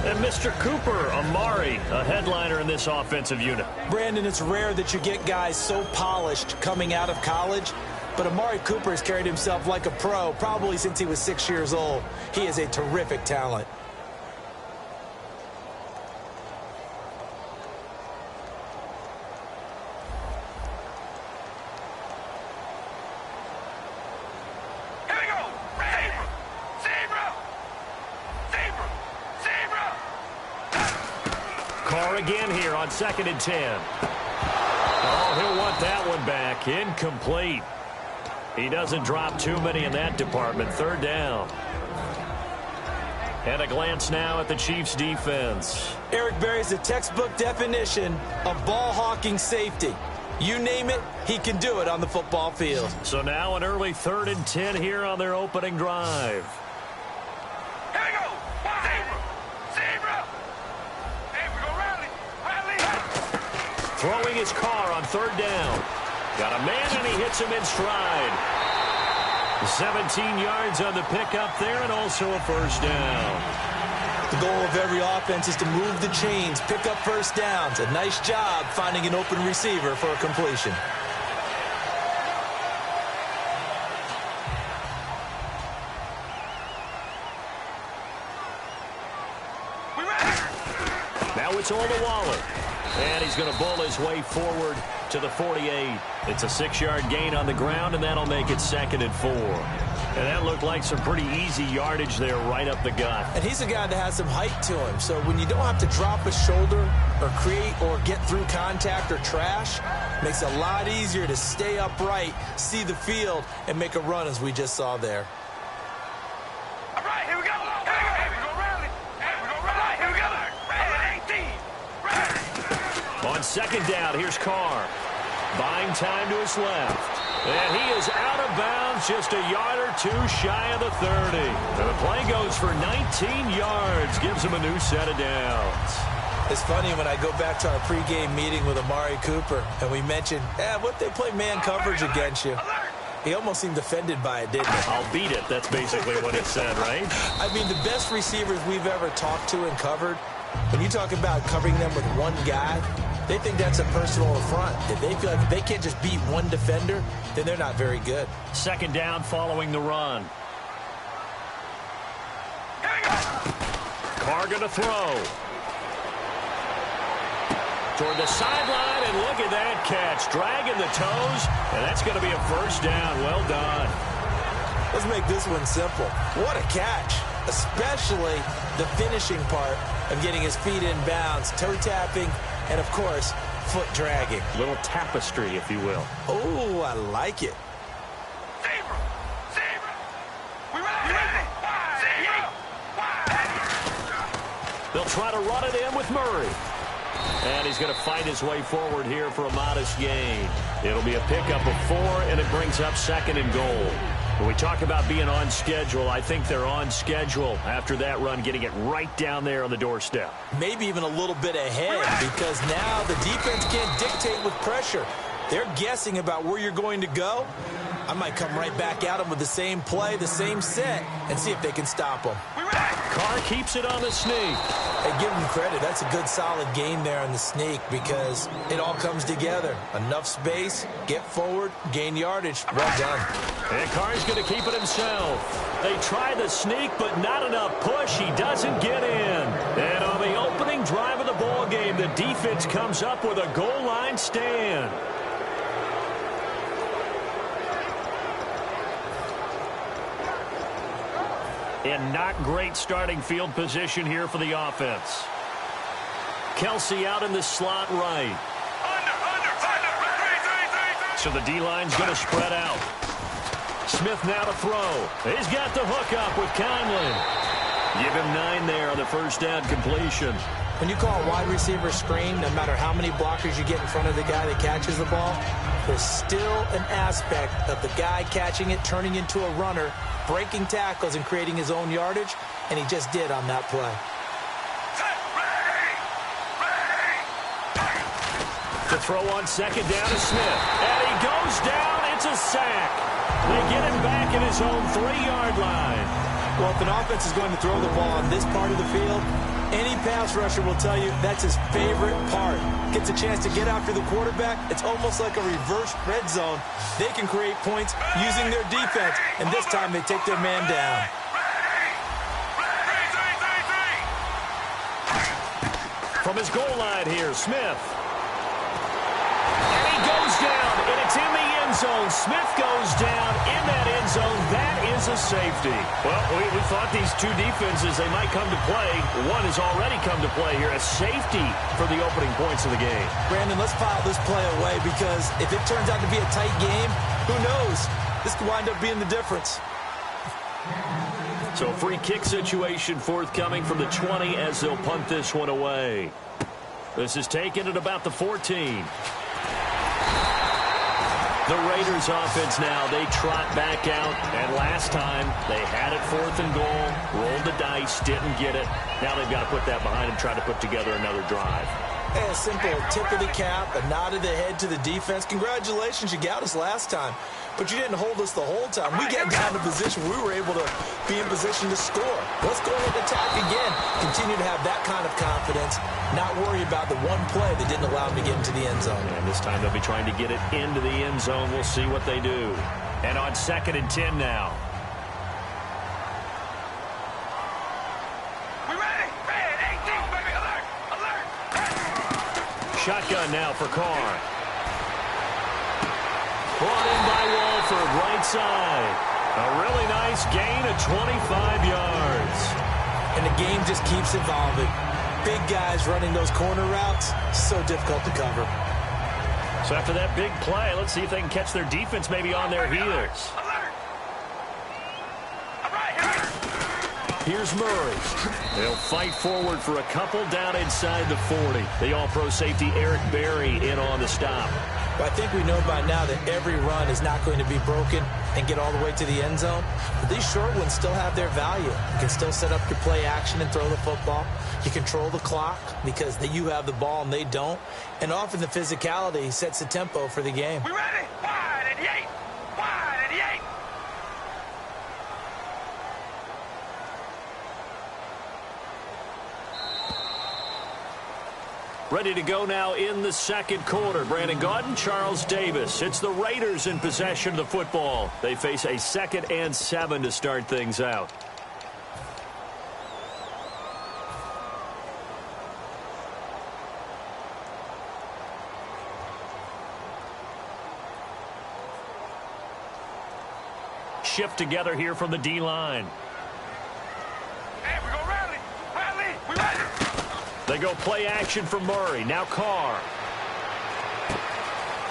And Mr. Cooper, Amari, a headliner in this offensive unit. Brandon, it's rare that you get guys so polished coming out of college, but Amari Cooper has carried himself like a pro probably since he was 6 years old. He is a terrific talent. Again here on 2nd and 10. Oh, he'll want that one back. Incomplete. He doesn't drop too many in that department. 3rd down. And a glance now at the Chiefs' defense. Eric Berry's the textbook definition of ball-hawking safety. You name it, he can do it on the football field. So now an early 3rd and 10 here on their opening drive. Throwing his car on 3rd down. Got a man, and he hits him in stride. 17 yards on the pickup there, and also a 1st down. The goal of every offense is to move the chains, pick up 1st downs. A nice job finding an open receiver for a completion. Now it's all to Waller. And he's going to bowl his way forward to the 48. It's a 6-yard gain on the ground, and that'll make it 2nd and 4. And that looked like some pretty easy yardage there right up the gut. And he's a guy that has some height to him. So when you don't have to drop a shoulder or create or get through contact or trash, makes it a lot easier to stay upright, see the field, and make a run as we just saw there. All right, here we go. Here we go, rally. Here we go, rally. Here we go. On 2nd down, here's Carr. Buying time to his left. And he is out of bounds, just a yard or two shy of the 30. And the play goes for 19 yards, gives him a new set of downs. It's funny when I go back to our pregame meeting with Amari Cooper, and we mentioned, what they play man coverage against you. He almost seemed offended by it, didn't he? I'll beat it. That's basically what it said, right? I mean, the best receivers we've ever talked to and covered, when you talk about covering them with one guy, they think that's a personal affront. If they feel like they can't just beat one defender, then they're not very good. 2nd down following the run. Carr going to throw. Toward the sideline, and look at that catch. Dragging the toes, and that's going to be a 1st down. Well done. Let's make this one simple. What a catch, especially the finishing part of getting his feet in bounds, toe tapping, and, of course, foot dragging. Little tapestry, if you will. Oh, I like it. They'll try to run it in with Murray. And he's going to fight his way forward here for a modest gain. It'll be a pickup of 4, and it brings up 2nd and goal. When we talk about being on schedule, I think they're on schedule after that run, getting it right down there on the doorstep. Maybe even a little bit ahead, because now the defense can't dictate with pressure. They're guessing about where you're going to go, I might come right back at them with the same play, the same set, and see if they can stop them. Carr keeps it on the sneak. Hey, give him credit. That's a good, solid game there on the sneak because it all comes together. Enough space, get forward, gain yardage. Well done. And Carr's going to keep it himself. They try the sneak, but not enough push. He doesn't get in. And on the opening drive of the ball game, the defense comes up with a goal line stand. And not great starting field position here for the offense. Kelsey out in the slot right. So the D-line's going to spread out. Smith now to throw. He's got the hook up with Conley. Give him 9 there on the first down completion. When you call a wide receiver screen, no matter how many blockers you get in front of the guy that catches the ball, there's still an aspect of the guy catching it, turning into a runner, breaking tackles and creating his own yardage, and he just did on that play. To throw on second down to Smith. And he goes down. It's a sack. They get him back at his own 3-yard line. Well, if an offense is going to throw the ball on this part of the field, any pass rusher will tell you that's his favorite part. Gets a chance to get after the quarterback. It's almost like a reverse red zone. They can create points using their defense, and this time they take their man down. From his goal line here, Smith. And he goes down, and it's in the end zone. Smith goes down in that end zone. That is a safety. Well, we thought these two defenses, they might come to play. One has already come to play here. A safety for the opening points of the game. Brandon, let's file this play away because if it turns out to be a tight game, who knows? This could wind up being the difference. So free kick situation forthcoming from the 20 as they'll punt this one away. This is taken at about the 14. The Raiders offense now, they trot back out, and last time they had it 4th and goal, rolled the dice, didn't get it. Now they've got to put that behind them, try to put together another drive. Hey, a simple tip of the cap, a nod of the head to the defense. Congratulations, you got us last time, but you didn't hold us the whole time. We got down to position where we were able to be in position to score. Let's go ahead and attack again. Continue to have that kind of confidence, not worry about the one play that didn't allow them to get into the end zone. And this time they'll be trying to get it into the end zone. We'll see what they do. And on 2nd and 10 now. We ready? Red 18, baby. Alert! Alert! Shotgun now for Carr. Brought in by Walford, right side. A really nice gain of 25 yards. And the game just keeps evolving. Big guys running those corner routes, so difficult to cover. So after that big play, let's see if they can catch their defense maybe on their heels. Here's Murray. They'll fight forward for a couple down inside the 40. The all-pro safety Eric Berry in on the stop. Well, I think we know by now that every run is not going to be broken and get all the way to the end zone. But these short ones still have their value. You can still set up your play action and throw the football. You control the clock because you have the ball and they don't. And often the physicality sets the tempo for the game. We ready? Wide at the 8. Wide at the 8. Ready to go now in the 2nd quarter. Brandon Gaudin, Charles Davis. It's the Raiders in possession of the football. They face a 2nd and 7 to start things out. Shift together here from the D-line. Hey, we go rally. Rally. We ready. They go play action for Murray. Now Carr.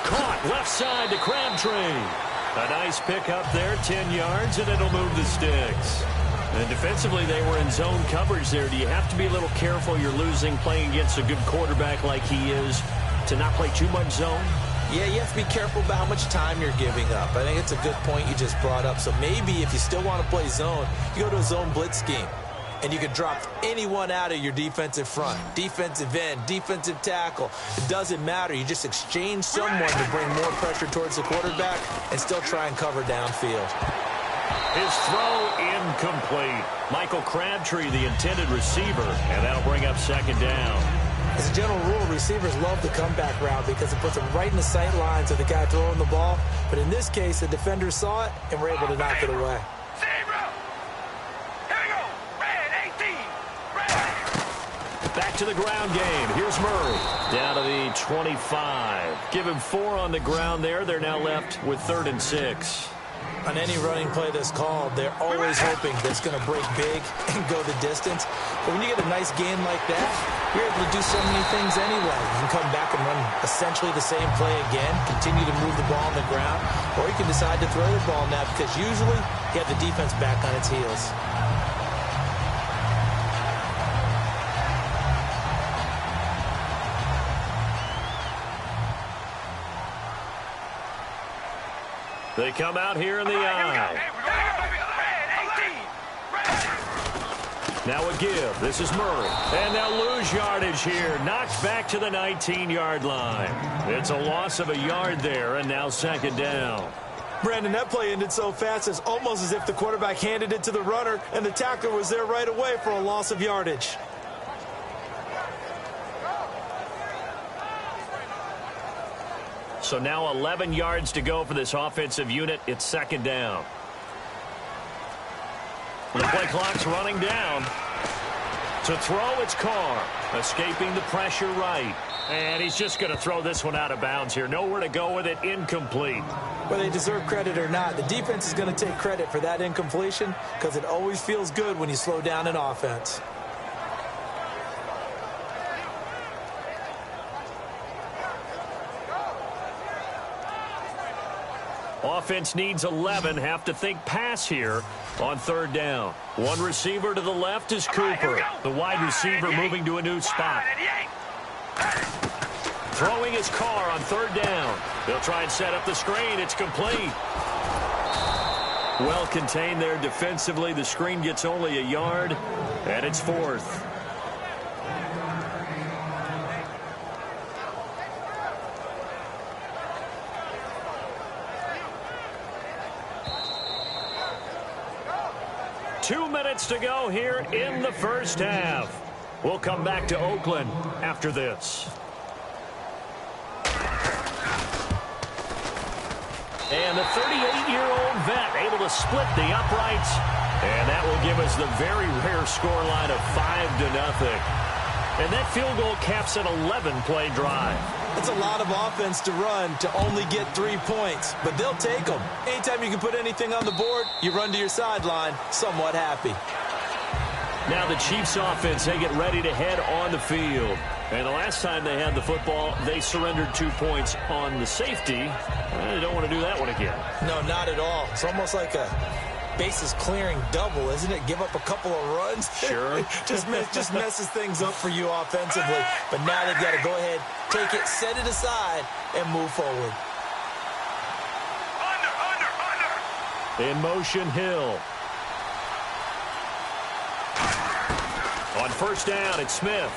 Caught left side to Crabtree. A nice pickup there, 10 yards, and it'll move the sticks. And defensively, they were in zone coverage there. Do you have to be a little careful? You're losing playing against a good quarterback like he is to not play too much zone? Yeah, you have to be careful about how much time you're giving up. I think it's a good point you just brought up. So maybe if you still want to play zone, you go to a zone blitz scheme. and you can drop anyone out of your defensive front, defensive end, defensive tackle. It doesn't matter. You just exchange someone to bring more pressure towards the quarterback and still try and cover downfield. His throw incomplete. Michael Crabtree, the intended receiver, and that'll bring up second down. As a general rule, receivers love the comeback route because it puts them right in the sight lines of the guy throwing the ball. But in this case, the defenders saw it and were able to knock it away. Back to the ground game. Here's Murray. Down to the 25. Give him 4 on the ground there. They're now left with 3rd and 6. On any running play that's called, they're always hoping that it's going to break big and go the distance. But when you get a nice gain like that, you're able to do so many things anyway. You can come back and run essentially the same play again, continue to move the ball on the ground, or you can decide to throw the ball now because usually you have the defense back on its heels. They come out here in the eye. Now a give. This is Murray. And they'll lose yardage here. Knocked back to the 19-yard line. It's a loss of a yard there, and now second down. Brandon, that play ended so fast, it's almost as if the quarterback handed it to the runner, and the tackler was there right away for a loss of yardage. So now 11 yards to go for this offensive unit. It's second down. The play clock's running down. To throw, it's Carr. Escaping the pressure right. And he's just going to throw this one out of bounds here. Nowhere to go with it. Incomplete. Whether they deserve credit or not, the defense is going to take credit for that incompletion because it always feels good when you slow down an offense. Offense needs 11. Have to think pass here on 3rd down. One receiver to the left is Cooper. The wide receiver moving to a new spot. Throwing his Carr on 3rd down. They'll try and set up the screen. It's complete. Well contained there defensively. The screen gets only a yard, and it's 4th. Two minutes to go here in the first half. We'll come back to Oakland after this. And the 38-year-old vet able to split the uprights. And that will give us the very rare scoreline of 5-0. And that field goal caps an 11-play drive. It's a lot of offense to run to only get 3 points, but they'll take them. Anytime you can put anything on the board, you run to your sideline somewhat happy. Now the Chiefs offense, they get ready to head on the field. And the last time they had the football, they surrendered 2 points on the safety. They don't want to do that one again. No, not at all. It's almost like a bases clearing double, isn't it? Give up a couple of runs. Sure. just messes things up for you offensively. But now they've got to go ahead, take it, set it aside, and move forward. Under. In motion, Hill. On 1st down, it's Smith.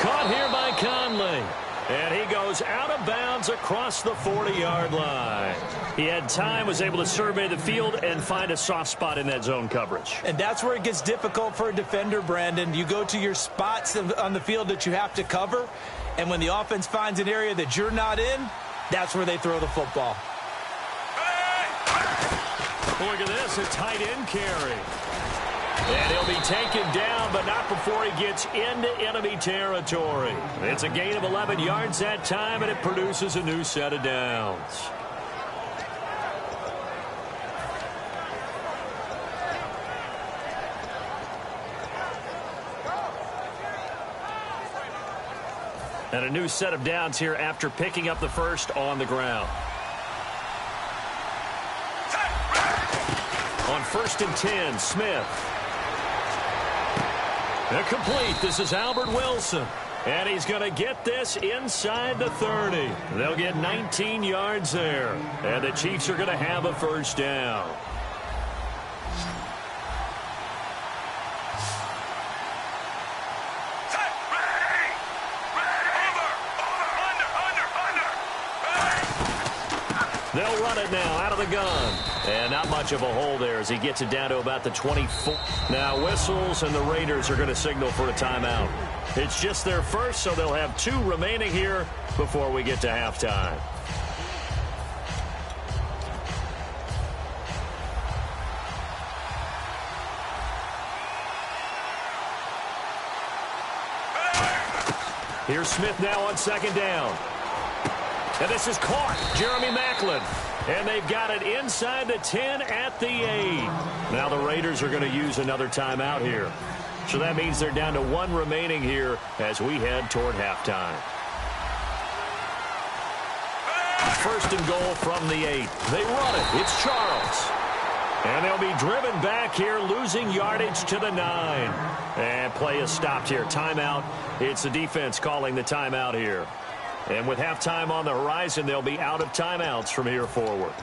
Caught here by Conley. And he goes out of bounds across the 40-yard line. He had time, was able to survey the field and find a soft spot in that zone coverage. And that's where it gets difficult for a defender, Brandon. You go to your spots on the field that you have to cover, and when the offense finds an area that you're not in, that's where they throw the football. Look at this, a tight end carry. And he'll be taken down, but not before he gets into enemy territory. It's a gain of 11 yards that time, and it produces a new set of downs. And a new set of downs here after picking up the first on the ground. On 1st and 10, Smith. Complete. This is Albert Wilson. And he's going to get this inside the 30. They'll get 19 yards there. And the Chiefs are going to have a 1st down. They'll run it now out of the gun. And not much of a hole there as he gets it down to about the 24. Now whistles, and the Raiders are going to signal for a timeout. It's just their first, so they'll have 2 remaining here before we get to halftime. Here's Smith now on 2nd down. And this is caught. Jeremy Maclin. And they've got it inside the 10 at the 8. Now the Raiders are going to use another timeout here. So that means they're down to 1 remaining here as we head toward halftime. 1st and goal from the 8. They run it. It's Charles. And they'll be driven back here, losing yardage to the 9. And play is stopped here. Timeout. It's the defense calling the timeout here. And with halftime on the horizon, they'll be out of timeouts from here forward.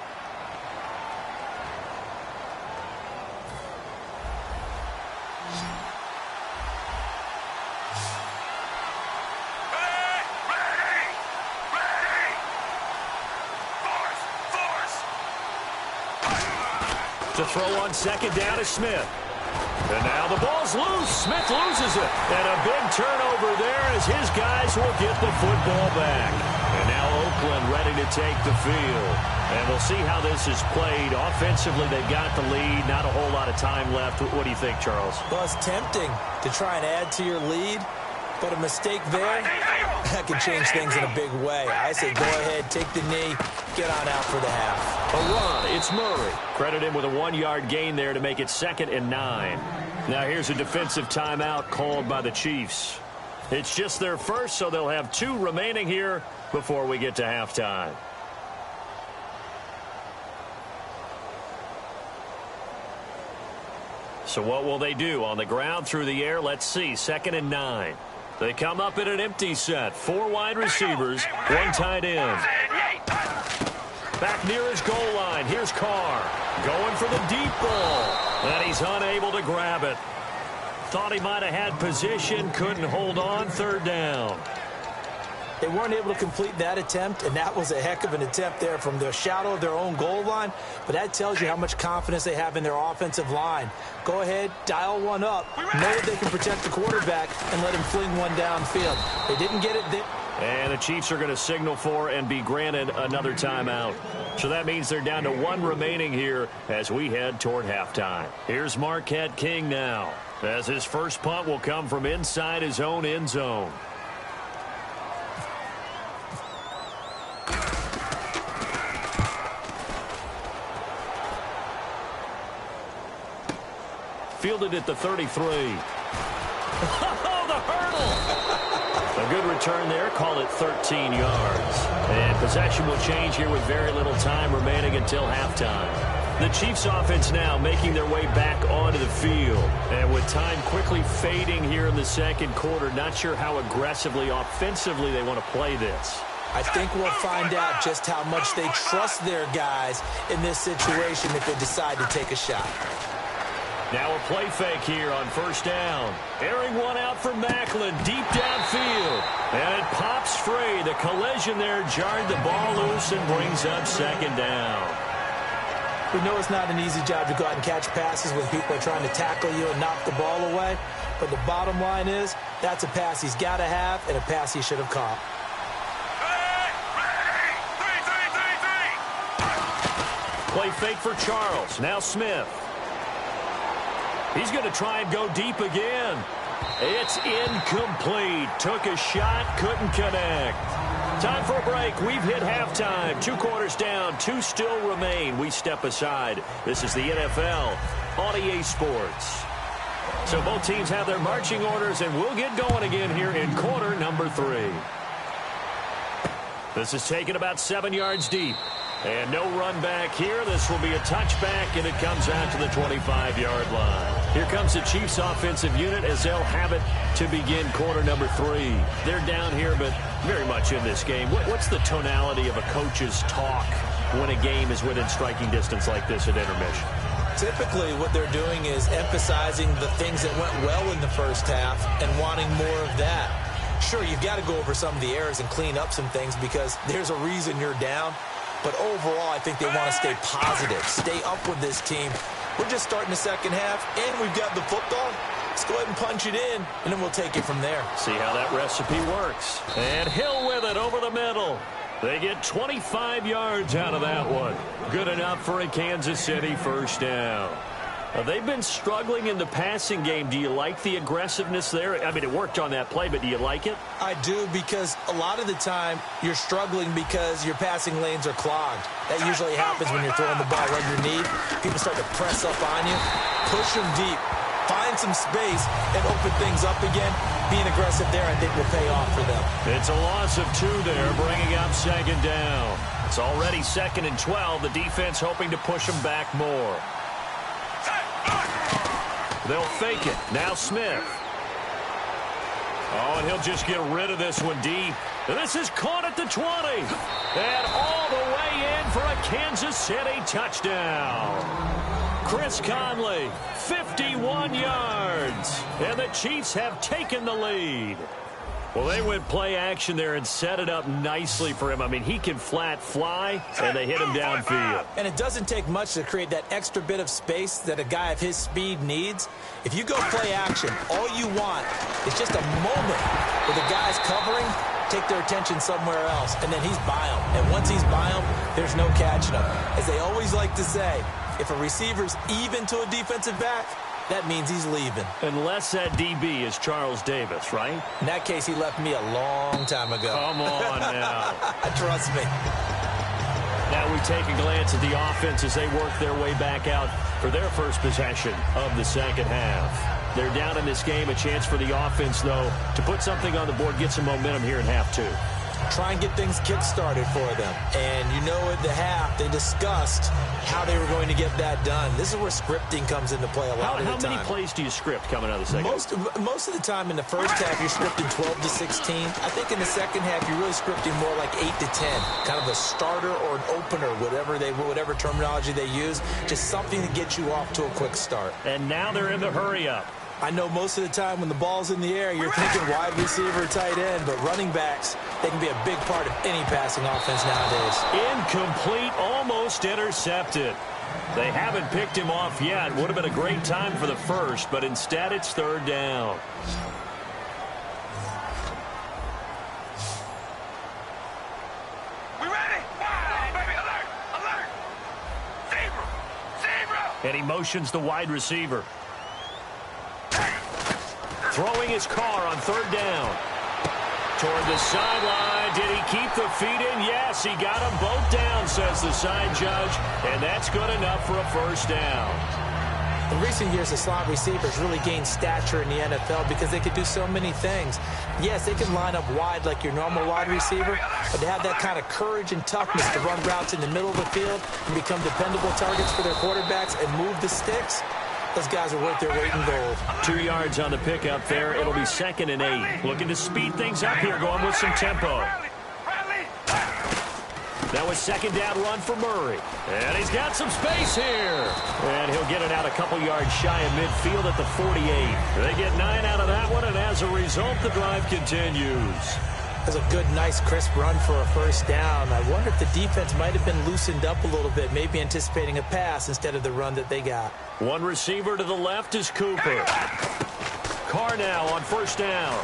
To throw on 2nd down is Smith. And now the ball's loose. Smith loses it. And a big turnover there as his guys will get the football back. And now Oakland ready to take the field. And we'll see how this is played. Offensively, they've got the lead. Not a whole lot of time left. What do you think, Charles? Well, it's tempting to try and add to your lead. But a mistake there, that can change things in a big way. I say go ahead, take the knee, get on out for the half. A run, it's Murray. Credit him with a 1-yard gain there to make it 2nd and 9. Now here's a defensive timeout called by the Chiefs. It's just their first, so they'll have 2 remaining here before we get to halftime. So what will they do? On the ground, through the air, let's see. 2nd and 9. They come up in an empty set. 4 wide receivers, 1 tight end. Back near his goal line. Here's Carr going for the deep ball. And he's unable to grab it. Thought he might have had position. Couldn't hold on. 3rd down. They weren't able to complete that attempt, and that was a heck of an attempt there from the shadow of their own goal line. But that tells you how much confidence they have in their offensive line. Go ahead, dial one up, know that they can protect the quarterback, and let him fling one downfield. They didn't get it there. And the Chiefs are going to signal for and be granted another timeout. So that means they're down to 1 remaining here as we head toward halftime. Here's Marquette King now, as his first punt will come from inside his own end zone. Fielded at the 33. Oh, the hurdle! A good return there. Call it 13 yards. And possession will change here with very little time remaining until halftime. The Chiefs offense now making their way back onto the field. And with time quickly fading here in the 2nd quarter, not sure how aggressively, offensively they want to play this. I think we'll find out just how much they trust their guys in this situation if they decide to take a shot. Now a play fake here on 1st down. Airing one out for Maclin, deep downfield. And it pops free. The collision there jarred the ball loose and brings up 2nd down. We know it's not an easy job to go out and catch passes when people are trying to tackle you and knock the ball away. But the bottom line is, that's a pass he's got to have and a pass he should have caught. Play fake for Charles. Now Smith. He's going to try and go deep again. It's incomplete. Took a shot, couldn't connect. Time for a break. We've hit halftime. 2 quarters down, 2 still remain. We step aside. This is the NFL on EA Sports. So both teams have their marching orders, and we'll get going again here in quarter number 3. This is taken about 7 yards deep. And no run back here. This will be a touchback, and it comes out to the 25-yard line. Here comes the Chiefs offensive unit as they'll have it to begin quarter number 3. They're down here, but very much in this game. What's the tonality of a coach's talk when a game is within striking distance like this at intermission? Typically, what they're doing is emphasizing the things that went well in the first half and wanting more of that. Sure, you've got to go over some of the errors and clean up some things because there's a reason you're down. But overall, I think they want to stay positive, stay up with this team. We're just starting the second half, and we've got the football. Let's go ahead and punch it in, and then we'll take it from there. See how that recipe works. And Hill with it over the middle. They get 25 yards out of that one. Good enough for a Kansas City first down. They've been struggling in the passing game. Do you like the aggressiveness there? I mean, it worked on that play, but do you like it? I do, because a lot of the time you're struggling because your passing lanes are clogged. That usually happens when you're throwing the ball underneath. People start to press up on you, push them deep, find some space, and open things up again. Being aggressive there, I think, will pay off for them. It's a loss of 2 there, bringing up second down. It's already 2nd and 12. The defense hoping to push them back more. They'll fake it. Now Smith. Oh, and he'll just get rid of this one deep. And this is caught at the 20. And all the way in for a Kansas City touchdown. Chris Conley, 51 yards. And the Chiefs have taken the lead. Well, they went play action there and set it up nicely for him. I mean, he can flat fly, and they hit him downfield. And it doesn't take much to create that extra bit of space that a guy of his speed needs. If you go play action, all you want is just a moment where the guy's covering, take their attention somewhere else, and then he's by him. And once he's by him, there's no catching him. As they always like to say, if a receiver's even to a defensive back, that means he's leaving. Unless that DB is Charles Davis, right? In that case, he left me a long time ago. Come on now. Trust me. Now we take a glance at the offense as they work their way back out for their first possession of the second half. They're down in this game. A chance for the offense, though, to put something on the board, get some momentum here in half 2. Try and get things kick-started for them. And you know at the half, they discussed how they were going to get that done. This is where scripting comes into play a lot of the time. How many plays do you script coming out of the second? Most of the time in the first half, you're scripting 12 to 16. I think in the second half, you're really scripting more like 8 to 10. Kind of a starter or an opener, whatever terminology they use. Just something to get you off to a quick start. And now they're in the hurry-up. I know most of the time when the ball's in the air, you're thinking wide receiver, tight end, but running backs, they can be a big part of any passing offense nowadays. Incomplete, almost intercepted. They haven't picked him off yet. Would have been a great time for the first, but instead it's 3rd down. We ready? Baby, alert! Alert! Zebra! And he motions the wide receiver. Throwing his car on 3rd down. Toward the sideline. Did he keep the feet in? Yes, he got them both down, says the side judge. And that's good enough for a first down. In recent years, the slot receivers really gained stature in the NFL because they could do so many things. Yes, they can line up wide like your normal wide receiver, but to have that kind of courage and toughness to run routes in the middle of the field and become dependable targets for their quarterbacks and move the sticks, those guys are worth their weight in gold. 2 yards on the pickup there. It'll be 2nd and 8. Looking to speed things up here, going with some tempo. That was 2nd down run for Murray. And he's got some space here. And he'll get it out a couple yards shy of midfield at the 48. They get 9 out of that one, and as a result, the drive continues. That's a good, nice, crisp run for a first down. I wonder if the defense might have been loosened up a little bit, maybe anticipating a pass instead of the run that they got. One receiver to the left is Cooper. Carr now on 1st down.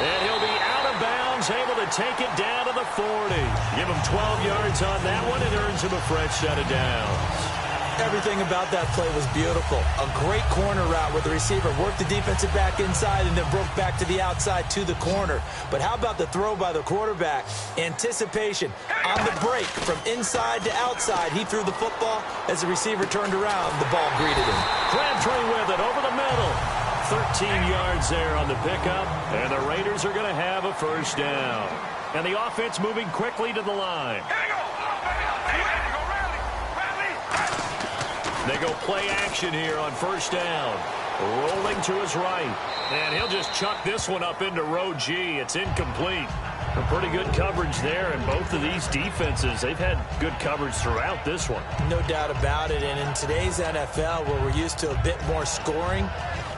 And he'll be out of bounds, able to take it down to the 40. Give him 12 yards on that one, and earns him a fresh set of downs. Everything about that play was beautiful. A great corner route where the receiver worked the defensive back inside and then broke back to the outside to the corner. But how about the throw by the quarterback? Anticipation on the break from inside to outside. He threw the football. As the receiver turned around, the ball greeted him. Crabtree with it over the middle. 13 yards there on the pickup, and the Raiders are going to have a first down. And the offense moving quickly to the line. They go play action here on 1st down. Rolling to his right. And he'll just chuck this one up into row G. It's incomplete. A pretty good coverage there, and both of these defenses, they've had good coverage throughout this one. No doubt about it, and in today's NFL, where we're used to a bit more scoring,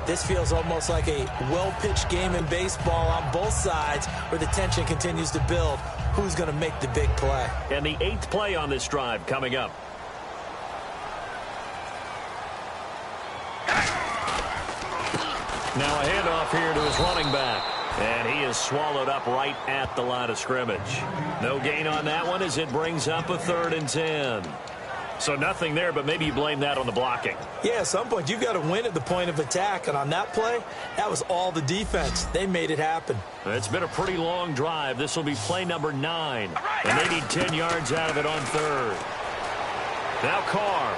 This feels almost like a well-pitched game in baseball on both sides where the tension continues to build. Who's going to make the big play? And the 8th play on this drive coming up. Now a handoff here to his running back. And he is swallowed up right at the line of scrimmage. No gain on that one as it brings up a 3rd and 10. So nothing there, but maybe you blame that on the blocking. Yeah, at some point you've got to win at the point of attack. And on that play, that was all the defense. They made it happen. It's been a pretty long drive. This will be play number 9. And they need 10 yards out of it on 3rd. Now Carr.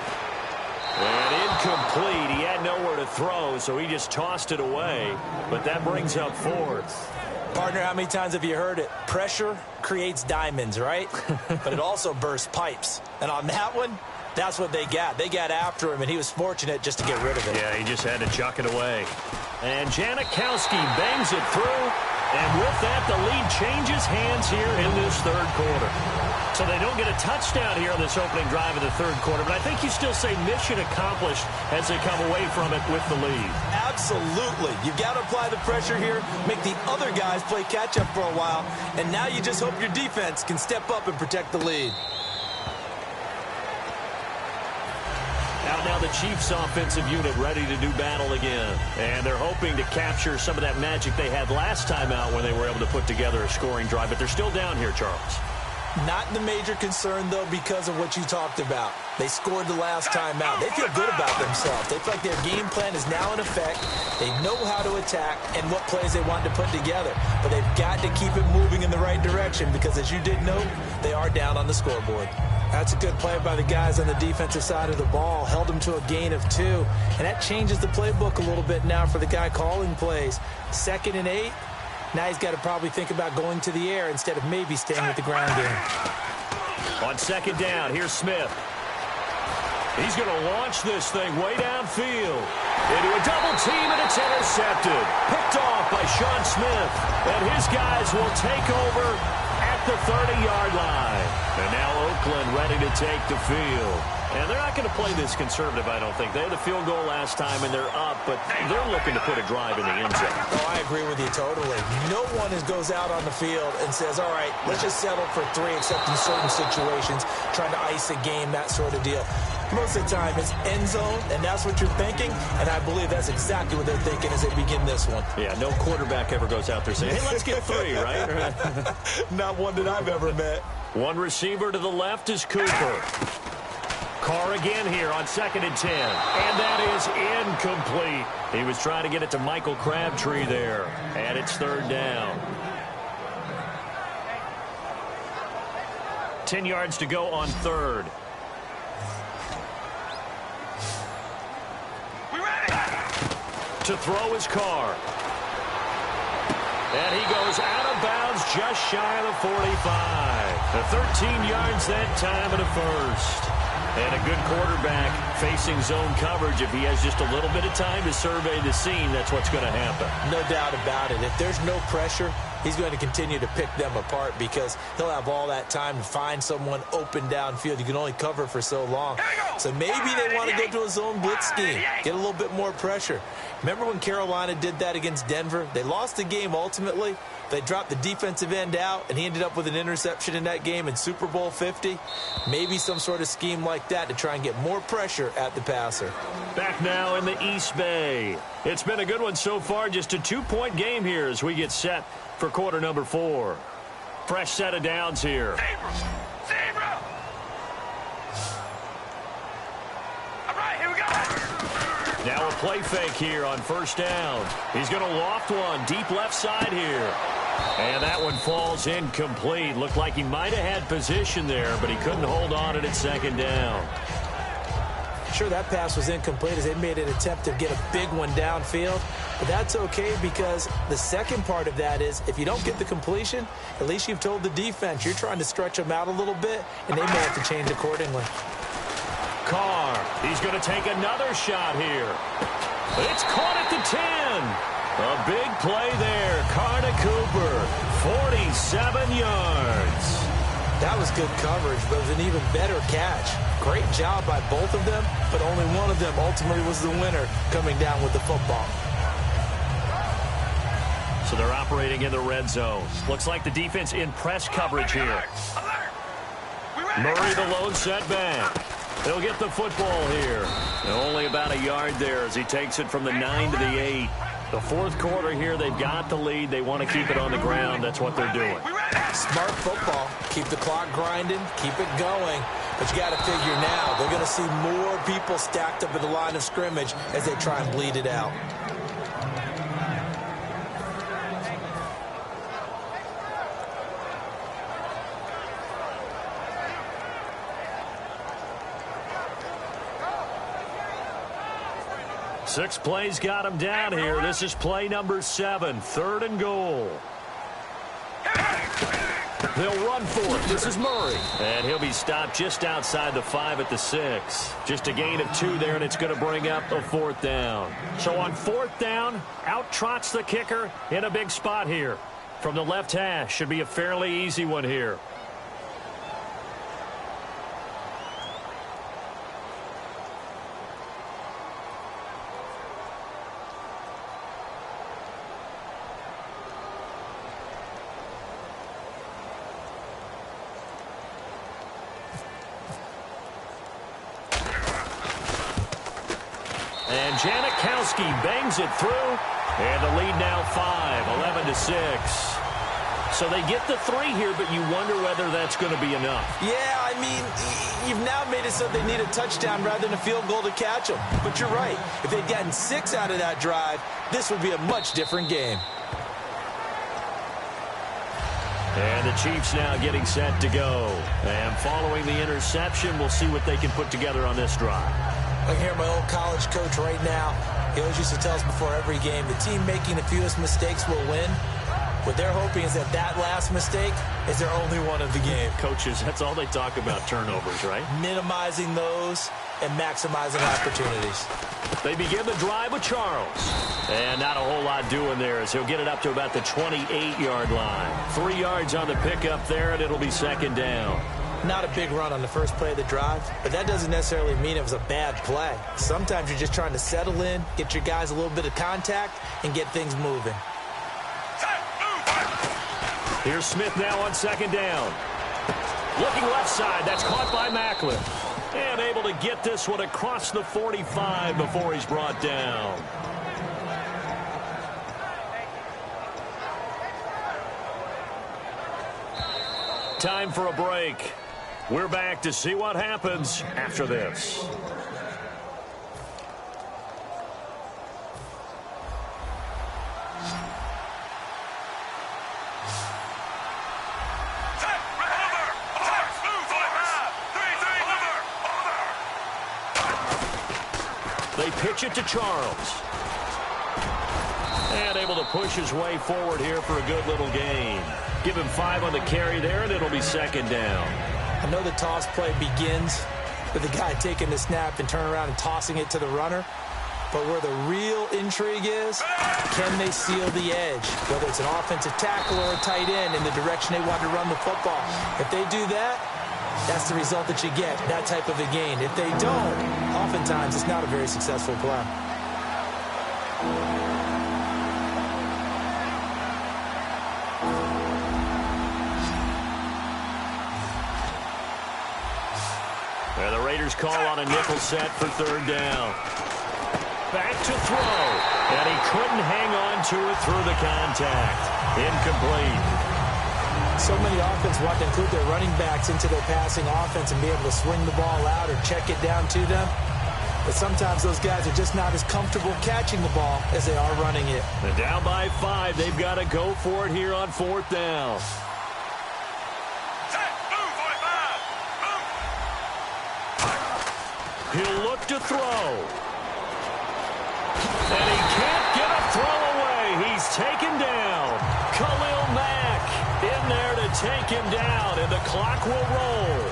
And incomplete. He had nowhere to throw, so he just tossed it away. But that brings up 4th. Partner, how many times have you heard it? Pressure creates diamonds, right? But it also bursts pipes. And on that one, that's what they got. They got after him, and he was fortunate just to get rid of it. Yeah, he just had to chuck it away. And Janikowski bangs it through. And with that, the lead changes hands here in this 3rd quarter. So they don't get a touchdown here on this opening drive of the 3rd quarter, but I think you still say mission accomplished as they come away from it with the lead. Absolutely. You've got to apply the pressure here, make the other guys play catch-up for a while, and now you just hope your defense can step up and protect the lead. Out now the Chiefs offensive unit ready to do battle again. And they're hoping to capture some of that magic they had last time out when they were able to put together a scoring drive. But they're still down here, Charles. Not the major concern, though, because of what you talked about. They scored the last time out. They feel good about themselves. They feel like their game plan is now in effect. They know how to attack and what plays they want to put together. But they've got to keep it moving in the right direction because, as you did note, they are down on the scoreboard. That's a good play by the guys on the defensive side of the ball. Held them to a gain of 2. And that changes the playbook a little bit now for the guy calling plays. 2nd and 8. Now he's got to probably think about going to the air instead of maybe staying with the ground game. On 2nd down, here's Smith. He's going to launch this thing way downfield. Into a double team, and it's intercepted. Picked off by Sean Smith. And his guys will take over at the 30-yard line. And now Oakland ready to take the field. And they're not going to play this conservative, I don't think. They had a field goal last time, and they're up, but they're looking to put a drive in the end zone. Oh, I agree with you totally. No one goes out on the field and says, all right, let's just settle for 3, except in certain situations, trying to ice a game, that sort of deal. Most of the time, it's end zone, and that's what you're thinking, and I believe that's exactly what they're thinking as they begin this one. Yeah, no quarterback ever goes out there saying, hey, let's get 3, right? Not one that I've ever met. One receiver to the left is Cooper. Carr again here on 2nd and 10. And that is incomplete. He was trying to get it to Michael Crabtree there. And it's 3rd down. 10 yards to go on 3rd. To throw his Carr. And he goes out of bounds just shy of the 45. The 13 yards that time and a 1st. And a good quarterback facing zone coverage. If he has just a little bit of time to survey the scene, that's what's going to happen. No doubt about it. If there's no pressure, he's going to continue to pick them apart because he'll have all that time to find someone open downfield. You can only cover for so long. So maybe they want to go to a zone blitz scheme, get a little bit more pressure. Remember when Carolina did that against Denver? They lost the game ultimately. They dropped the defensive end out, and he ended up with an interception in that game in Super Bowl 50. Maybe some sort of scheme like that to try and get more pressure at the passer. Back now in the East Bay. It's been a good one so far. Just a 2-point game here as we get set for quarter number 4. Fresh set of downs here. Zebra! All right, here we go. Now a play fake here on 1st down. He's going to loft one deep left side here. And that one falls incomplete. Looked like he might have had position there, but he couldn't hold on it at 2nd down. Sure, that pass was incomplete as they made an attempt to get a big one downfield. But that's okay because the second part of that is if you don't get the completion, at least you've told the defense you're trying to stretch them out a little bit, and they may have to change accordingly. Carr, he's going to take another shot here. It's caught at the 10. A big play there. Carr to Cooper, 47 yards. That was good coverage, but it was an even better catch. Great job by both of them, but only one of them ultimately was the winner coming down with the football. So they're operating in the red zone. Looks like the defense in press coverage here. Murray the lone setback. He'll get the football here. Only about a yard there as he takes it from the 9 to the 8. The fourth quarter here, they've got the lead. They want to keep it on the ground. That's what they're doing. Smart football. Keep the clock grinding. Keep it going. But you got to figure now, they're going to see more people stacked up at the line of scrimmage as they try and bleed it out. Six plays got him down here. This is play number 7, 3rd and goal. They'll run for it. This is Murray. And he'll be stopped just outside the 5 at the 6. Just a gain of 2 there, and it's going to bring up a 4th down. So on 4th down, out trots the kicker in a big spot here. From the left hash, should be a fairly easy one here. And Janikowski bangs it through. And the lead now 5, 11-6. So they get the 3 here, but you wonder whether that's going to be enough. Yeah, I mean, you've now made it so they need a touchdown rather than a field goal to catch them. But you're right. If they'd gotten 6 out of that drive, this would be a much different game. And the Chiefs now getting set to go. And following the interception, we'll see what they can put together on this drive. I can hear my old college coach right now. He always used to tell us before every game, the team making the fewest mistakes will win. What they're hoping is that that last mistake is their only one of the game. Coaches, that's all they talk about, turnovers, right? Minimizing those and maximizing opportunities. They begin the drive with Charles. And not a whole lot doing there as he'll get it up to about the 28-yard line. 3 yards on the pickup there, and it'll be 2nd down. Not a big run on the first play of the drive, but that doesn't necessarily mean it was a bad play. Sometimes you're just trying to settle in, get your guys a little bit of contact, and get things moving. Here's Smith now on 2nd down. Looking left side. That's caught by Macklin. And able to get this one across the 45 before he's brought down. Time for a break. We're back to see what happens after this. They pitch it to Charles. And able to push his way forward here for a good little gain. Give him 5 on the carry there, and it'll be 2nd down. I know the toss play begins with the guy taking the snap and turning around and tossing it to the runner. But where the real intrigue is, can they seal the edge? Whether it's an offensive tackle or a tight end in the direction they want to run the football. If they do that, that's the result that you get, that type of a gain. If they don't, oftentimes it's not a very successful play. And the Raiders call on a nickel set for 3rd down. Back to throw. And he couldn't hang on to it through the contact. Incomplete. So many offenses want to include their running backs into their passing offense and be able to swing the ball out or check it down to them. But sometimes those guys are just not as comfortable catching the ball as they are running it. And down by 5, they've got to go for it here on 4th down. He'll look to throw. And he can't get a throw away. He's taken down. Khalil Mack in there to take him down, and the clock will roll.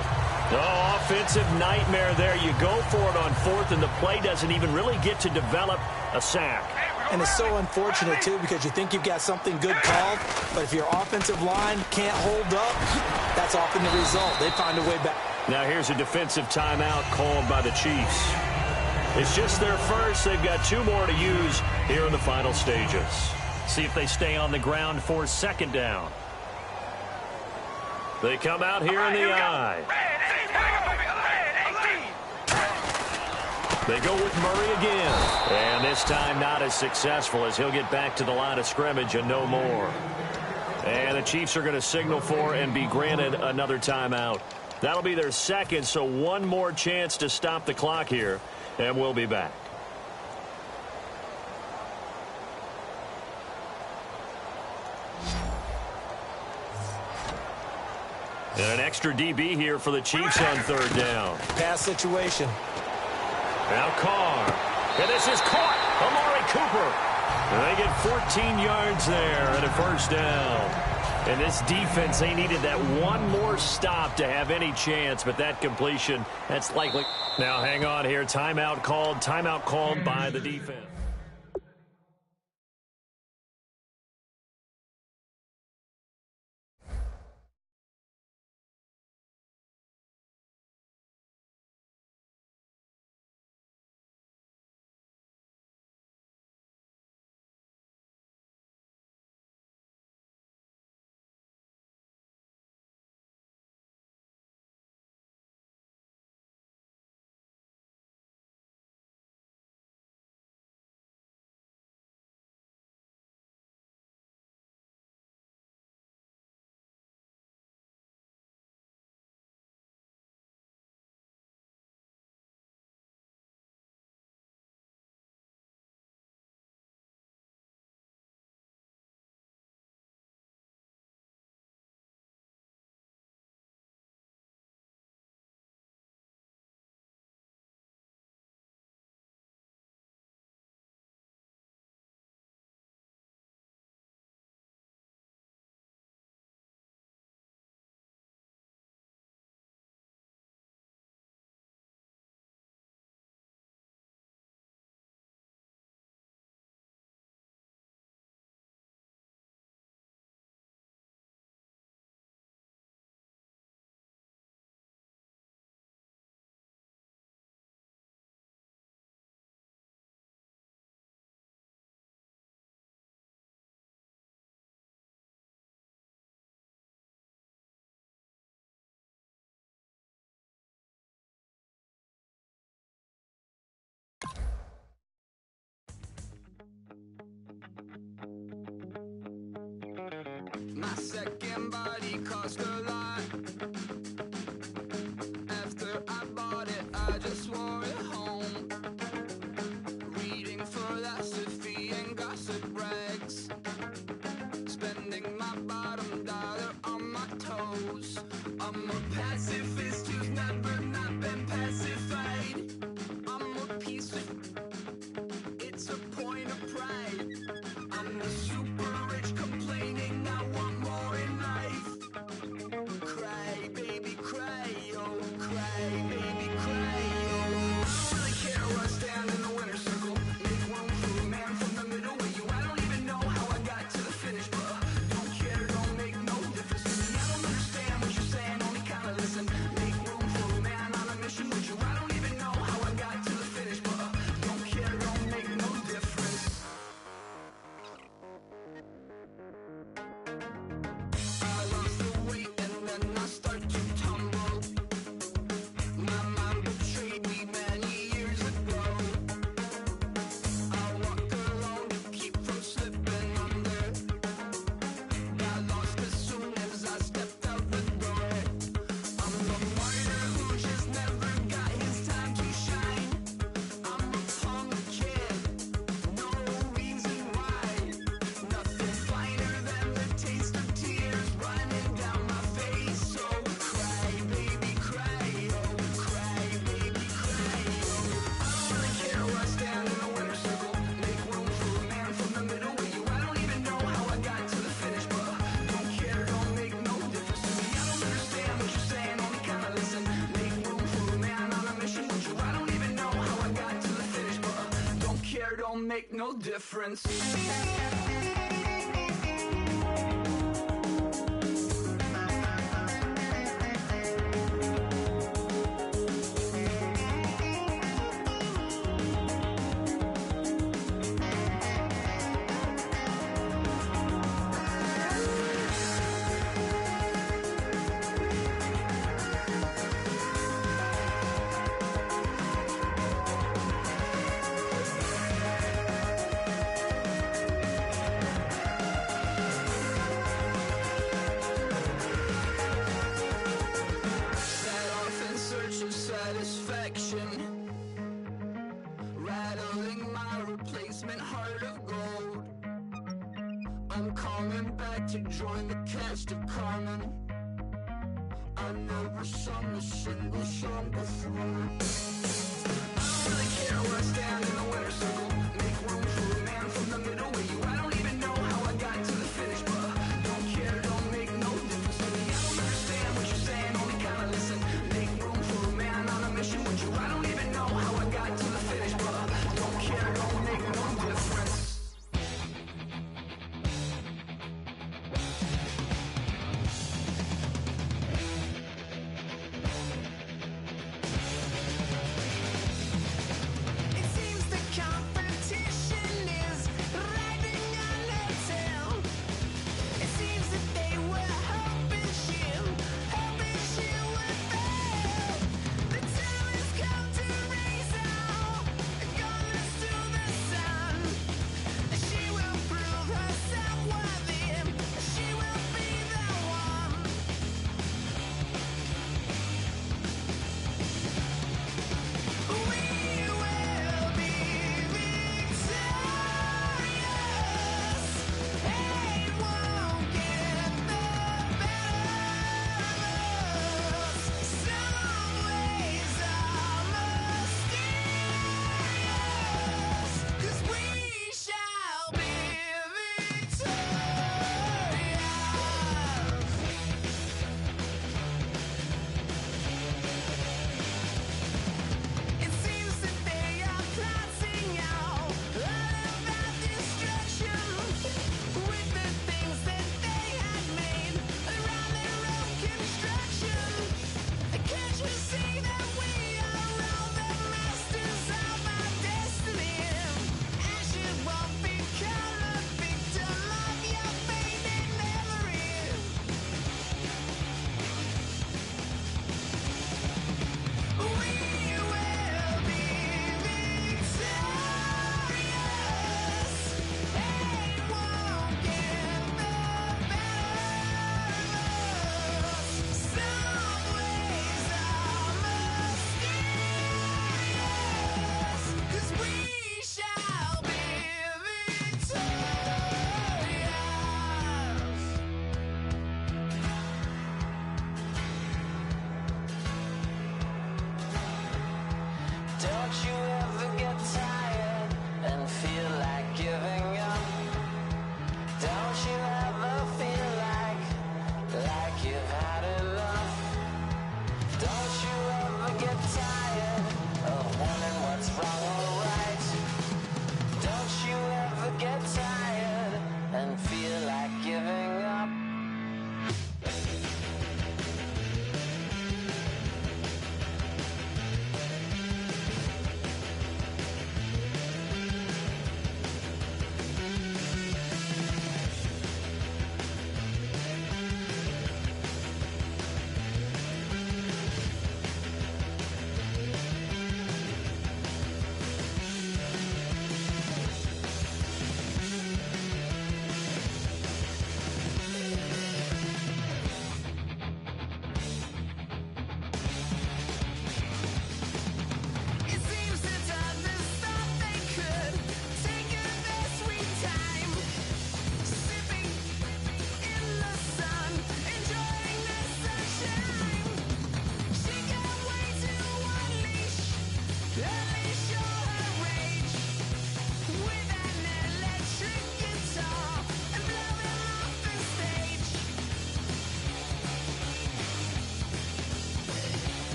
Oh, offensive nightmare there. You go for it on 4th, and the play doesn't even really get to develop a sack. And it's so unfortunate, too, because you think you've got something good called, but if your offensive line can't hold up, that's often the result. They find a way back. Now here's a defensive timeout called by the Chiefs. It's just their first. They've got 2 more to use here in the final stages. See if they stay on the ground for second down. They come out here in the I. They go with Murray again. And this time not as successful as he'll get back to the line of scrimmage and no more. And the Chiefs are going to signal for and be granted another timeout. That'll be their second, so one more chance to stop the clock here, and we'll be back. And an extra DB here for the Chiefs on third down. Pass situation. Now Carr. And this is caught. Amari Cooper. And they get 14 yards there and a first down. And this defense, they needed that one more stop to have any chance, but that completion, that's likely. Now hang on here. Timeout called by the defense. My second body cost a lot. After I bought it, I just wore it home. Reading philosophy and gossip rags. Spending my bottom dollar on my toes. I'm a pacifist who's never not been pacified. I'm a piece of... It's a point of pride. I'm the super rich complaining I want more in life. Cry, baby, cry, oh, cry, baby, cry, oh. I don't really care where I stand in the winner's circle. Make room for a man from the middle with you. I don't even know how I got to the finish, but don't care, don't make no difference to me. I don't understand what you're saying, only kinda listen. Make room for a man on a mission with you. I don't even know how I got to the finish, but don't care, don't make no difference. I lost the weight and then I start to tumble. My mind betrayed me many years ago. I walk alone to keep from slipping under. Got lost as soon as I stepped out the door. I'm the martyr who just never got his time to shine. I'm a punk kid, no reason why. Nothing finer than the taste of tears running down my face. So cry, baby, cry, oh, cry, baby, cry, oh. I don't really care where I stand in the winner's circle. Make room for a man from the middle with you. I don't even know how I got to the finish, but don't care, don't make no difference to me. I don't understand what you're saying, only kinda listen. Make room for a man on a mission with you. I don't even know how I got to the finish, but don't care, don't make no difference. coming back to join the cast of Carmen. I never sung a single song before. I don't really care where I stand in the winner's circle. Make room for a man from the middle with you. I don't even know how I got to the finish, but don't care, don't make no difference to me. I don't understand what you're saying, only kinda listen. Make room for a man on a mission with you. I don't even know how I got to the finish, but don't care, don't make no difference. It seems the confidence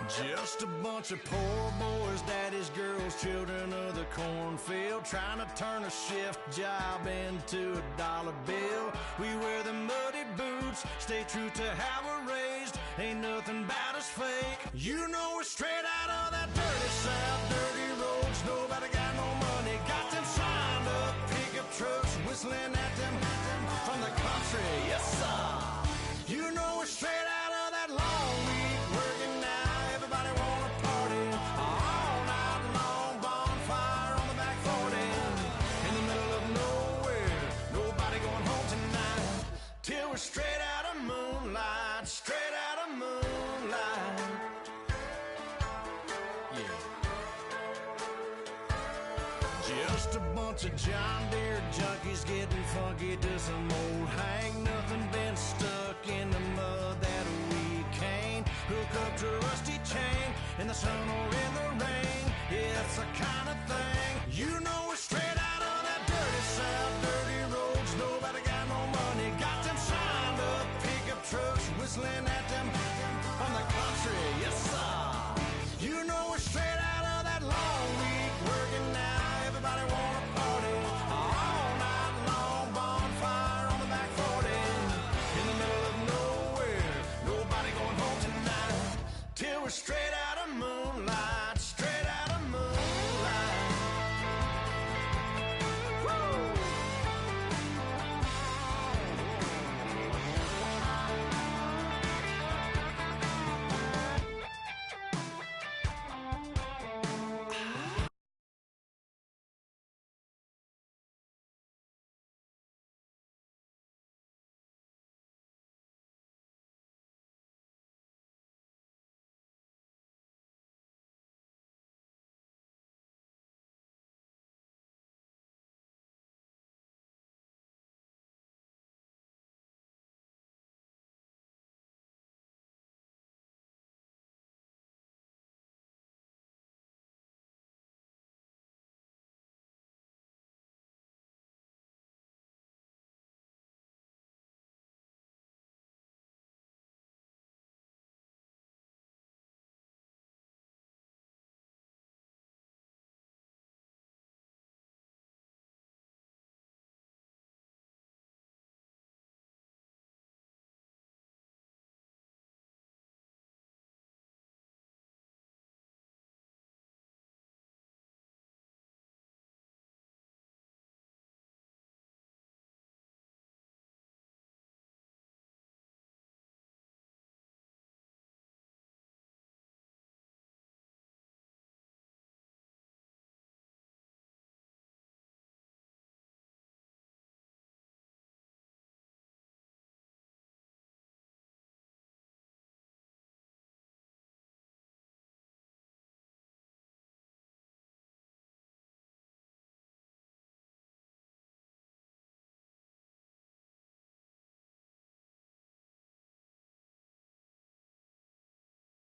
Just a bunch of poor boys, daddies, girls, children of the cornfield, trying to turn a shift job into a dollar bill. We wear the muddy boots, stay true to how we're raised. Ain't nothing about us fake. You know we're straight out of that dirty south, dirty roads. Nobody got no money, got them signed up pickup trucks, whistling at them from the country. Yes, sir. You know we're straight out of that long week working now. Everybody wanna party all night long. Bonfire on the back 40 in the middle of nowhere. Nobody going home tonight till we're straight out of moonlight. Straight out of moonlight. Yeah. Just a bunch of John Deere junkies getting funky to some old hang. Nothing been stuck in the mud that we can't hook up to a rusty chain in the sun or in the rain. Yeah, it's the kind of thing. You know we're straight out of that dirty south, dirty roads. Nobody got no money, got them signed up pickup trucks, whistling at them from the country. Yes, sir. You know we're straight out of that long week working now. Everybody wanna party all night long. Bonfire on the back 40 in the middle of nowhere. Nobody going home tonight till we're straight